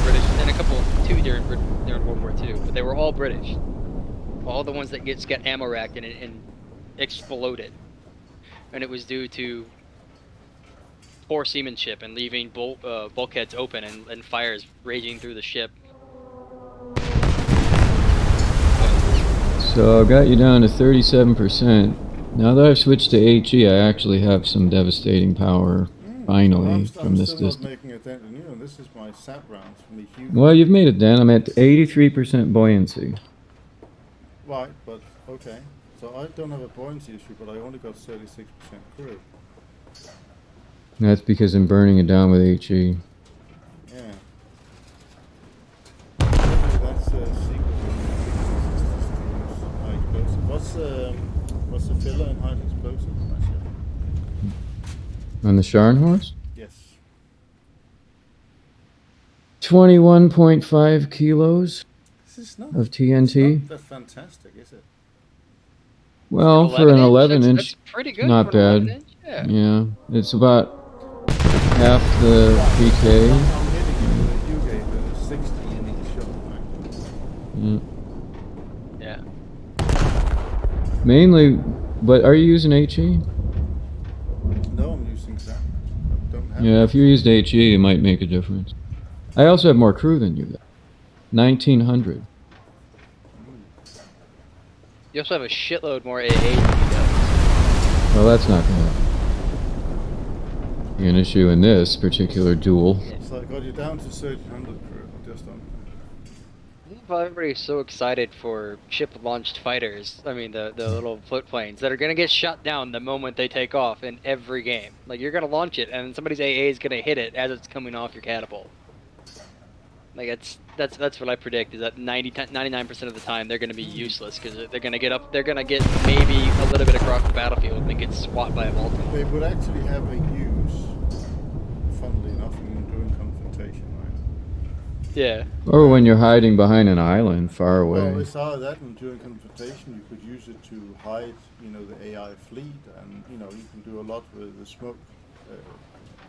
British, and a couple too during World War II, but they were all British. All the ones that got ammo racked and exploded, and it was due to poor seamanship and leaving bulkheads open and fires raging through the ship. So I got you down to 37%. Now that I've switched to HE, I actually have some devastating power, finally, from this distance. I'm making a dent in you, and this is my SAP rounds from the huge... Well, you've made a dent. I'm at 83% buoyancy. Right, but okay. So I don't have a buoyancy issue, but I only got 36% crew. That's because I'm burning it down with HE. Yeah. That's a secret. High explosive. What's the filler in high explosive on that ship? On the Scharnhorst? Yes. 21.5 kilos of TNT. It's not that fantastic, is it? Well, for an 11-inch, that's pretty good. not for an bad. 11-inch, Yeah, it's about half the PK. I'm hitting you with a U-gate with a 60 in each shot. Yeah. Mainly, but are you using HE? No, I'm using SAP. Don't have Yeah, if you used HE, it might make a difference. I also have more crew than you, though. 1,900. You also have a shitload more AA than he does. Well, that's not going to be an issue in this particular duel. So I got you down to 1,300 crew. Just on. Well, everybody's so excited for ship-launched fighters. I mean, the little float planes that are gonna get shot down the moment they take off in every game. Like, you're gonna launch it, and somebody's AA is gonna hit it as it's coming off your catapult. Like, that's what I predict, is that 99% of the time they're gonna be useless, because they're gonna get maybe a little bit across the battlefield and then get swat by a Baltimore. They would actually have a use, funnily enough, in doing confrontation. Yeah. Or when you're hiding behind an island far away. Well, we saw that, and during confrontation, you could use it to hide, the AI fleet, and you can do a lot with the smoke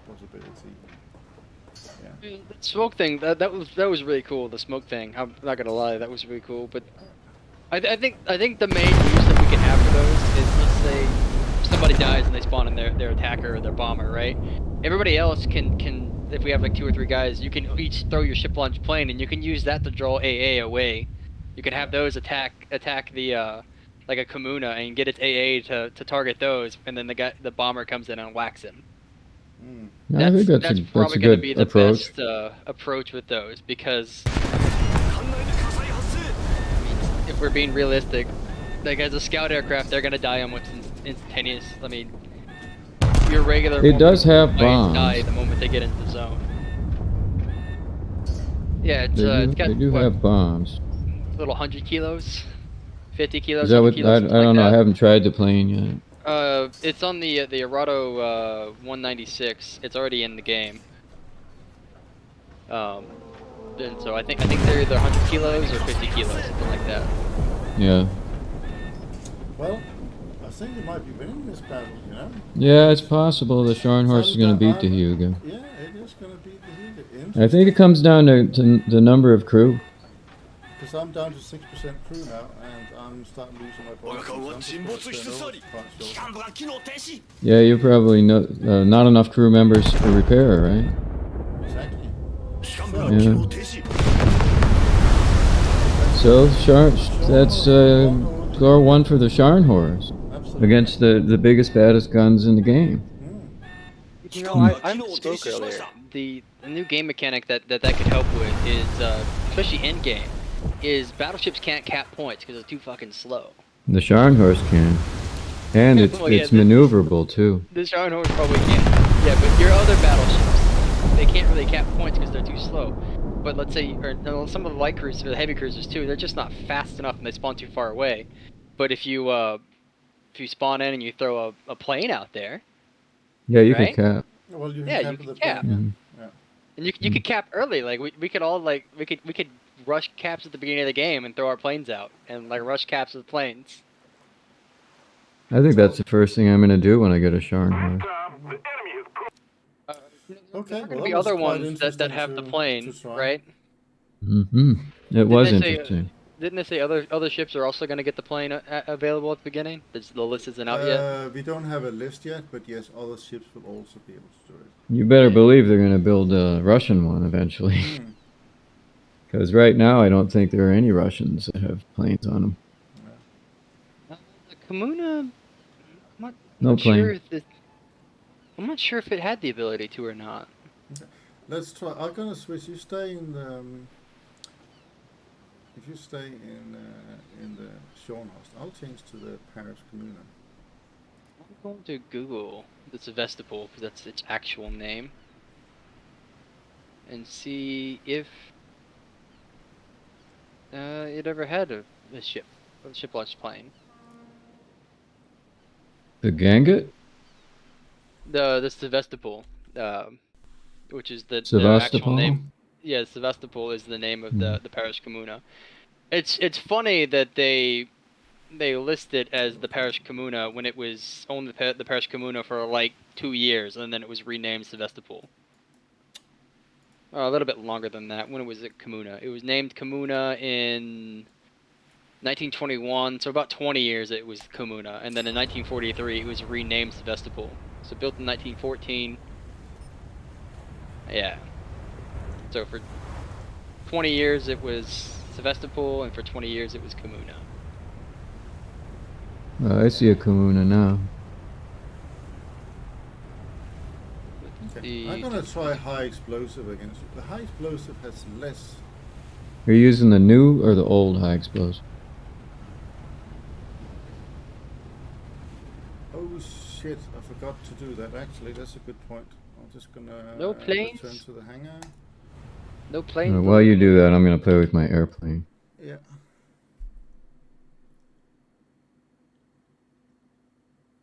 possibility. Yeah. The smoke thing that was really cool. The smoke thing. I'm not gonna lie, that was really cool. But I think the main use that we can have for those is, let's say somebody dies and they spawn in their attacker or their bomber, right? Everybody else can if we have like 2 or 3 guys, you can each throw your ship launch plane and you can use that to draw AA away. You can have those attack the like a Kamuna and get its AA to target those, and then the bomber comes in and whacks him. I think that's probably a going to good be the approach. best approach with those, because if we're being realistic, like as a scout aircraft, they're going to die almost instantaneous. I mean, your regular It does have planes die bombs. the moment they get into the zone. Yeah, it's got They do have bombs. little 100 kilos, 50 kilos. Is that 100 what? kilos, I something like don't know. I that. haven't tried the plane yet. It's on the Arado 196. It's already in the game. And so I think they're either 100 kilos or 50 kilos, something like that. Yeah. Well, I think you might be winning this battle. Yeah, it's possible the Scharnhorst is going to beat the Hugo. Yeah, it is going to beat the Hugo. I think it comes down to the number of crew. Because I'm down to 6% crew now, and I'm starting losing my points. Yeah, you probably know not enough crew members for repair, right? Exactly. Yeah. So, that's score 1 for the Scharnhorst against the biggest, baddest guns in the game. You know, I spoke earlier. The new game mechanic that could help with is, especially in game, is battleships can't cap points because they're too fucking slow. The Scharnhorst can. And it's maneuverable too. The Scharnhorst probably can't. Yeah, but your other battleships, they can't really cap points because they're too slow. But let's say, or some of the light cruisers, or the heavy cruisers too, they're just not fast enough and they spawn too far away. But if you spawn in and you throw a plane out there, yeah, you right? can cap. Well, you can cap. Mm-hmm. Yeah. And you could cap early. Like we could all we could rush caps at the beginning of the game and throw our planes out and like rush caps with planes. I think that's the first thing I'm going to do when I get a Scharnhorst. Okay, There could be other ones that have the plane, right? Mm-hmm. It was interesting. Didn't they say other ships are also going to get the plane available at the beginning? The list isn't out yet. We don't have a list yet, but yes, other ships will also be able to do it. You better believe they're going to build a Russian one eventually. Because right now I don't think there are any Russians that have planes on them. The Kamuna, I'm not sure if it had the ability to or not. Okay. Let's try. I'm gonna switch. You stay in the. If you stay in the Scharnhorst, I'll change to the Paris Kamuna. I'm going to Google the Sevastopol because that's its actual name, and see if it ever had a ship launched plane. The Ganget? The Sevastopol, which is the actual Sevastopol? name. Yeah, Sevastopol is the name of the Paris Kamuna. It's funny that they list it as the Paris Kamuna when it was only the Paris Kamuna for like 2 years, and then it was renamed Sevastopol. A little bit longer than that. When it was at Kamuna, it was named Kamuna in 1921, so about 20 years it was Kamuna, and then in 1943 it was renamed Sevastopol. So built in 1914. Yeah. So for 20 years it was Sevastopol, and for 20 years it was Kamuna. I see a Kamuna now. Okay. I'm gonna try high explosive against you. The high explosive has less. Are you using the new or the old high explosive? Oh shit! I forgot to do that. Actually, that's a good point. I'm just gonna No planes? return to the hangar. No plane. While you do that, I'm going to play with my airplane. Yeah.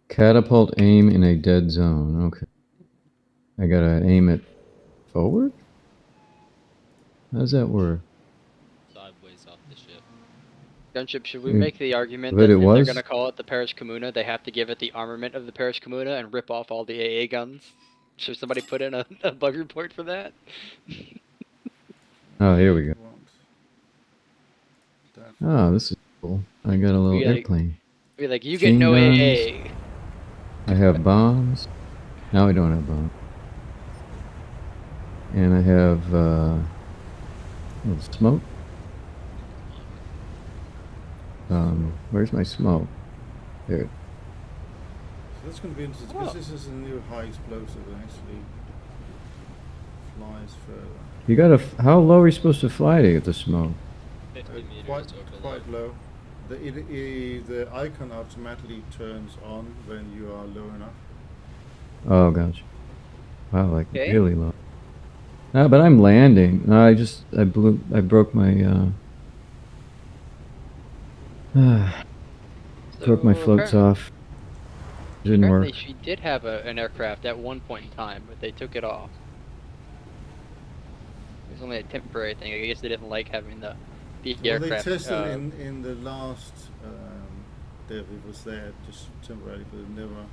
Catapult aim in a dead zone. Okay. I gotta aim it forward? How does that work? Sideways off the ship. Gunship, should we Mm. make the argument But that it if they're was? going to call it the Paris Communa, they have to give it the armament of the Paris Communa and rip off all the AA guns? Should somebody put in a bug report for that? Oh, here we go. Want that. Oh, this is cool. I got a little We gotta- airplane. Be like, you get Machine no guns. AA. I have bombs. Now I don't have bombs. And I have a little smoke. Where's my smoke? There. So that's going to be interesting because this is a new high explosive that actually flies further. You gotta. How low are you supposed to fly to get the smoke? 50 meters Quite over low. low. The icon automatically turns on when you are low enough. Oh, gotcha. Wow, like Okay. really low. No, but I'm landing. No, I broke my, broke my So, floats off. Didn't Apparently work. she did have an aircraft at one point in time, but they took it off. It was only a temporary thing. I guess they didn't like having the Well, aircraft. they tested in the last dev. It was there just temporarily, but it never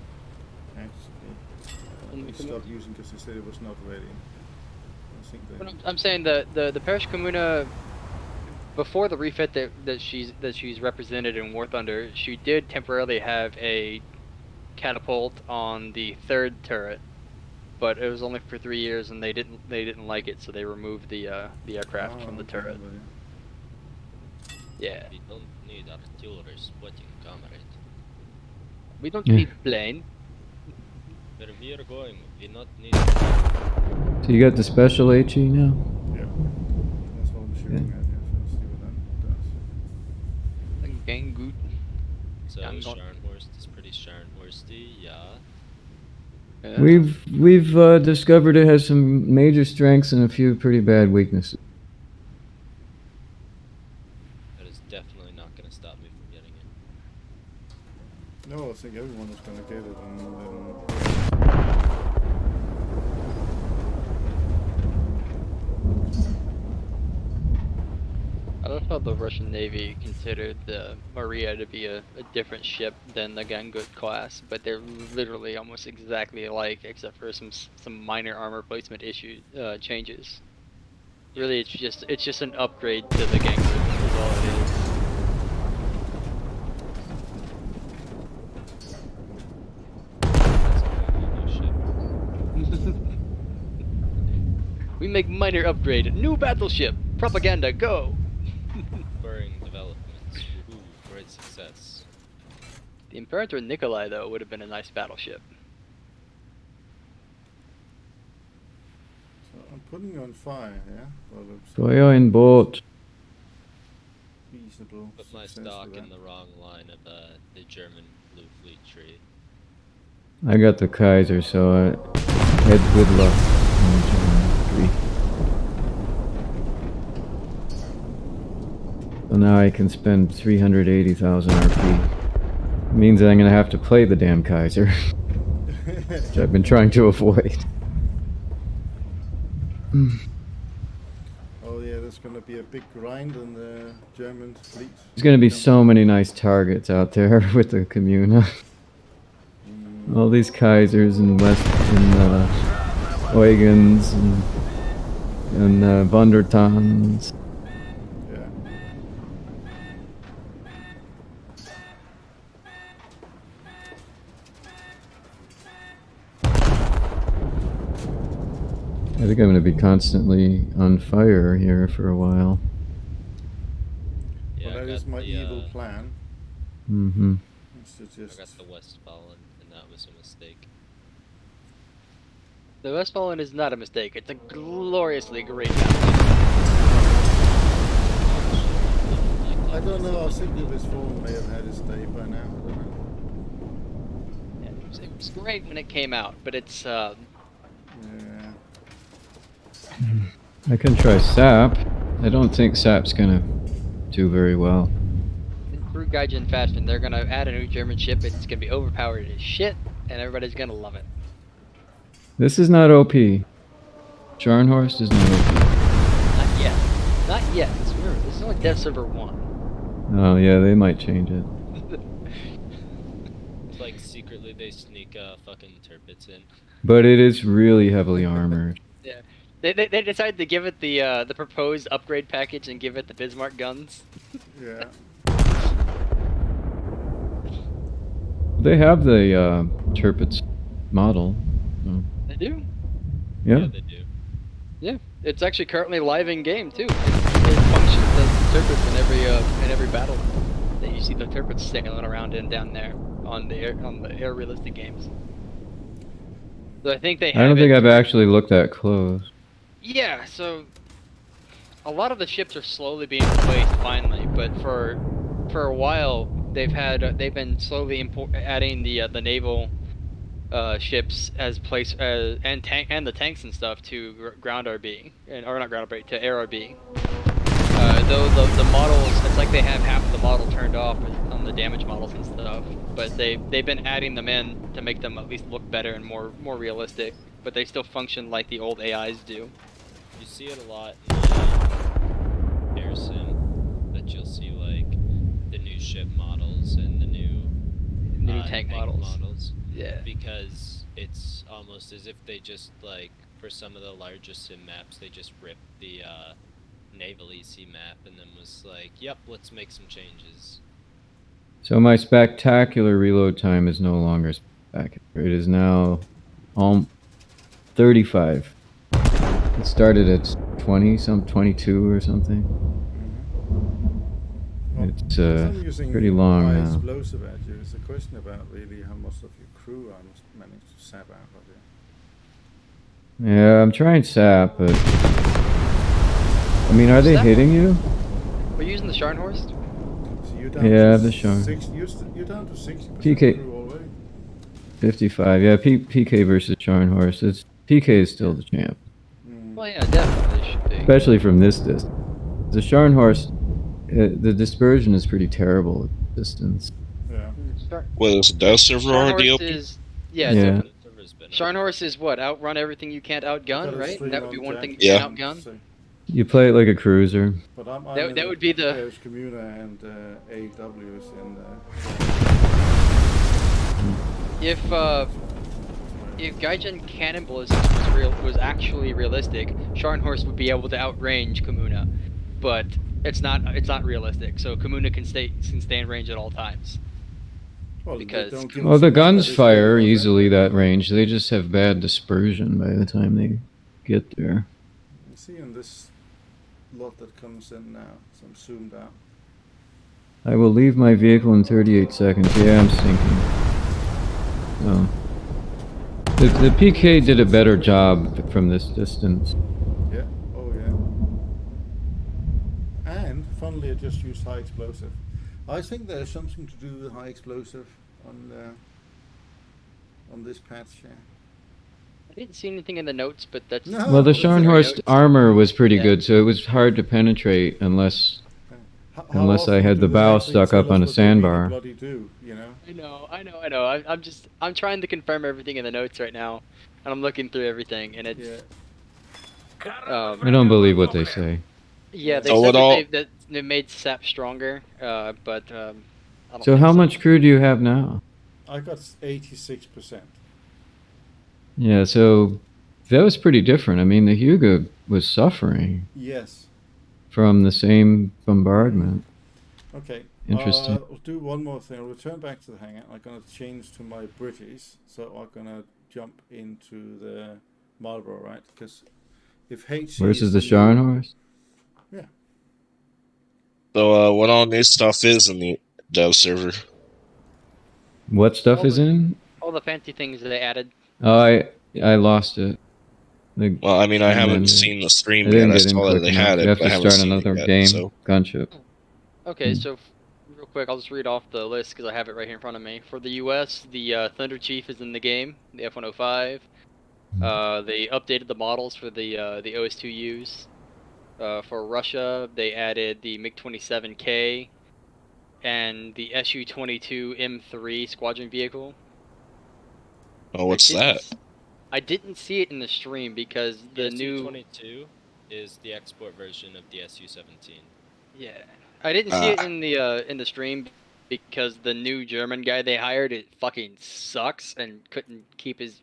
actually stopped using because they said it was not ready. I think they. But I'm saying the Paris Communa, before the refit that she's represented in War Thunder, she did temporarily have a catapult on the third turret, but it was only for 3 years, and they didn't like it, so they removed the aircraft from the turret. Yeah, We don't need artillery spotting, comrade. we don't Yeah. need plane. Where we are going, we not need. So you got the special HE now? Yeah, that's what I'm shooting at. Yeah, so let's see what that does. Gang good. So I'm not- Scharnhorst is pretty Scharnhorsty, yeah. We've discovered it has some major strengths and a few pretty bad weaknesses. That is definitely not going to stop me from getting it. No, I think everyone is going to get it, and then. I love how the Russian Navy considered the Maria to be a different ship than the Gangut class, but they're literally almost exactly alike, except for some minor armor placement changes. Really, it's just an upgrade to the Gangut, is all it is. That's a completely new ship. We make minor upgrade, new battleship, propaganda, go! Boring developments. Woohoo, great success. The Imperator Nikolai, though, would have been a nice battleship. So I'm putting you on fire, yeah? Well, looks Feuer in boat. reasonable. Put my success stock with in that. the wrong line of the German Blue Fleet tree. I got the Kaiser, so I had good luck. So now I can spend 380,000 RP. Means that I'm gonna have to play the damn Kaiser, which I've been trying to avoid. Oh yeah, there's going to be a big grind on the German fleet. There's gonna be so many nice targets out there with the Communa. All these Kaisers and Eugens and Wundertons. Yeah. I think I'm gonna be constantly on fire here for a while. Yeah, Well, I that is got my the, evil plan. Mm-hmm. Is to I just. got the Westfalen, and that was a mistake. The Westfalen is not a mistake, it's a gloriously great battleship. I don't know. I think this phone may have had its day by now. I don't know. Yeah, it was great when it came out, but it's Yeah. I can try SAP. I don't think SAP's gonna do very well. in true Gaijin fashion. They're gonna add a new German ship, it's gonna be overpowered as shit, and everybody's gonna love it. This is not OP. Scharnhorst is not OP. Not yet. Yeah, this is only Dev Server 1. Oh yeah, they might change it. It's like secretly they sneak fucking turpits in. But it is really heavily armored. Yeah. They decided to give it the proposed upgrade package and give it the Bismarck guns. Yeah. They have the Tirpitz model. So. They do? Yeah. Yeah, they do. Yeah. It's actually currently live in game too. It functions as Tirpitz in every battle that you see the Tirpitz sailing around in down there on the air realistic games. So I think they have I don't think it- I've actually looked that close. Yeah, so a lot of the ships are slowly being replaced finally, but for a while they've been slowly adding the naval ships as and the tanks and stuff to ground RB or not ground RB to air RB. Though the models, it's like they have half the model turned off on the damage models and stuff, but they've been adding them in to make them at least look better and more realistic. But they still function like the old AIs do. You see it a lot in air sim, that you'll see like the new ship models and the new Tank models. Yeah. Because it's almost as if they just like, for some of the larger sim maps, they just ripped the Naval EC map and then was like, yep, let's make some changes. So my spectacular reload time is no longer spectacular. It is now 35. It started at 22 or something. Well, It's I'm using pretty long high now. explosive at you. It's a question about really how much of your crew I managed to sap out of you. Yeah, I'm trying SAP, but I mean, are they SAP? hitting you? We're using the Scharnhorst. So you're down Yeah, to the Sharn. You're down to 60% PK. crew already. 55. Yeah, PK versus Scharnhorst. PK is still the champ, Well, yeah, definitely they should be. especially from this distance. The Scharnhorst, the dispersion is pretty terrible at this distance. Yeah. What is the Dev server already Scharnhorst open? is yeah. Yeah. The server's been Scharnhorst is what? Outrun everything you can't outgun, Got a right? stream That would be on one Jack, thing you Yeah. can't outgun. so- You play it like a cruiser. But I'm That- in that would be the- Chaos Commuter and AWs in If Gaijin Cannon Ballistics was actually realistic, Scharnhorst would be able to outrange Kamuna, but it's not realistic. So Kamuna can stay in range at all times. well, they Because- don't give Well, us the a map guns that is fire big enough, easily eh? that range. They just have bad dispersion by the time they get there. You see in this lot that comes in now, so I'm zoomed out. I will leave my vehicle in 38 seconds. Yeah, I'm sinking. Oh. The PK did a better job from this distance. Yeah, oh yeah. And funnily, I just used high explosive. I think there's something to do with high explosive on this patch. Yeah. I didn't see anything in the notes, but that's No. Well, the that's very Scharnhorst notes. armor was pretty Yeah. good, so it was hard to penetrate unless... How Unless I often had do the they bow actually stuck tell up us on a what they really sandbar. bloody do, you know? I know. I'm trying to confirm everything in the notes right now, and I'm looking through everything, and it's Yeah. I don't believe what they say. yeah. They So said what all- that they made SAP stronger, but I don't So think how much crew do you have now? I got 86%. Yeah, so that was pretty different. I mean, the Hugo was suffering Yes. from the same bombardment. Okay. Interesting. I'll do one more thing. I'll return back to the hangar. I'm going to change to my British, so I'm going to jump into the Marlborough, right? Because if HC Versus the is Scharnhorst? So, what all new stuff is in the Dev server? What stuff is in? all the fancy things that they added. Oh, I lost it. The- Well, I mean, I And haven't then seen the stream I didn't yet. I get in saw that quick they enough. had it, You have but I to haven't start seen another it yet, game. so... Gunship. Okay, Hmm. so real quick, I'll just read off the list because I have it right here in front of me. For the U.S., the Thunder Chief is in the game, the F-105. They updated the models for the OS2Us. For Russia, they added the MiG-27K and the Su-22 M3 squadron vehicle. Oh, what's that? I didn't see it in the stream because the new... SU-22? is the export version of the Su-17. Yeah, I didn't see it in the stream because the new German guy they hired, it fucking sucks and couldn't keep his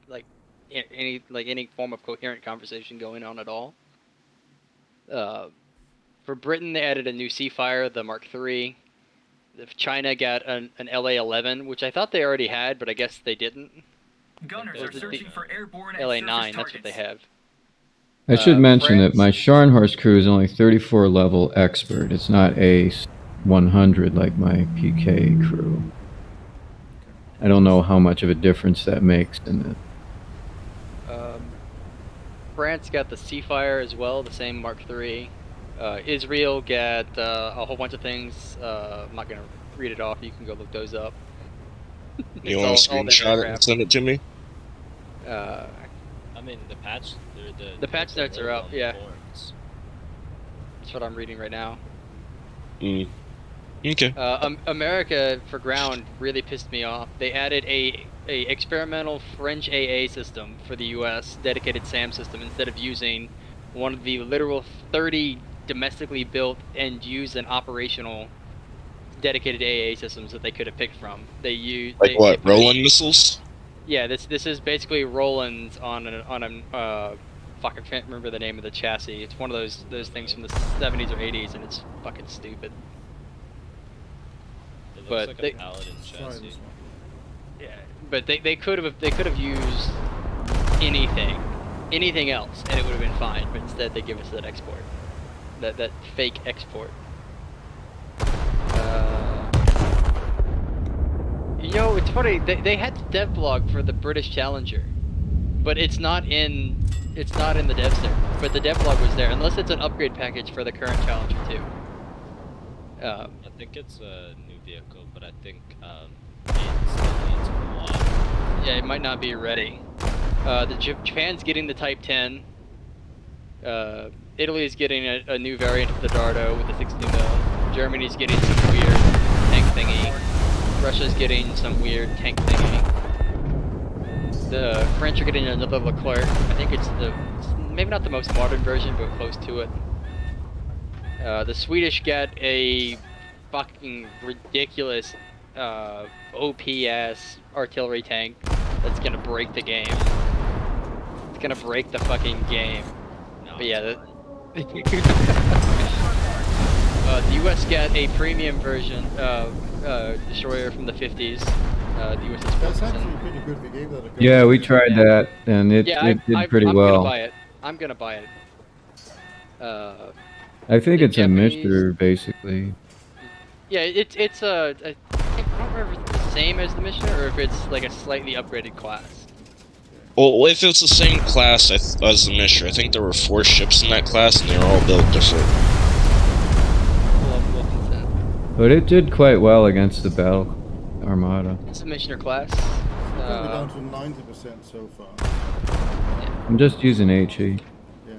any form of coherent conversation going on at all. For Britain, they added a new Seafire, the Mark III. China got an LA-11, which I thought they already had, but I guess they didn't. Gunners are searching for airborne and LA-9, surface that's what they targets. have. I should mention that France- my Scharnhorst crew is only 34 level expert. It's not a 100 like my PK crew. I don't know how much of a difference that makes in it. France got the Seafire as well, the same Mark III. Israel got a whole bunch of things. I'm not going to read it off. You can go look those up. You want to screenshot it and send it to me? I mean, the patch patch notes are up, yeah. Forums. That's what I'm reading right now. Okay. America for ground really pissed me off. They added a experimental French AA system for the U.S. dedicated SAM system instead of using one of the literal 30 domestically built and used and operational dedicated AA systems that they could have picked from. They used Roland missiles? Yeah, this is basically Roland's on a fuck, I can't remember the name of the chassis. It's one of those things from the 70s or 80s, and it's fucking stupid. It looks But like they- a Paladin chassis. Yeah, but they could have used anything else, and it would have been fine. But instead, they give us that export, that fake export. It's funny. They had the dev blog for the British Challenger, but it's not in the dev server. But the dev blog was there, unless it's an upgrade package for the current Challenger too. I think it's a new vehicle, but I think it still needs a lot. Yeah, it might not be ready. Japan's getting the Type 10. Italy is getting a new variant of the Dardo with the 60 mil. Germany's getting some weird tank thingy. Russia's getting some weird tank thingy. The French are getting another Leclerc. I think it's maybe not the most modern version, but close to it. The Swedish got a fucking ridiculous OPS artillery tank that's gonna break the game. It's gonna break the fucking game. No, But yeah, the US got a premium version of destroyer from the 50s. The USS That's Ferguson. actually pretty good. We gave that a go. Yeah, we tried that, and it Yeah, did pretty I'm well. gonna buy it. I'm gonna buy it. I think the it's a Japanese- mixture, basically. Yeah, it's I don't remember if it's the same as the Missioner or if it's like a slightly upgraded class. Well, if it's the same class as the Mishra, I think there were 4 ships in that class, and they were all built different. We'll consent. But it did quite well against the Battle Armada. It's a Missioner class. We're down to 90% so far. I'm just using HE. Yeah.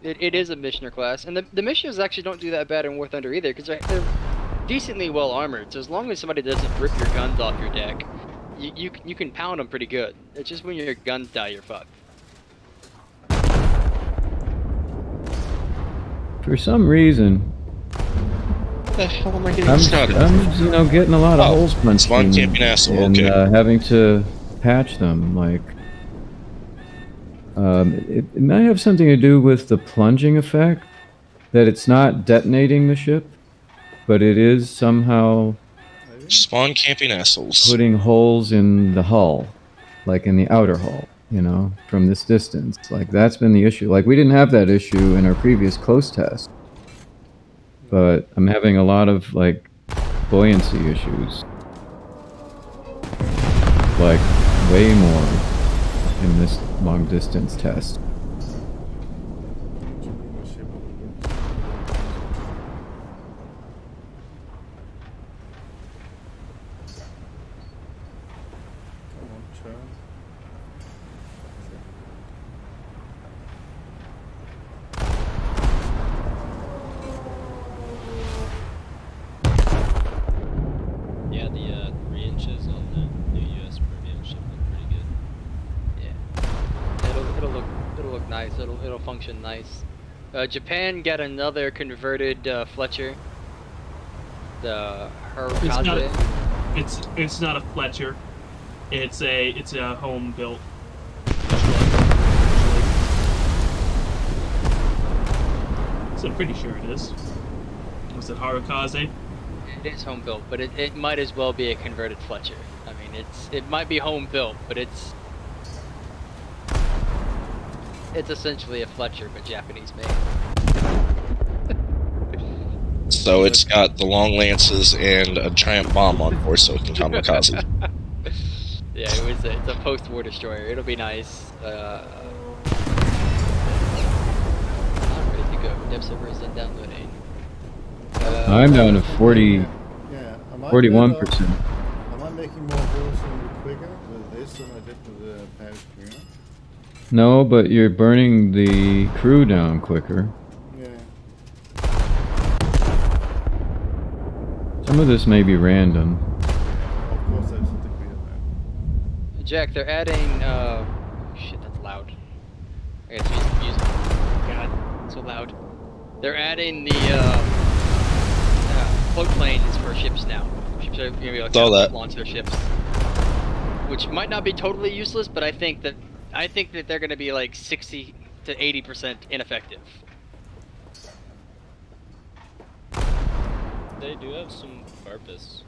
It is a Missioner class, and the Missioners actually don't do that bad in War Thunder either, because they're decently well armored. So as long as somebody doesn't rip your guns off your deck, you can pound them pretty good. It's just when your guns die, you're fucked. For some reason, What the hell am I getting I'm getting a lot of holes punched Spawn in, camping asshole, and okay. having to patch them. Like, it might have something to do with the plunging effect, that it's not detonating the ship, but it is somehow Spawn camping assholes. putting holes in the hull, like in the outer hull, from this distance. Like, that's been the issue. Like, we didn't have that issue in our previous close test, but I'm having a lot of, like, buoyancy issues. Like, way more in this long distance test. Yeah, the 3 inches on the new US premium ship look pretty good. Yeah. It'll function nice. Japan got another converted Fletcher. The Harukaze. It's not a Fletcher. It's a home built. So I'm pretty sure it is. Was it Harukaze? It is home built, but it might as well be a converted Fletcher. I mean, it might be home built, but it's essentially a Fletcher, but Japanese made. So it's got the long lances and a giant bomb on board, so it can kamikaze. Yeah, it's a post-war destroyer. It'll be nice. I'm ready to go. Dev server is in downloading. I'm down to 40, Yeah. 41%. Am I making more holes quicker with this than I did with the Paris Premier? No, but you're burning the crew down quicker. Yeah. Some of this may be random. Of course, there's a degree of that. Jack, they're adding. Shit, that's loud. I gotta change the music. God, so loud. They're adding the float planes for ships now. Ships are gonna be able to launch their ships, which might not be totally useless, but I think that they're gonna be like 60 to 80% ineffective. They do have some purpose.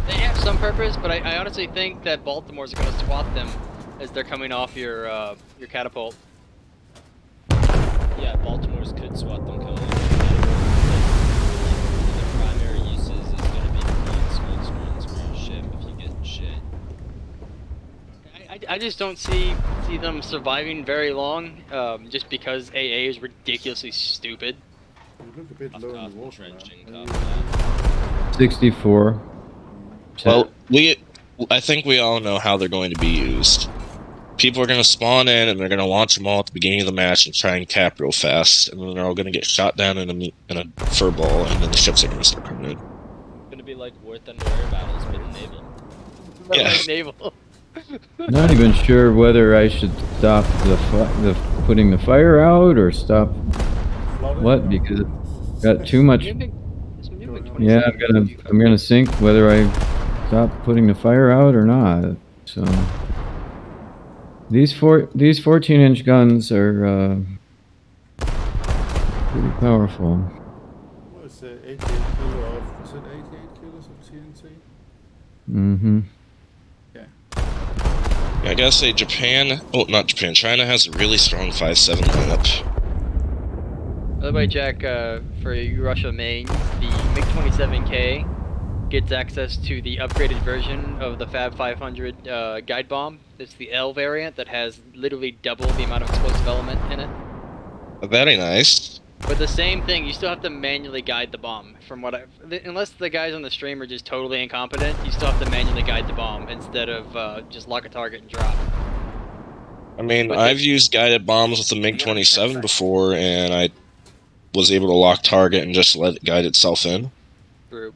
They have some purpose, but I honestly think that Baltimore's going to swat them as they're coming off your catapult. Yeah, Baltimore's could swat them coming. The primary uses is going to be deploying smoke screens for your ship if you get shit. I just don't see them surviving very long, just because AA is ridiculously stupid. You look a bit low in the water now. 64. Well, I think we all know how they're going to be used. People are going to spawn in and they're going to launch them all at the beginning of the match and try and cap real fast, and then they're all going to get shot down in a fur ball, and then the ships are going to start coming in. It's going to be like War Thunder Air battles, but naval. Yeah. Like naval. Not even sure whether I should stop the putting the fire out or stop what, because it got too much. Yeah, I'm gonna sink whether I stop putting the fire out or not. So these 14-inch guns are pretty powerful. What is it? 88 kilo of, is it 88 kilos of TNT? Mm-hmm. Yeah. Yeah, I gotta say not Japan, China has a really strong 5-7 lineup. By the way, Jack, for Russia main, the MiG-27K gets access to the upgraded version of the Fab 500 guide bomb. It's the L variant that has literally double the amount of explosive element in it. Very nice. But the same thing, you still have to manually guide the bomb. Unless the guys on the stream are just totally incompetent, you still have to manually guide the bomb instead of just lock a target and drop. I mean, I've used guided bombs with the MiG-27 before, and I was able to lock target and just let it guide itself in. True.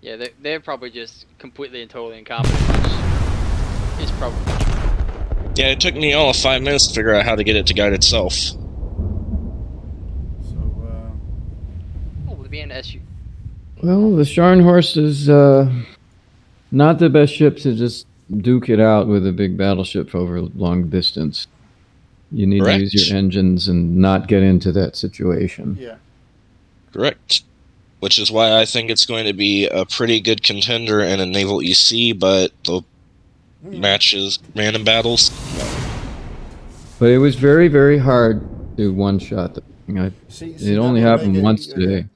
Yeah, they're probably just completely and totally incompetent, which is probably true. Yeah, it took me all of 5 minutes to figure out how to get it to guide itself. Oh, would be an SU. Well, the Scharnhorst is not the best ship to just duke it out with a big battleship over long distance. You need to use your engines and not get into that situation. Yeah. Correct. Which is why I think it's going to be a pretty good contender in a naval EC, but the matches, random battles. But it was very, very hard to one-shot the thing. It only happened once today.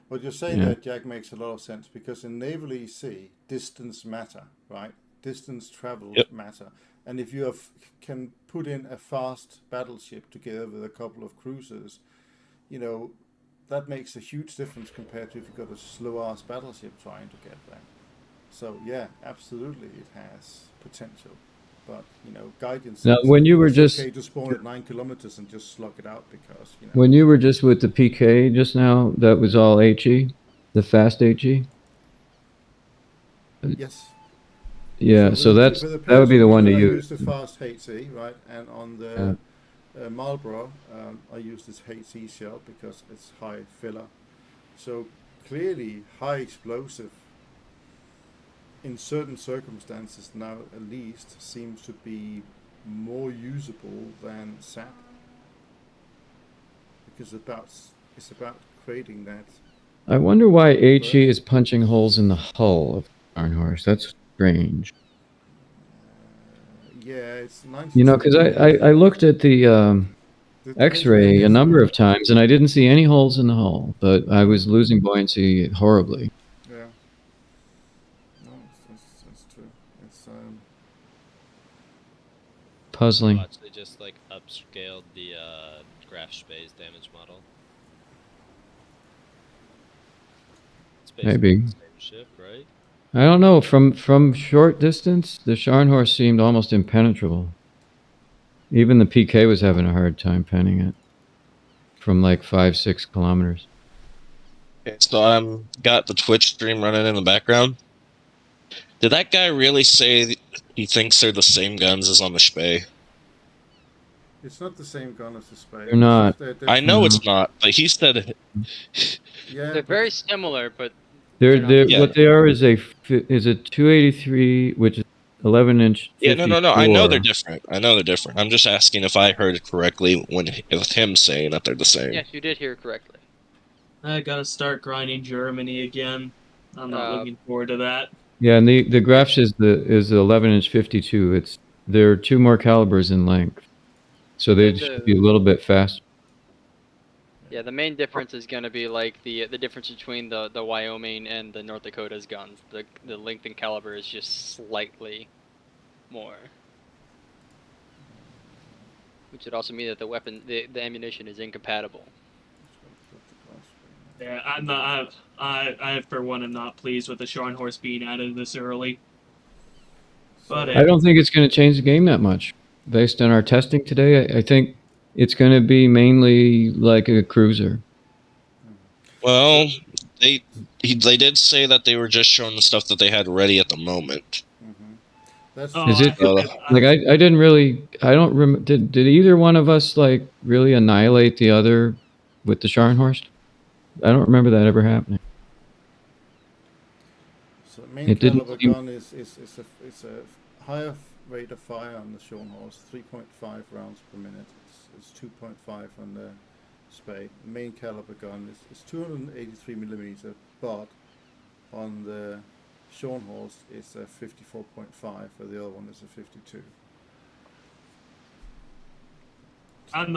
What you're saying there, Jack, makes a lot of sense, because in naval EC, distance matter, right? Distance travel matter. And if you can put in a fast battleship together with a couple of cruisers, that makes a huge difference compared to if you've got a slow-ass battleship trying to get there. So, yeah, absolutely it has potential. But, guidance now, when you were it's okay to spawn at 9 kilometers and just slug it out because, When you were just with the PK just now, that was all HE? The fast HE? Yes. Yeah, so that would be the one to use. The fast HE, right? And on the Marlborough, I use this HC shell because it's high filler. So clearly high explosive in certain circumstances now at least seems to be more usable than SAP. Because it's about creating that. I wonder why HE is punching holes in the hull of the Scharnhorst. That's strange. Yeah, it's 90. You know, because I looked at the X-ray a number of times, and I didn't see any holes in the hull, but I was losing buoyancy horribly. Yeah. No, that's true. It's puzzling. Watch, they just like upscaled the Graf Spey's damage model. It's basically Maybe. the same ship, right? I don't know. From short distance, the Scharnhorst seemed almost impenetrable. Even the PK was having a hard time penning it from like 5-6 kilometers. Okay, so got the Twitch stream running in the background. Did that guy really say he thinks they're the same guns as on the Spey? it's not the same gun as the Spey. They're not. I know it's not, but he said it. Yeah, They're very similar, but They're Yeah. what they are is a 283, which is 11-inch. Yeah, no. I 54. know they're different. I'm just asking if I heard it correctly with him saying that they're the same. yes, you did hear correctly. I gotta start grinding Germany again. I'm not looking forward to that. Yeah, and the Graf is the 11-inch 52. They're 2 more calibers in length, so they should be a little bit faster. Yeah, the main difference is going to be like the difference between the Wyoming and the North Dakota's guns. The length and caliber is just slightly more, which would also mean that the ammunition is incompatible. Yeah, I'm not. I for one am not pleased with the Scharnhorst being added this early. But I don't think it's going to change the game that much. Based on our testing today, I think it's going to be mainly like a cruiser. Well, they did say that they were just showing the stuff that they had ready at the moment. Is it like I didn't really I don't remember did either one of us like really annihilate the other with the Scharnhorst? I don't remember that ever happening. So main caliber gun is a higher rate of fire on the Scharnhorst, 3.5 rounds per minute. It's 2.5 on the Spey. The main caliber gun is 283 millimeter, but on the Scharnhorst is a 54.5, or the other one is a 52. I'm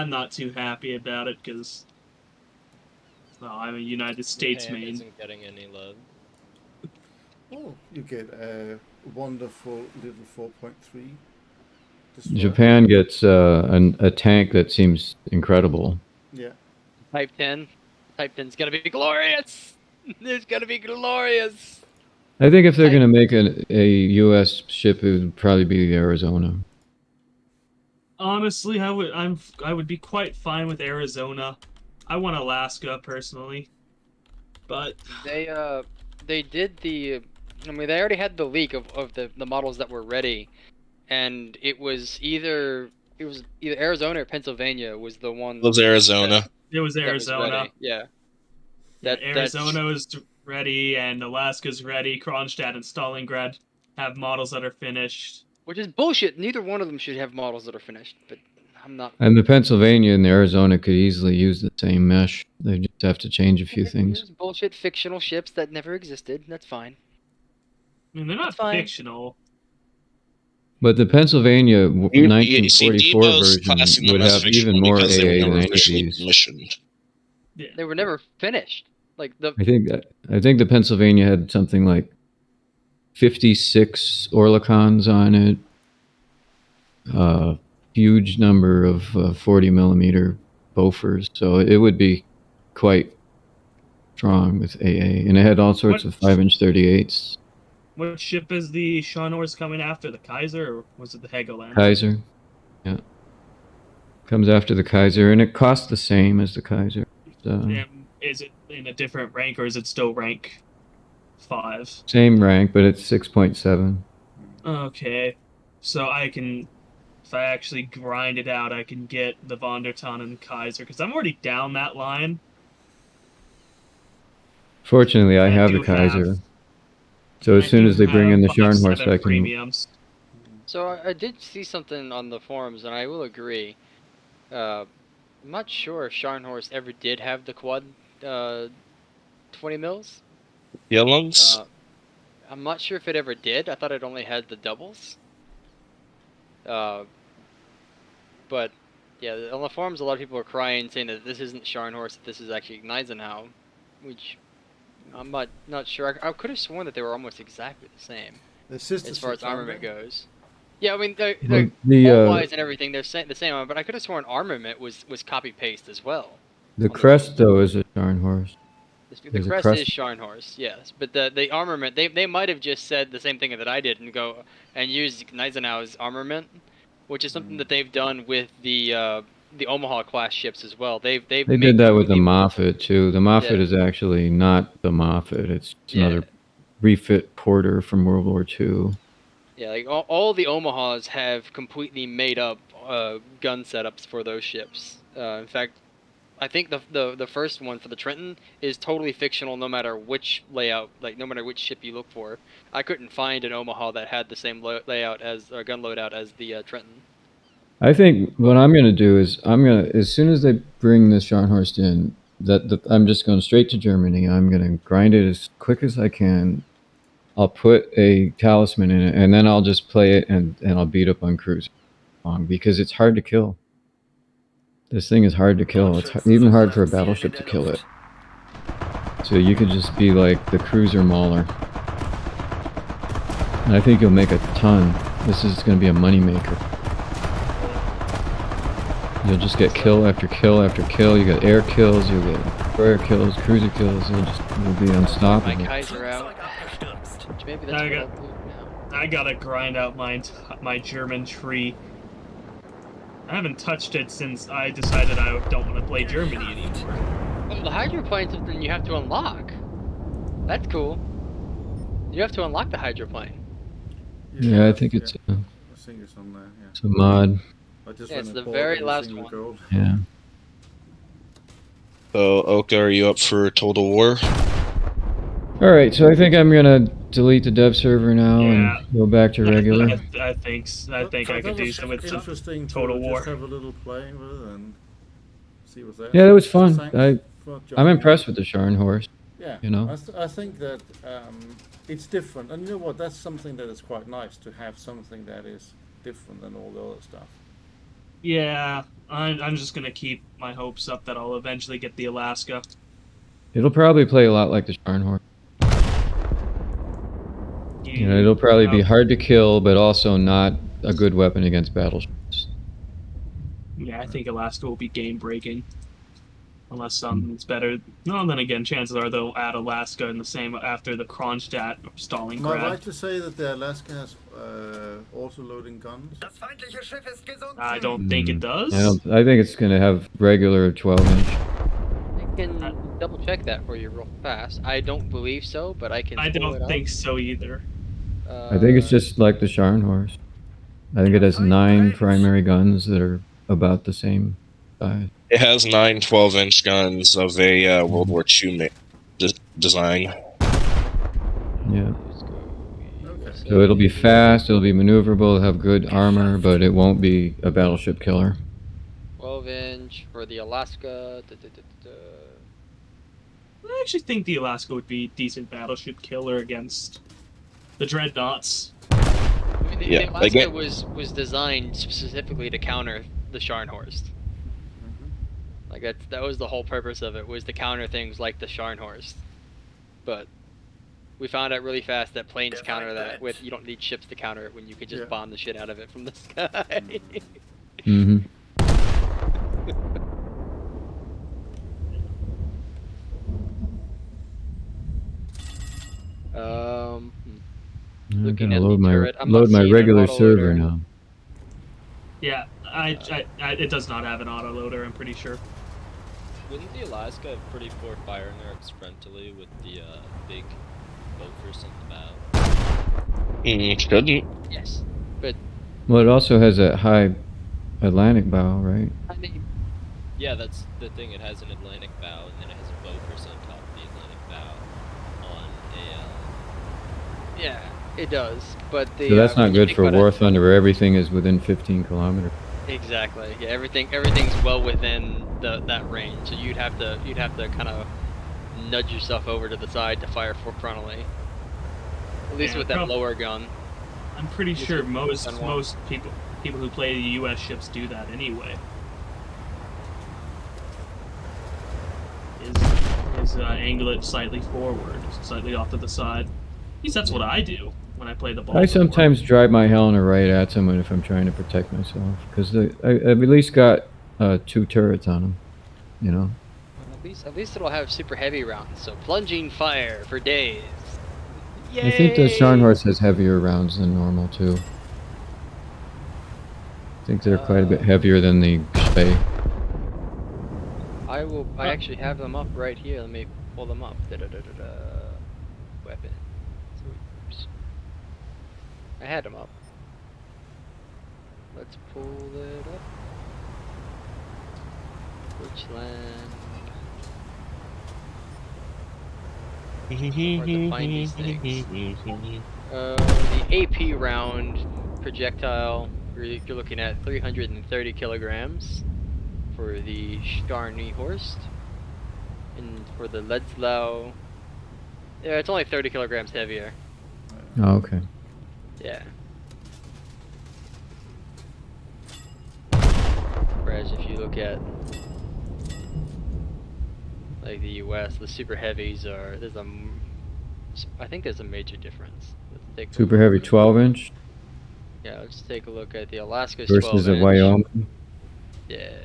not too happy about it because I'm a United States Japan main. isn't getting any love. Oh, you get a wonderful little 4.3. Japan gets a tank that seems incredible. Yeah. Type 10. Type 10's gonna be glorious. It's gonna be glorious. I think if they're going to make a U.S. ship, it would probably be the Arizona. Honestly, I would be quite fine with Arizona. I want Alaska personally, but they did the. I mean, they already had the leak of the models that were ready, and it was either Arizona or Pennsylvania was the one. It was Arizona. It was Arizona. Yeah. Arizona is ready, and Alaska's ready. Kronstadt and Stalingrad have models that are finished. Which is bullshit. Neither one of them should have models that are finished, but I'm not. And the Pennsylvania and the Arizona could easily use the same mesh. They just have to change a few things. There's bullshit fictional ships that never existed. That's fine. I mean, they're not fictional. But the Pennsylvania 1944 Debo's version classing them would as have even fictional more because they were AA never than any of officially these. commissioned. Yeah. They were never finished. Like the. I think the Pennsylvania had something like 56 Orlicons on it. Huge number of 40 millimeter Bofors, so it would be quite strong with AA, and it had all sorts of 5-inch 38s. What ship is the Scharnhorst coming after? The Kaiser, or was it the Helgoland? Kaiser, yeah, comes after the Kaiser, and it costs the same as the Kaiser. So. Is it in a different rank, or is it still rank 5? Same rank, but it's 6.7. Okay, so I can if I actually grind it out, I can get the Von der Tann and Kaiser, because I'm already down that line. Fortunately, I have do the Kaiser. have- So as I soon do as they bring have in the 5-7 Scharnhorst, I can. premiums. So I did see something on the forums, and I will agree. I'm not sure if Scharnhorst ever did have the quad 20 mils. Yellow's? I'm not sure if it ever did. I thought it only had the doubles. But yeah, on the forums, a lot of people are crying, saying that this isn't Scharnhorst, that this is actually Gneisenau, which I'm not sure. I could have sworn that they were almost exactly the same as far as armament goes. Yeah, I mean, they're wise and everything. They're the same, but I could have sworn armament was copy paste as well. The crest though is a Scharnhorst. The crest is Scharnhorst, yes, but the armament they might have just said the same thing that I did and go and use Gneisenau's armament, which is something that they've done with the Omaha class ships as well. They did that with the Moffat too. The Moffat is actually not the Moffat. It's another refit Porter from World War II. Yeah, like all the Omahas have completely made up gun setups for those ships. In fact, I think the first one for the Trenton is totally fictional, no matter which layout, like no matter which ship you look for. I couldn't find an Omaha that had the same layout as or gun loadout as the Trenton. I think what I'm gonna do is as soon as they bring this Scharnhorst in, I'm just going straight to Germany. I'm gonna grind it as quick as I can. I'll put a talisman in it, and then I'll just play it, and I'll beat up on cruisers because it's hard to kill. This thing is hard to kill. It's even hard for a battleship to kill it. So you could just be like the cruiser mauler. And I think you'll make a ton. This is going to be a moneymaker. You'll just get kill after kill after kill. You get air kills, you'll get destroyer kills, cruiser kills. You'll be unstoppable. My Kaiser out. Maybe that's what I'll do now. I gotta grind out my German tree. I haven't touched it since I decided I don't want to play Germany anymore. Oh, the hydroplane is something you have to unlock. That's cool. You have to unlock the hydroplane. Yeah, I think it's I think it's on there, yeah. It's a mod. It's the very last one. Yeah. So, Oka, are you up for Total War? Alright, so I think I'm gonna delete the dev server now and go back to regular. I think I could do some with some Total War. Just have a little playing with it and see what's there. Yeah, that was fun. I'm impressed with the Scharnhorst. Yeah, you know. I think that it's different, and you know what? That's something that is quite nice to have something that is different than all the other stuff. Yeah, I'm just gonna keep my hopes up that I'll eventually get the Alaska. It'll probably play a lot like the Scharnhorst. You know, it'll probably be hard to kill, but also not a good weapon against battleships. Yeah, I think Alaska will be game-breaking. Unless something's better. No, then again, chances are they'll add Alaska in the same after the Kronstadt or Stalingrad. Am I right to say that the Alaska has auto-loading guns? I don't think it does. I think it's going to have regular 12-inch. I can double-check that for you real fast. I don't believe so, but I can. I don't think so either. I think it's just like the Scharnhorst. I think it has 9 primary guns that are about the same size. It has 9 12-inch guns of a World War II design. Yeah. So it'll be fast, it'll be maneuverable, it'll have good armor, but it won't be a battleship killer. 12-inch for the Alaska. I actually think the Alaska would be a decent battleship killer against the Dreadnoughts. I mean, the Alaska was designed specifically to counter the Scharnhorst. Like that was the whole purpose of it, was to counter things like the Scharnhorst. But we found out really fast that planes counter that with, you don't need ships to counter it when you can just bomb the shit out of it from the sky. Mm-hmm. I'm gonna load my regular server now. Yeah, it does not have an autoloader, I'm pretty sure. Wouldn't the Alaska have pretty poor fire inerts frontally with the big boat first on the bow? Shouldn't. Yes, but Well, it also has that high Atlantic bow, right? I mean, Yeah, that's the thing. It has an Atlantic bow, and then it has a focus on top of the Atlantic bow on a. yeah, it does. But the So that's not when you good think for about it- War Thunder, where everything is within 15 kilometers. Exactly. Yeah, everything's well within that range. So you'd have to kind of nudge yourself over to the side to fire frontally. At least Yeah, with that prob- lower gun. I'm pretty Just sure with most gun one. most people who play the U.S. ships do that anyway. Is angle it slightly forward, slightly off to the side. At least that's what I do when I play the ball. I sometimes drive my Helena right at someone if I'm trying to protect myself, because I've at least got 2 turrets on them, you know. At least it'll have super heavy rounds. So plunging fire for days. Yay! I think the Scharnhorst has heavier rounds than normal too. I think they're quite a bit heavier than the Spey. I actually have them up right here. Let me pull them up. Weapons. Oops. I had them up. Let's pull it up. Which land? Hard to find these things. The AP round projectile, you're looking at 330 kilograms for the Scharnhorst, and for the Ledeslau, yeah, it's only 30 kilograms heavier. Oh, okay. Yeah. Whereas if you look at like the US, the super heavies are I think there's a major difference. Let's take a Super look. heavy 12-inch Yeah, let's take a look at the Alaska's versus 12 a inch. Wyoming. Yeah.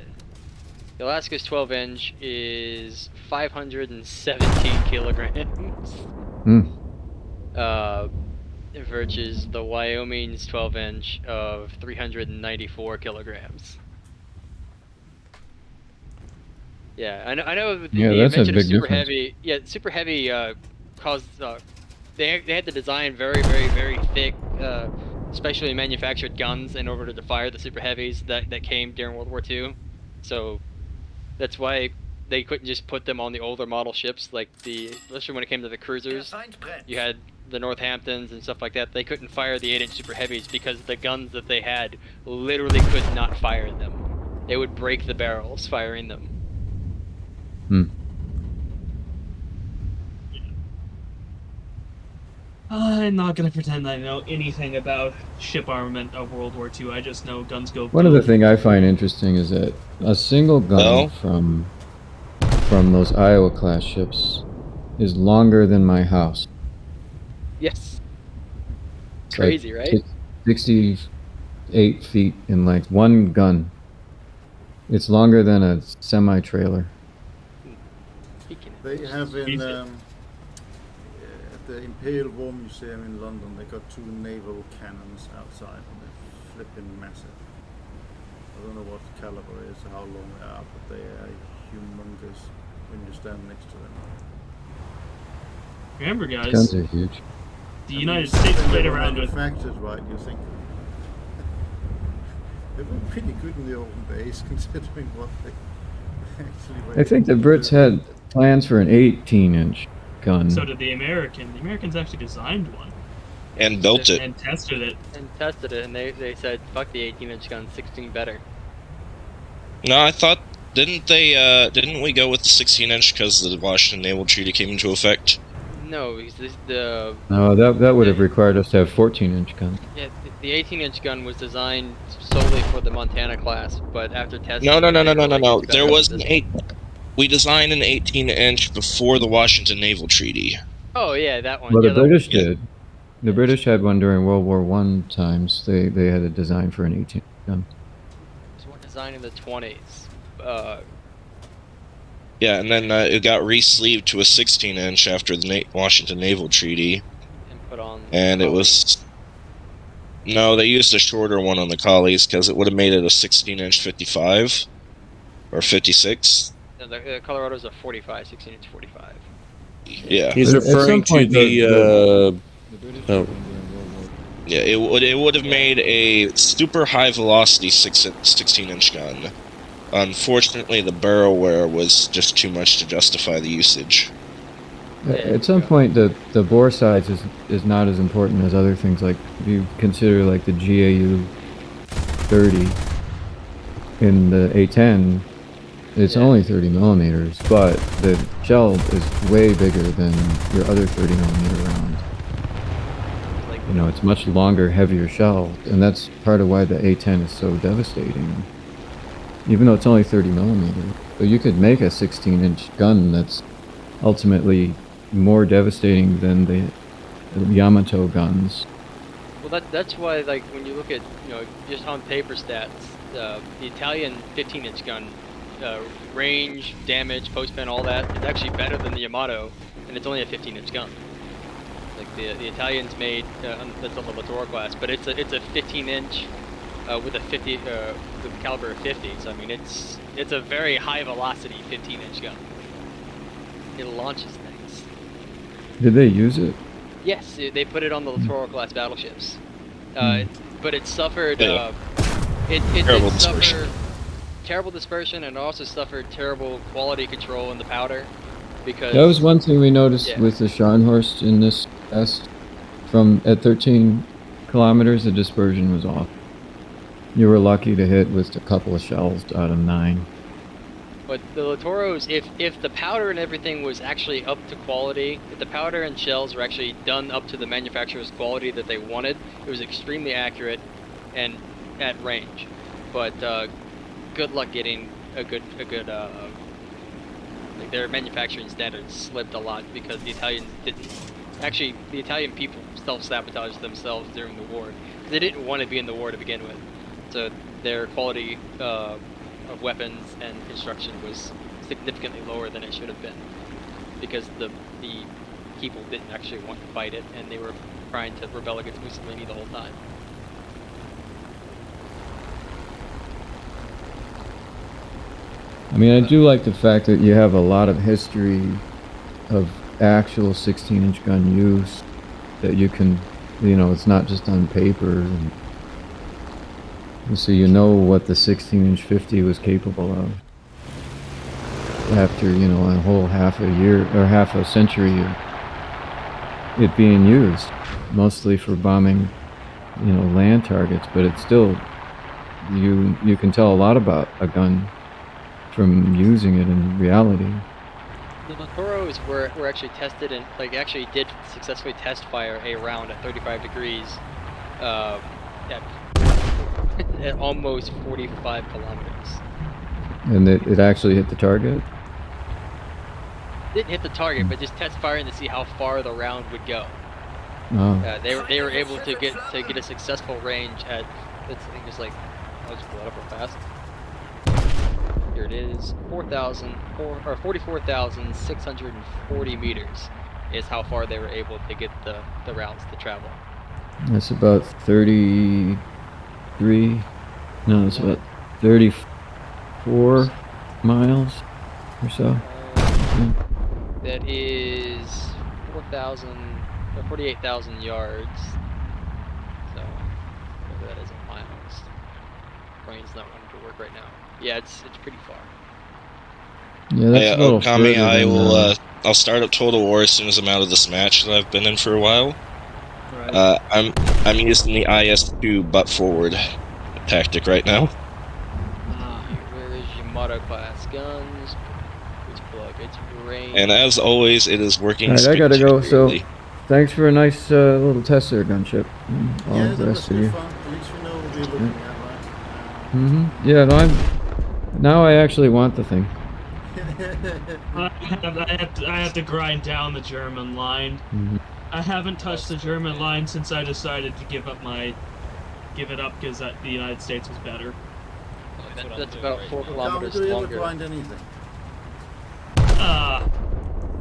The Alaska's 12 inch is 517 kilograms. Versus the Wyoming's 12 inch of 394 kilograms. Yeah, I know. The Yeah, that's a invention of big super difference. heavy. Yeah, super heavy caused. They had to design very, very, very thick, specially manufactured guns in order to fire the super heavies that came during World War II. So that's why they couldn't just put them on the older model ships, like especially when it came to the cruisers. You had the Northamptons and stuff like that. They couldn't fire the 8-inch super heavies because the guns that they had literally could not fire them. They would break the barrels firing them. I'm not gonna pretend I know anything about ship armament of World War II. I just know guns go. One of the things I find interesting is that a single gun from those Iowa class ships is longer than my house. Yes. It's Crazy, like right? 68 feet in length. One gun. It's longer than a semi-trailer. They have in at the Imperial War Museum in London, they got 2 naval cannons outside, and they're flipping massive. I don't know what caliber is or how long they are, but they are humongous when you stand next to them. Remember, guys, Guns are huge. the United States played around with. Manufactured, right? You think they were pretty good in the olden days, considering what they actually were. I think the Brits had plans for an 18-inch gun. So did the American. The Americans actually designed one. And built it. And tested it. And they said, fuck the 18-inch gun, 16 better. No, I thought, didn't we go with the 16-inch because the Washington Naval Treaty came into effect? No, No, that would have required us to have 14-inch guns. Yeah, the 18-inch gun was designed solely for the Montana class, but after testing... No. There was an 8... We designed an 18-inch before the Washington Naval Treaty. Oh, yeah, that one. Well, yeah, the British did. The British had one during World War I times. They had a design for an 18-inch gun. It was one designed in the 20s. Yeah, and then it got re-sleeved to a 16-inch after the Washington Naval Treaty. And put on... And it was... No, they used a shorter one on the Collies because it would have made it a 16-inch 55. Or 56. No, the Colorado's a 45, 16-inch 45. Yeah. He's referring to the... Yeah, it would have made a super high velocity 16-inch gun. Unfortunately, the barrel wear was just too much to justify the usage. At some point, the bore size is not as important as other things. Like if you consider like the GAU 30 in the A10, it's only 30 millimeters, but the shell is way bigger than your other 30 millimeter round. You know, it's much longer, heavier shell, and that's part of why the A10 is so devastating. Even though it's only 30 millimeter, but you could make a 16-inch gun that's ultimately more devastating than the Yamato guns. Well, that's why, like, when you look at, you know, just on paper stats, the Italian 15-inch gun, range, damage, post-pen, all that, is actually better than the Yamato, and it's only a 15-inch gun. Like the Italians made that's on the Littoral class, but it's a 15-inch with a 50 with a caliber of 50. So I mean, it's a very high velocity 15-inch gun. It launches things. Did they use it? Yes, they put it on the Littoral class battleships, but it suffered Terrible dispersion. Terrible dispersion, and also suffered terrible quality control in the powder. Because that was one thing we noticed with the Scharnhorst in this test. At 13 kilometers, the dispersion was off. You were lucky to hit with a couple of shells out of 9. But the Littoros, if the powder and everything was actually up to quality, if the powder and shells were actually done up to the manufacturer's quality that they wanted, it was extremely accurate and at range. But good luck getting a good like their manufacturing standards slipped a lot because the Italians didn't. Actually, the Italian people self-sabotaged themselves during the war. They didn't want to be in the war to begin with. So their quality of weapons and construction was significantly lower than it should have been. Because the people didn't actually want to fight it, and they were trying to rebel against Mussolini the whole time. I mean, I do like the fact that you have a lot of history of actual 16-inch gun use that you can, you know, it's not just on paper. And so you know what the 16-inch 50 was capable of after, you know, a whole half a year or half a century of it being used, mostly for bombing, you know, land targets. But it's still, you can tell a lot about a gun from using it in reality. The Littoros were actually tested and actually did successfully test fire a round at 35 degrees at almost 45 kilometers. And it actually hit the target? Didn't hit the target, but just test firing to see how far the round would go. Oh. They were able to get a successful range at, I think it's like, I'll just pull it up real fast. Here it is, 44,640 meters is how far they were able to get the rounds to travel. That's about 33, no, it's about 34 miles or so. That is 48,000 yards. So, whatever that is in miles. Brain's not running to work right now. Yeah, it's pretty far. Yeah, that's a little Okami, further than, I'll start up Total War as soon as I'm out of this match that I've been in for a while. Right. I'm using the IS-2 butt forward tactic right now. Where is Yamato class guns? Which plug? It's range. And as always, it is working. Alright, I gotta go, so spectacularly. thanks for a nice little test there, Gunship. All Yeah, the that was rest of good you. fun. At least we know what we're looking at, right? Yeah, no, now I actually want the thing. I have to grind down the German line. I haven't touched the German line since I decided to give it up because the United States was better. That's about 4 kilometers Can't do you ever longer. grind anything?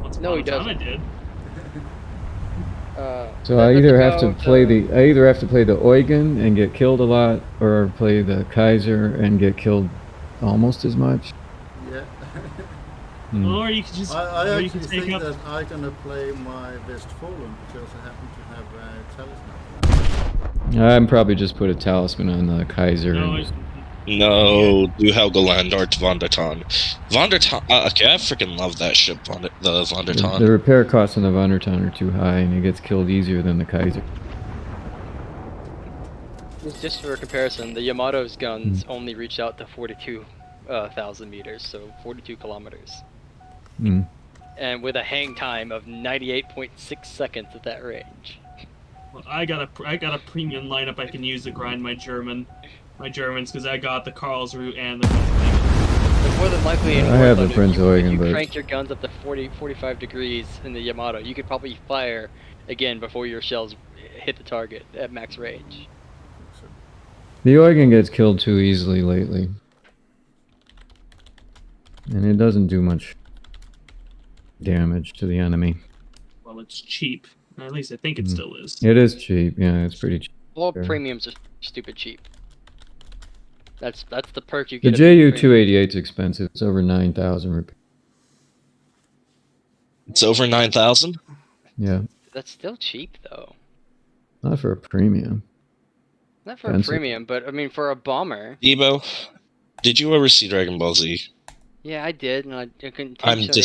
Once No, he upon a time I doesn't. did. So I either have to play the Eugen and get killed a lot, or play the Kaiser and get killed almost as much. Yeah. Or you could just I or you actually could take think up. that I'm gonna play my Westfalen because I happen to have a talisman. I'm probably just put a talisman on the Kaiser. No, and just- No, do Helga Landart Von der Ton. Von der Ton. Okay, I freaking love that ship, the Von der Ton. the repair costs on the Von der Ton are too high, and he gets killed easier than the Kaiser. Just for comparison, the Yamato's guns only reach out to 42,000 meters, so 42 kilometers. Mm. And with a hang time of 98.6 seconds at that range. well, I got a premium lineup I can use to grind my Germans, because I got the Karlsruhe and the. But more than likely, in I have the Warzone, Prince if Eugen, you but crank your guns up to 45 degrees in the Yamato, you could probably fire again before your shells hit the target at max range. the Eugen gets killed too easily lately, and it doesn't do much damage to the enemy. Well, it's cheap. At least I think it still is. It is cheap. Yeah, it's pretty cheap. Well, Sure. premiums are stupid cheap. That's the perk you The get. Ju 288 is expensive. It's over 9,000 rupees. It's over 9,000? Yeah, That's still cheap though. not for a premium. Not for Expensive. a premium, but I mean for a bomber. Debo, did you ever see Dragon Ball Z? Yeah, I did, and I couldn't. I'm intentionally